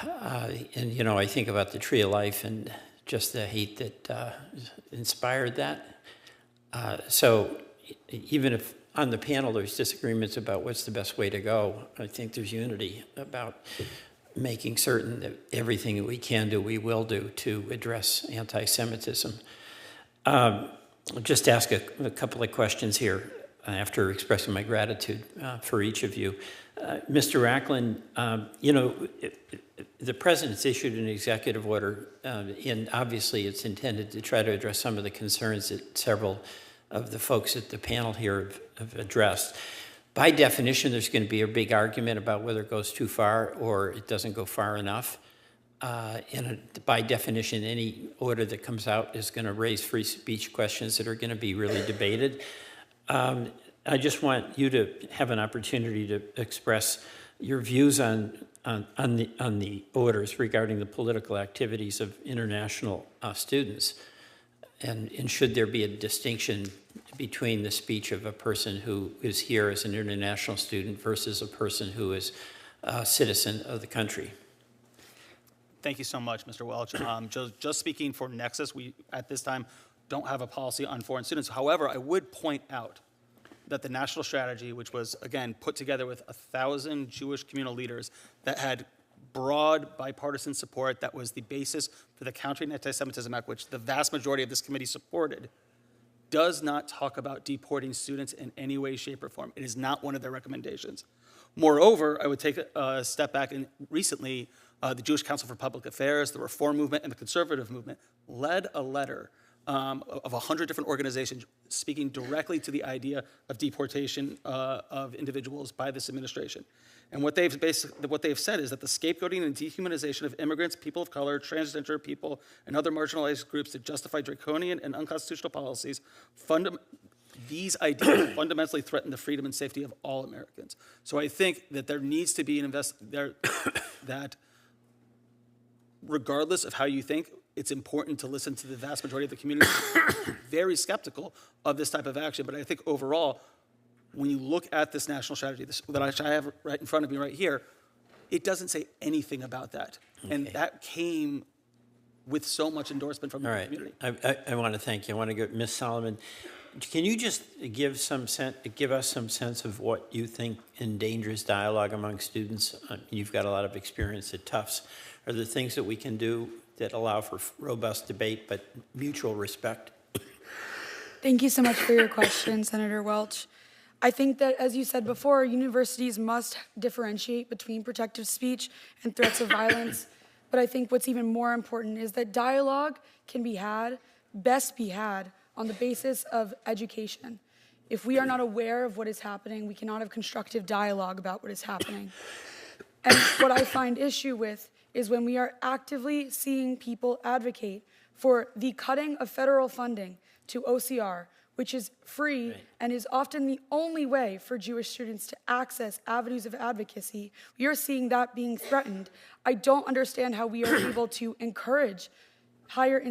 And, you know, I think about the Tree of Life and just the hate that inspired that. So even if on the panel there's disagreements about what's the best way to go, I think there's unity about making certain that everything that we can do, we will do to address anti-Semitism. I'll just ask a couple of questions here after expressing my gratitude for each of you. Mr. Racklin, you know, the President's issued an executive order, and obviously it's intended to try to address some of the concerns that several of the folks at the panel here have addressed. By definition, there's going to be a big argument about whether it goes too far or it doesn't go far enough. And by definition, any order that comes out is going to raise free speech questions that are going to be really debated. I just want you to have an opportunity to express your views on the orders regarding the political activities of international students. And should there be a distinction between the speech of a person who is here as an international student versus a person who is a citizen of the country? Thank you so much, Mr. Welch. Just speaking for Nexus, we at this time don't have a policy on foreign students. However, I would point out that the national strategy, which was, again, put together with 1,000 Jewish communal leaders that had broad bipartisan support, that was the basis for the Countering Anti-Semitism Act, which the vast majority of this committee supported, does not talk about deporting students in any way, shape, or form. It is not one of their recommendations. Moreover, I would take a step back, and recently the Jewish Council for Public Affairs, the Reform Movement, and the Conservative Movement led a letter of 100 different organizations speaking directly to the idea of deportation of individuals by this administration. And what they've said is that the scapegoating and dehumanization of immigrants, people of color, transgender people, and other marginalized groups to justify draconian and unconstitutional policies, these ideas fundamentally threaten the freedom and safety of all Americans. So I think that there needs to be an that regardless of how you think, it's important to listen to the vast majority of the community very skeptical of this type of action. But I think overall, when you look at this national strategy that I have right in front of me right here, it doesn't say anything about that. Okay. And that came with so much endorsement from the community. I want to thank you. I want to go, Ms. Solomon, can you just give us some sense of what you think endangers dialogue among students? You've got a lot of experience at Tufts. Are there things that we can do that allow for robust debate but mutual respect? Thank you so much for your question, Senator Welch. I think that, as you said before, universities must differentiate between protected speech and threats of violence. But I think what's even more important is that dialogue can be had, best be had, on the basis of education. If we are not aware of what is happening, we cannot have constructive dialogue about what is happening. And what I find issue with is when we are actively seeing people advocate for the cutting of federal funding to OCR, which is free and is often the only way for Jewish students to access avenues of advocacy. We are seeing that being threatened. I don't understand how we are able to encourage higher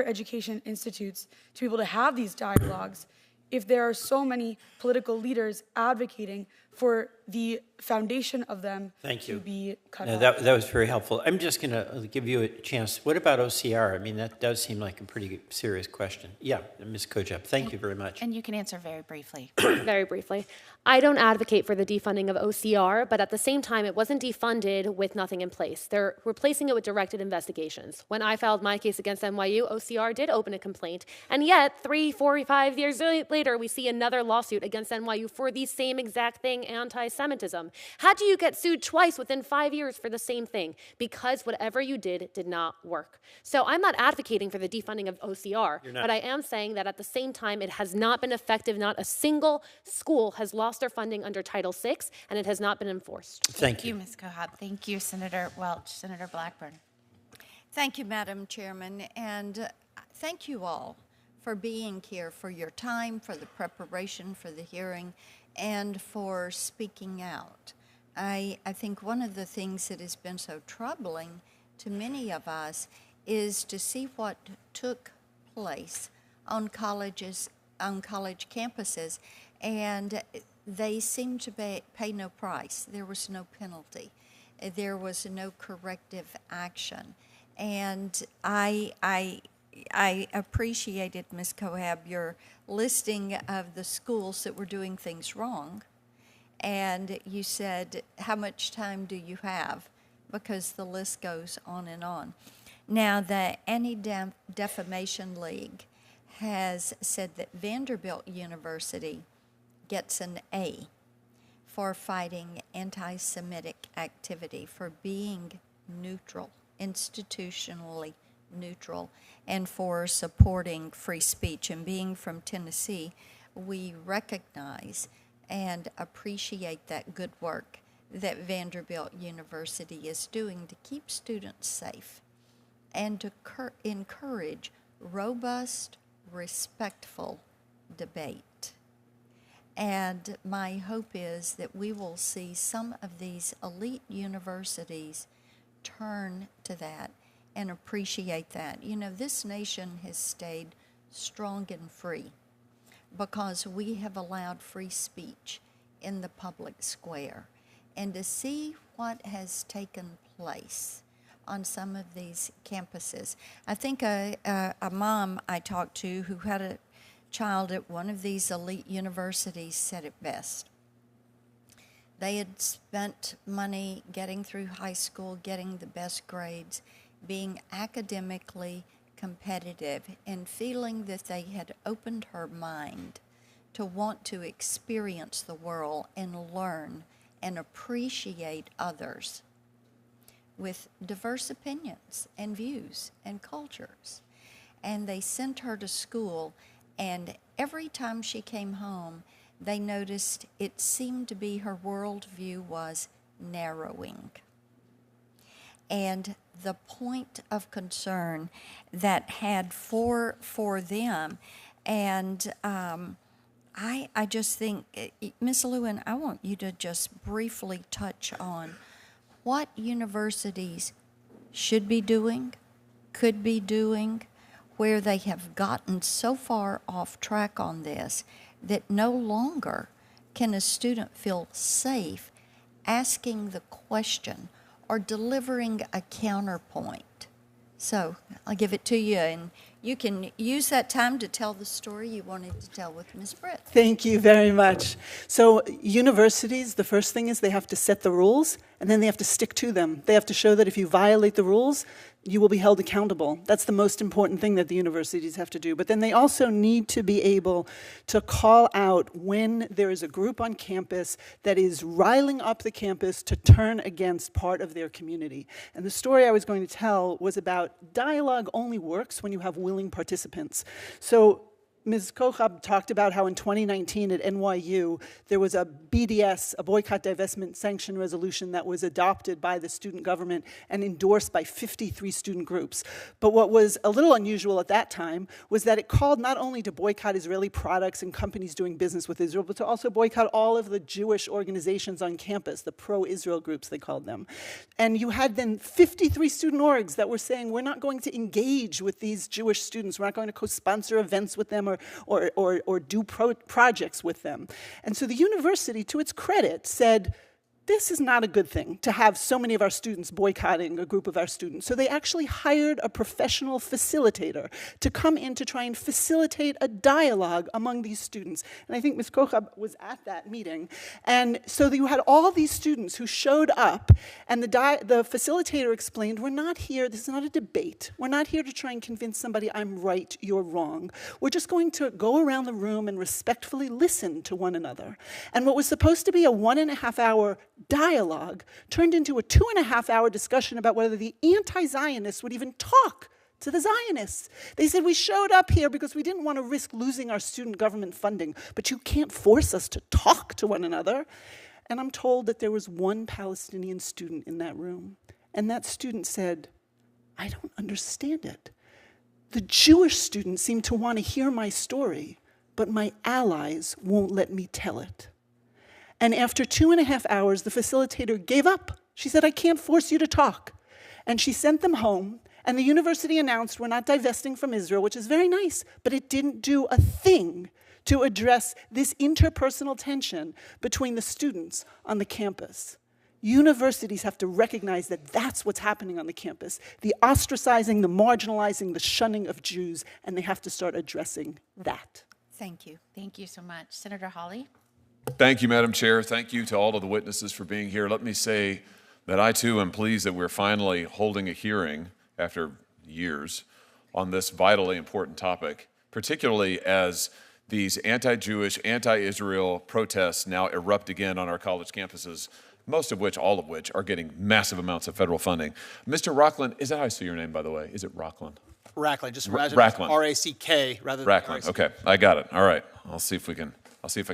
education institutes to be able to have these dialogues if there are so many political leaders advocating for the foundation of them to be cut off? That was very helpful. I'm just going to give you a chance. What about OCR? I mean, that does seem like a pretty serious question. Yeah, Ms. Kojab, thank you very much. And you can answer very briefly. Very briefly. I don't advocate for the defunding of OCR, but at the same time, it wasn't defunded with nothing in place. They're replacing it with directed investigations. When I filed my case against NYU, OCR did open a complaint, and yet 3, 4, 5 years later, we see another lawsuit against NYU for the same exact thing, anti-Semitism. How do you get sued twice within 5 years for the same thing? Because whatever you did not work. So I'm not advocating for the defunding of OCR, but I am saying that at the same time, it has not been effective. Not a single school has lost their funding under Title VI, and it has not been enforced. Thank you, Ms. Cohab. Thank you, Senator Welch. Senator Blackburn. Thank you, Madam Chairman, and thank you all for being here, for your time, for the preparation for the hearing, and for speaking out. I think one of the things that has been so troubling to many of us is to see what took place on college campuses, and they seemed to pay no price. There was no penalty. There was no corrective action. And I appreciated, Ms. Cohab, your listing of the schools that were doing things wrong. And you said, how much time do you have? Because the list goes on and on. Now, the Anti-Defamation League has said that Vanderbilt University gets an A for fighting anti-Semitic activity, for being neutral, institutionally neutral, and for supporting free speech. And being from Tennessee, we recognize and appreciate that good work that Vanderbilt University is doing to keep students safe and to encourage robust, respectful debate. And my hope is that we will see some of these elite universities turn to that and appreciate that. You know, this nation has stayed strong and free because we have allowed free speech in the public square. And to see what has taken place on some of these campuses. I think a mom I talked to who had a child at one of these elite universities said it best. They had spent money getting through high school, getting the best grades, being academically competitive, and feeling that they had opened her mind to want to experience the world and learn and appreciate others with diverse opinions and views and cultures. And they sent her to school, and every time she came home, they noticed it seemed to be her worldview was narrowing. And the point of concern that had for them, and I just think, Ms. Lewin, I want you to just briefly touch on what universities should be doing, could be doing, where they have gotten so far off track on this that no longer can a student feel safe asking the question or delivering a counterpoint. So I'll give it to you, and you can use that time to tell the story you wanted to tell with Ms. Britt. Thank you very much. So universities, the first thing is they have to set the rules, and then they have to stick to them. They have to show that if you violate the rules, you will be held accountable. That's the most important thing that the universities have to do. But then they also need to be able to call out when there is a group on campus that is riling up the campus to turn against part of their community. And the story I was going to tell was about dialogue only works when you have willing participants. So Ms. Kochab talked about how in 2019 at NYU, there was a BDS, a boycott, divestment, sanction resolution that was adopted by the student government and endorsed by 53 student groups. But what was a little unusual at that time was that it called not only to boycott Israeli products and companies doing business with Israel, but to also boycott all of the Jewish organizations on campus, the pro-Israel groups, they called them. And you had then 53 student orgs that were saying, we're not going to engage with these Jewish students, we're not going to co-sponsor events with them or do projects with them. And so the university, to its credit, said, this is not a good thing to have so many of our students boycotting a group of our students. So they actually hired a professional facilitator to come in to try and facilitate a dialogue among these students. And I think Ms. Kochab was at that meeting. And so you had all these students who showed up, and the facilitator explained, we're not here, this is not a debate. We're not here to try and convince somebody I'm right, you're wrong. We're just going to go around the room and respectfully listen to one another. And what was supposed to be a 1.5-hour dialogue turned into a 2.5-hour discussion about whether the anti-Zionists would even talk to the Zionists. They said, we showed up here because we didn't want to risk losing our student government funding, but you can't force us to talk to one another. And I'm told that there was one Palestinian student in that room, and that student said, I don't understand it. The Jewish students seem to want to hear my story, but my allies won't let me tell it. And after 2.5 hours, the facilitator gave up. She said, I can't force you to talk. And she sent them home, and the university announced, we're not divesting from Israel, which is very nice, but it didn't do a thing to address this interpersonal tension between the students on the campus. Universities have to recognize that that's what's happening on the campus, the ostracizing, the marginalizing, the shunning of Jews, and they have to start addressing that. Thank you. Thank you so much. Senator Hawley? Thank you, Madam Chair. Thank you to all of the witnesses for being here. Let me say that I, too, am pleased that we're finally holding a hearing after years on this vitally important topic, particularly as these anti-Jewish, anti-Israel protests now erupt again on our college campuses, most of which, all of which, are getting massive amounts of federal funding. Mr. Rockland, is that how I say your name, by the way? Is it Rockland? Rackland, just Rackland. R-A-C-K rather than Rackland. Okay, I got it. All right. I'll see if I can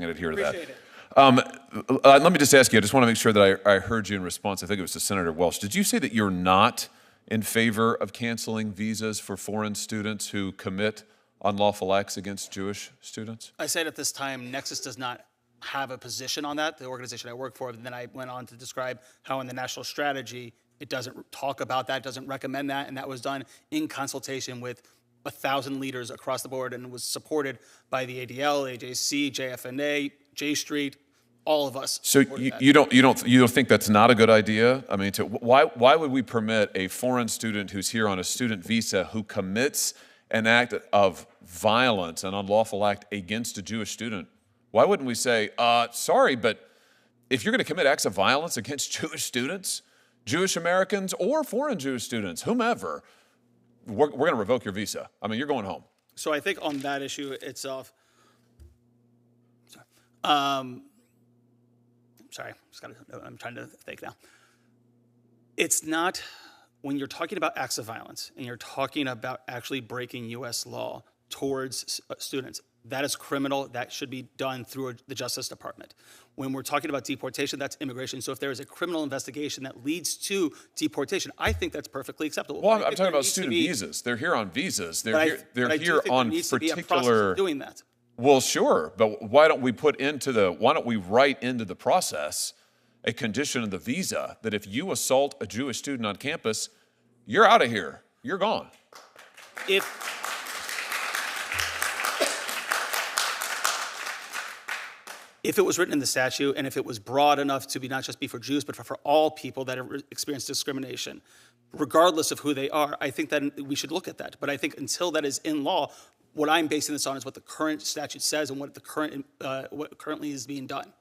adhere to that. Appreciate it. Let me just ask you, I just want to make sure that I heard you in response. I think it was to Senator Welch. Did you say that you're not in favor of canceling visas for foreign students who commit unlawful acts against Jewish students? I said at this time, Nexus does not have a position on that, the organization I work for. And then I went on to describe how in the national strategy, it doesn't talk about that, doesn't recommend that, and that was done in consultation with 1,000 leaders across the board and was supported by the ADL, AJC, JFNA, J Street, all of us. So you don't think that's not a good idea? I mean, why would we permit a foreign student who's here on a student visa who commits an act of violence, an unlawful act against a Jewish student? Why wouldn't we say, sorry, but if you're going to commit acts of violence against Jewish students, Jewish Americans or foreign Jewish students, whomever, we're going to revoke your visa. I mean, you're going home. So I think on that issue itself, I'm trying to think now. It's not, when you're talking about acts of violence and you're talking about actually breaking U.S. law towards students, that is criminal. That should be done through the Justice Department. When we're talking about deportation, that's immigration. So if there is a criminal investigation that leads to deportation, I think that's perfectly acceptable. Well, I'm talking about student visas. They're here on visas. They're here on particular. Doing that. Well, sure, but why don't we write into the process a condition of the visa that if you assault a Jewish student on campus, you're out of here. You're gone. If it was written in the statute and if it was broad enough to be not just be for Jews, but for all people that have experienced discrimination, regardless of who they are, I think that we should look at that. But I think until that is in law, what I'm basing this on is what the current statute says and what currently is being done.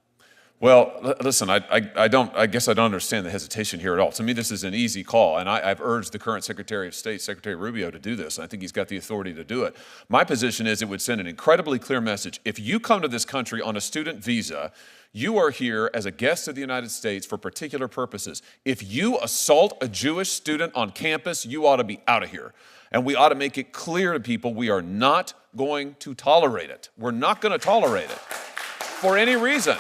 Well, listen, I guess I don't understand the hesitation here at all. To me, this is an easy call, and I've urged the current Secretary of State, Secretary Rubio, to do this, and I think he's got the authority to do it. My position is it would send an incredibly clear message. If you come to this country on a student visa, you are here as a guest of the United States for particular purposes. If you assault a Jewish student on campus, you ought to be out of here. And we ought to make it clear to people we are not going to tolerate it. We're not going to tolerate it for any reason.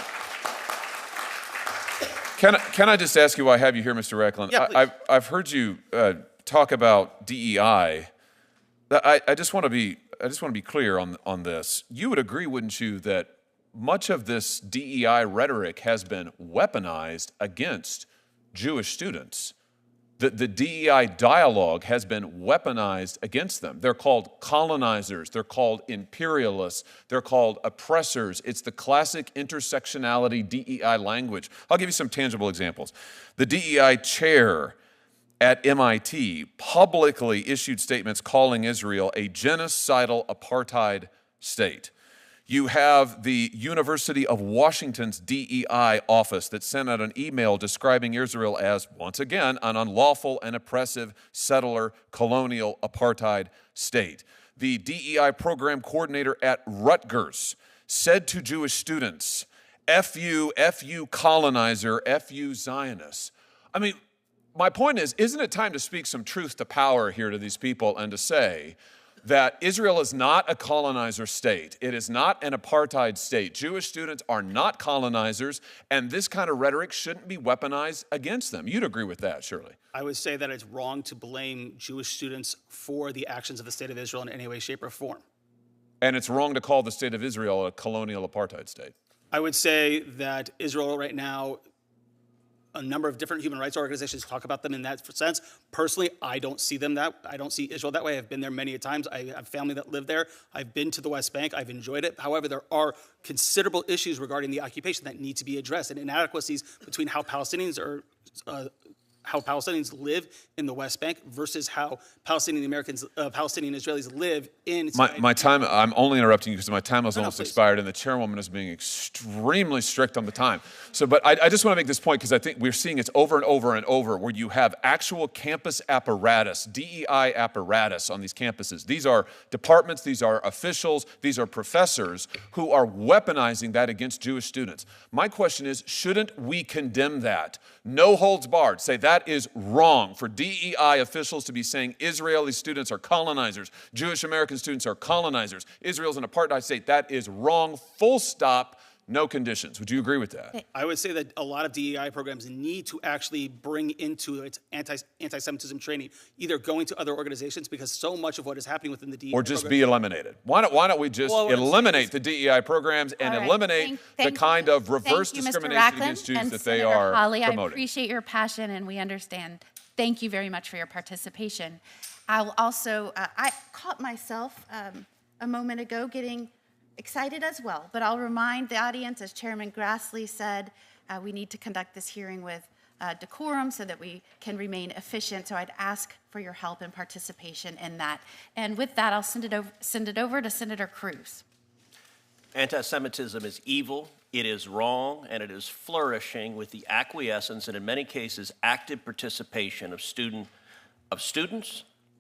Can I just ask you why I have you here, Mr. Racklin? Yeah, I've heard you talk about DEI. I just want to be clear on this. You would agree, wouldn't you, that much of this DEI rhetoric has been weaponized against Jewish students? The DEI dialogue has been weaponized against them. They're called colonizers. They're called imperialists. They're called oppressors. It's the classic intersectionality DEI language. I'll give you some tangible examples. The DEI chair at MIT publicly issued statements calling Israel a genocidal apartheid state. You have the University of Washington's DEI office that sent out an email describing Israel as, once again, an unlawful and oppressive settler colonial apartheid state. The DEI program coordinator at Rutgers said to Jewish students, F you colonizer, F you Zionists. I mean, my point is, isn't it time to speak some truth to power here to these people and to say that Israel is not a colonizer state. It is not an apartheid state. Jewish students are not colonizers, and this kind of rhetoric shouldn't be weaponized against them. You'd agree with that, surely. I would say that it's wrong to blame Jewish students for the actions of the state of Israel in any way, shape, or form. And it's wrong to call the state of Israel a colonial apartheid state. I would say that Israel right now, a number of different human rights organizations talk about them in that sense. Personally, I don't see Israel that way. I've been there many a times. I have family that live there. I've been to the West Bank. I've enjoyed it. However, there are considerable issues regarding the occupation that need to be addressed, and inadequacies between how Palestinians live in the West Bank versus how Palestinian Israelis live in. My time, I'm only interrupting you because my time has almost expired, and the chairwoman is being extremely strict on the time. So, but I just want to make this point because I think we're seeing it over and over and over where you have actual campus apparatus, DEI apparatus on these campuses. These are departments, these are officials, these are professors who are weaponizing that against Jewish students. My question is, shouldn't we condemn that? No holds barred. Say that is wrong for DEI officials to be saying Israeli students are colonizers, Jewish American students are colonizers, Israel's an apartheid state. That is wrong, full stop, no conditions. Would you agree with that? I would say that a lot of DEI programs need to actually bring into its anti-Semitism training, either going to other organizations, because so much of what is happening within the DEI or just be eliminated. Why don't we just eliminate the DEI programs and eliminate the kind of reverse discrimination against Jews that they are promoting? I appreciate your passion, and we understand. Thank you very much for your participation. I'll also, I caught myself a moment ago getting excited as well, but I'll remind the audience, as Chairman Grassley said, we need to conduct this hearing with decorum so that we can remain efficient. So I'd ask for your help and participation in that. And with that, I'll send it over to Senator Cruz. Anti-Semitism is evil, it is wrong, and it is flourishing with the acquiescence and, in many cases, active participation of students,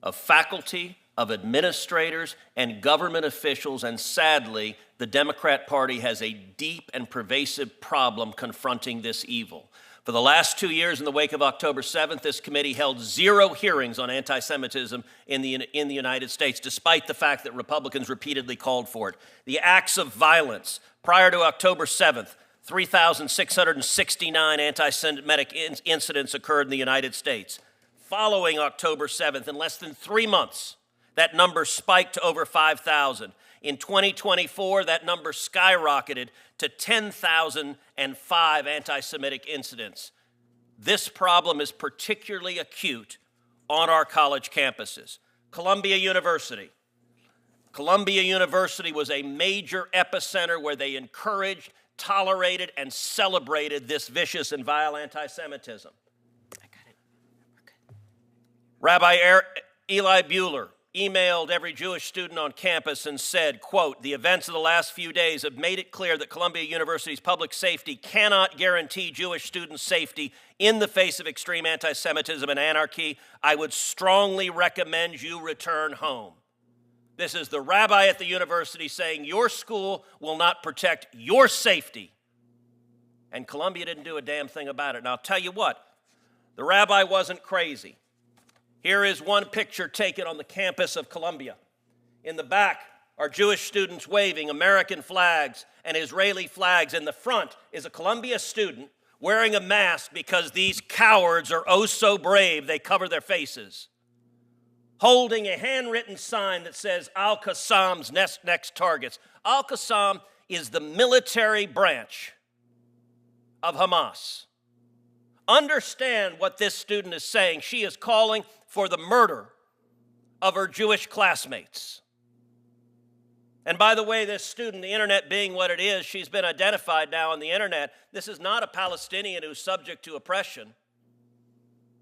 of faculty, of administrators, and government officials. And sadly, the Democrat Party has a deep and pervasive problem confronting this evil. For the last 2 years, in the wake of October 7th, this committee held 0 hearings on anti-Semitism in the United States, despite the fact that Republicans repeatedly called for it. The acts of violence prior to October 7th, 3,669 anti-Semitic incidents occurred in the United States. Following October 7th, in less than 3 months, that number spiked to over 5,000. In 2024, that number skyrocketed to 10,005 anti-Semitic incidents. This problem is particularly acute on our college campuses. Columbia University was a major epicenter where they encouraged, tolerated, and celebrated this vicious and vile anti-Semitism. Rabbi Eli Buehler emailed every Jewish student on campus and said, quote, "The events of the last few days have made it clear that Columbia University's public safety cannot guarantee Jewish students' safety in the face of extreme anti-Semitism and anarchy. I would strongly recommend you return home." This is the rabbi at the university saying your school will not protect your safety. And Columbia didn't do a damn thing about it. And I'll tell you what, the rabbi wasn't crazy. Here is one picture taken on the campus of Columbia. In the back are Jewish students waving American flags and Israeli flags. In the front is a Columbia student wearing a mask because these cowards are oh so brave they cover their faces, holding a handwritten sign that says Al-Qassam's next targets. Al-Qassam is the military branch of Hamas. Understand what this student is saying. She is calling for the murder of her Jewish classmates. And by the way, this student, the internet being what it is, she's been identified now on the internet. This is not a Palestinian who's subject to oppression.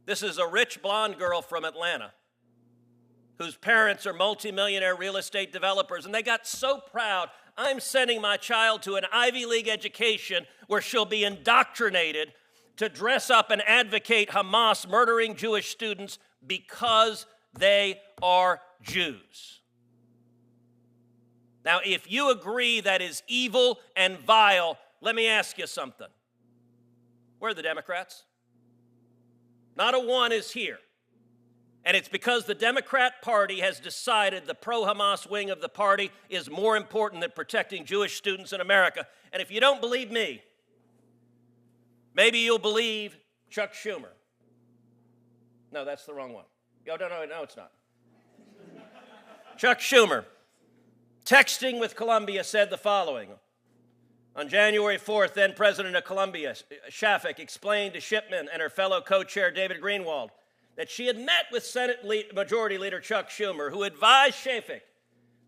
This is a rich blonde girl from Atlanta whose parents are multimillionaire real estate developers, and they got so proud, I'm sending my child to an Ivy League education where she'll be indoctrinated to dress up and advocate Hamas murdering Jewish students because they are Jews. Now, if you agree that is evil and vile, let me ask you something. Where are the Democrats? Not a one is here. And it's because the Democrat Party has decided the pro-Hamas wing of the party is more important than protecting Jewish students in America. And if you don't believe me, maybe you'll believe Chuck Schumer. No, that's the wrong one. No, it's not. Chuck Schumer, texting with Columbia, said the following. On January 4th, then President of Columbia, Shafik, explained to Shipman and her fellow co-chair David Greenwald that she had met with Senate Majority Leader Chuck Schumer, who advised Shafik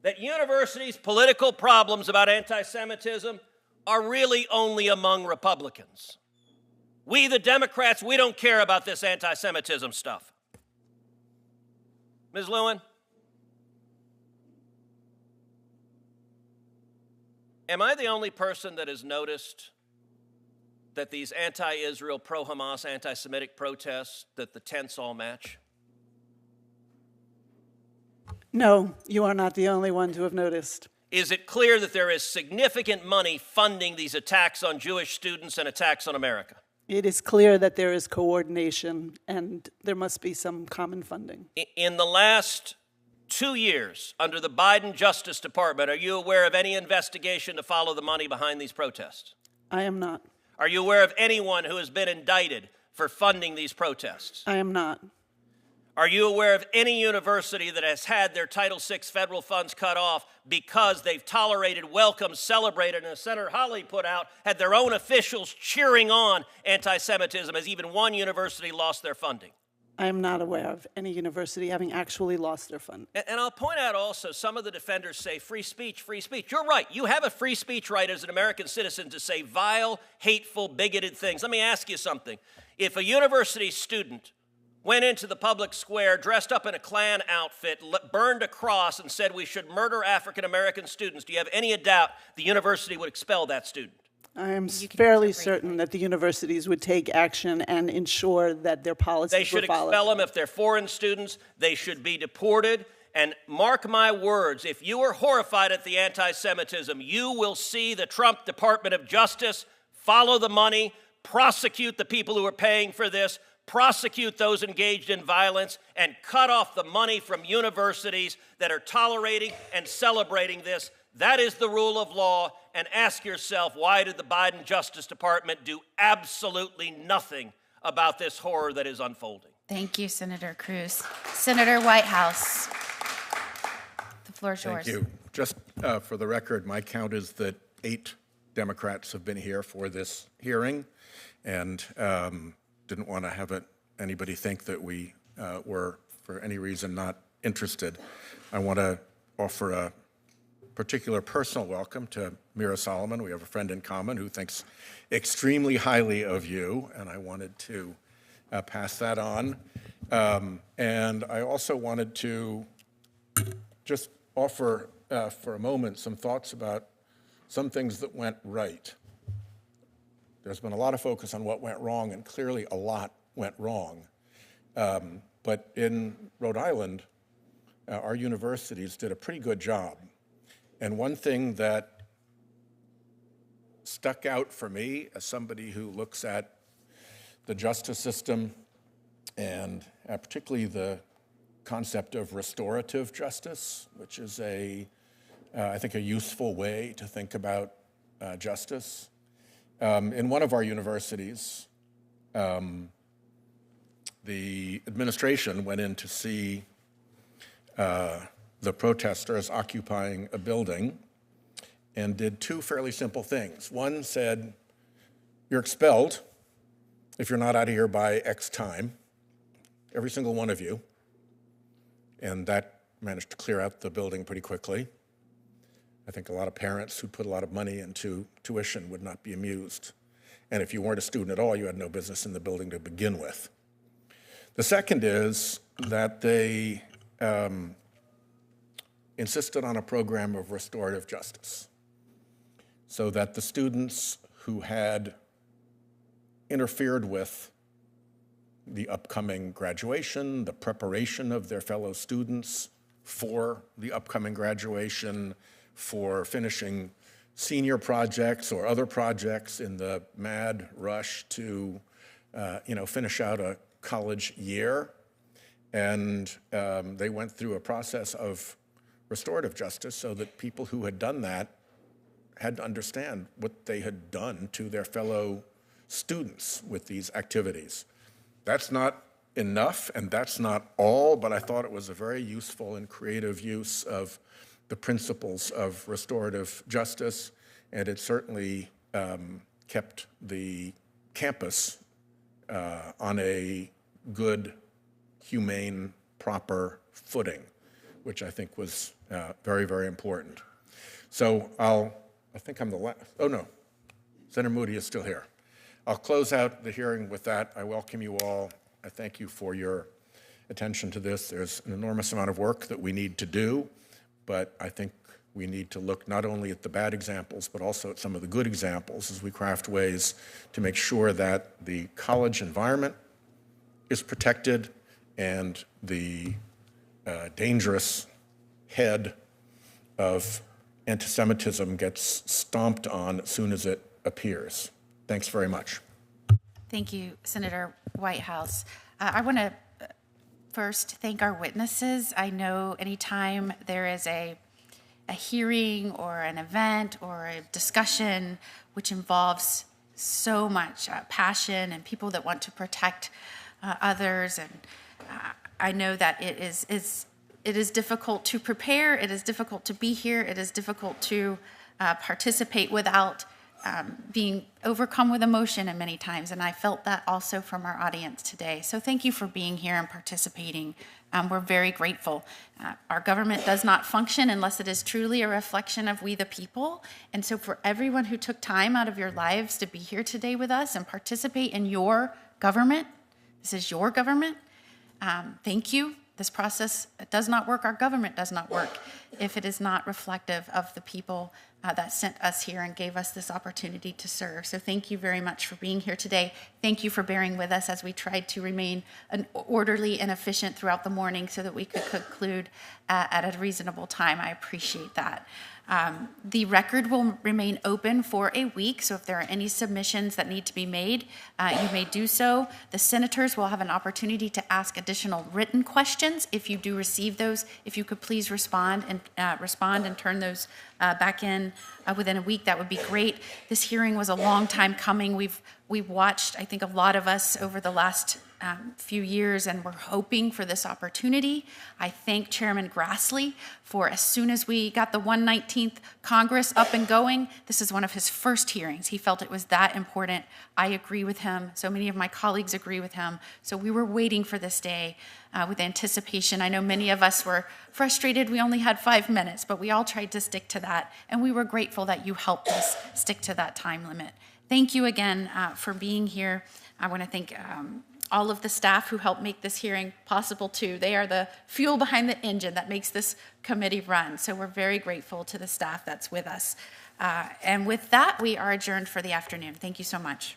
that universities' political problems about anti-Semitism are really only among Republicans. We, the Democrats, we don't care about this anti-Semitism stuff. Ms. Lewin, am I the only person that has noticed that these anti-Israel, pro-Hamas, anti-Semitic protests, that the tents all match? No, you are not the only one to have noticed. Is it clear that there is significant money funding these attacks on Jewish students and attacks on America? It is clear that there is coordination and there must be some common funding. In the last 2 years, under the Biden Justice Department, are you aware of any investigation to follow the money behind these protests? I am not. Are you aware of anyone who has been indicted for funding these protests? I am not. Are you aware of any university that has had their Title VI federal funds cut off because they've tolerated, welcomed, celebrated, and as Senator Hawley put out, had their own officials cheering on anti-Semitism, as even one university lost their funding? I am not aware of any university having actually lost their fund. And I'll point out also, some of the defenders say free speech, free speech. You're right. You have a free speech right as an American citizen to say vile, hateful, bigoted things. Let me ask you something. If a university student went into the public square dressed up in a Klan outfit, burned a cross, and said we should murder African-American students, do you have any doubt the university would expel that student? I am fairly certain that the universities would take action and ensure that their policies They should were followed. expel them if they're foreign students. They should be deported. And mark my words, if you are horrified at the anti-Semitism, you will see the Trump Department of Justice follow the money, prosecute the people who are paying for this, prosecute those engaged in violence, and cut off the money from universities that are tolerating and celebrating this. That is the rule of law. And ask yourself, why did the Biden Justice Department do absolutely nothing about this horror that is unfolding? Thank you, Senator Cruz. Senator Whitehouse, the floor is yours. Thank you. Just for the record, my count is that 8 Democrats have been here for this hearing, and didn't want to have anybody think that we were, for any reason, not interested. I want to offer a particular personal welcome to Mira Solomon. We have a friend in common who thinks extremely highly of you, and I wanted to pass that on. And I also wanted to just offer for a moment some thoughts about some things that went right. There's been a lot of focus on what went wrong, and clearly a lot went wrong. But in Rhode Island, our universities did a pretty good job. And one thing that stuck out for me as somebody who looks at the justice system and particularly the concept of restorative justice, which is I think, a useful way to think about justice. In one of our universities, the administration went in to see the protesters occupying a building and did two fairly simple things. One said, you're expelled if you're not out of here by X time, every single one of you. And that managed to clear out the building pretty quickly. I think a lot of parents who put a lot of money into tuition would not be amused. And if you weren't a student at all, you had no business in the building to begin with. The second is that they insisted on a program of restorative justice, so that the students who had interfered with the upcoming graduation, the preparation of their fellow students for the upcoming graduation, for finishing senior projects or other projects in the mad rush to finish out a college year. And they went through a process of restorative justice so that people who had done that had to understand what they had done to their fellow students with these activities. That's not enough, and that's not all, but I thought it was a very useful and creative use of the principles of restorative justice, and it certainly kept the campus on a good, humane, proper footing, which I think was very, very important. So I think I'm the last. Oh no, Senator Moody is still here. I'll close out the hearing with that. I welcome you all. I thank you for your attention to this. There's an enormous amount of work that we need to do, but I think we need to look not only at the bad examples, but also at some of the good examples as we craft ways to make sure that the college environment is protected and the dangerous head of anti-Semitism gets stomped on as soon as it appears. Thanks very much. Thank you, Senator Whitehouse. I want to first thank our witnesses. I know anytime there is a hearing or an event or a discussion which involves so much passion and people that want to protect others, and I know that it is difficult to prepare, it is difficult to be here, it is difficult to participate without being overcome with emotion and many times, and I felt that also from our audience today. So thank you for being here and participating. We're very grateful. Our government does not function unless it is truly a reflection of we the people, and so for everyone who took time out of your lives to be here today with us and participate in your government, this is your government, thank you. This process does not work, our government does not work if it is not reflective of the people that sent us here and gave us this opportunity to serve. So thank you very much for being here today. Thank you for bearing with us as we tried to remain orderly and efficient throughout the morning so that we could conclude at a reasonable time. I appreciate that. The record will remain open for a week, so if there are any submissions that need to be made, you may do so. The senators will have an opportunity to ask additional written questions. If you do receive those, if you could please respond and turn those back in within a week, that would be great. This hearing was a long time coming. We've watched, I think, a lot of us over the last few years, and we're hoping for this opportunity. I thank Chairman Grassley for, as soon as we got the 119th Congress up and going, this is one of his first hearings. He felt it was that important. I agree with him. So many of my colleagues agree with him. So we were waiting for this day with anticipation. I know many of us were frustrated. We only had 5 minutes, but we all tried to stick to that. And we were grateful that you helped us stick to that time limit. Thank you again for being here. I want to thank all of the staff who helped make this hearing possible too. They are the fuel behind the engine that makes this committee run. So we're very grateful to the staff that's with us. And with that, we are adjourned for the afternoon. Thank you so much.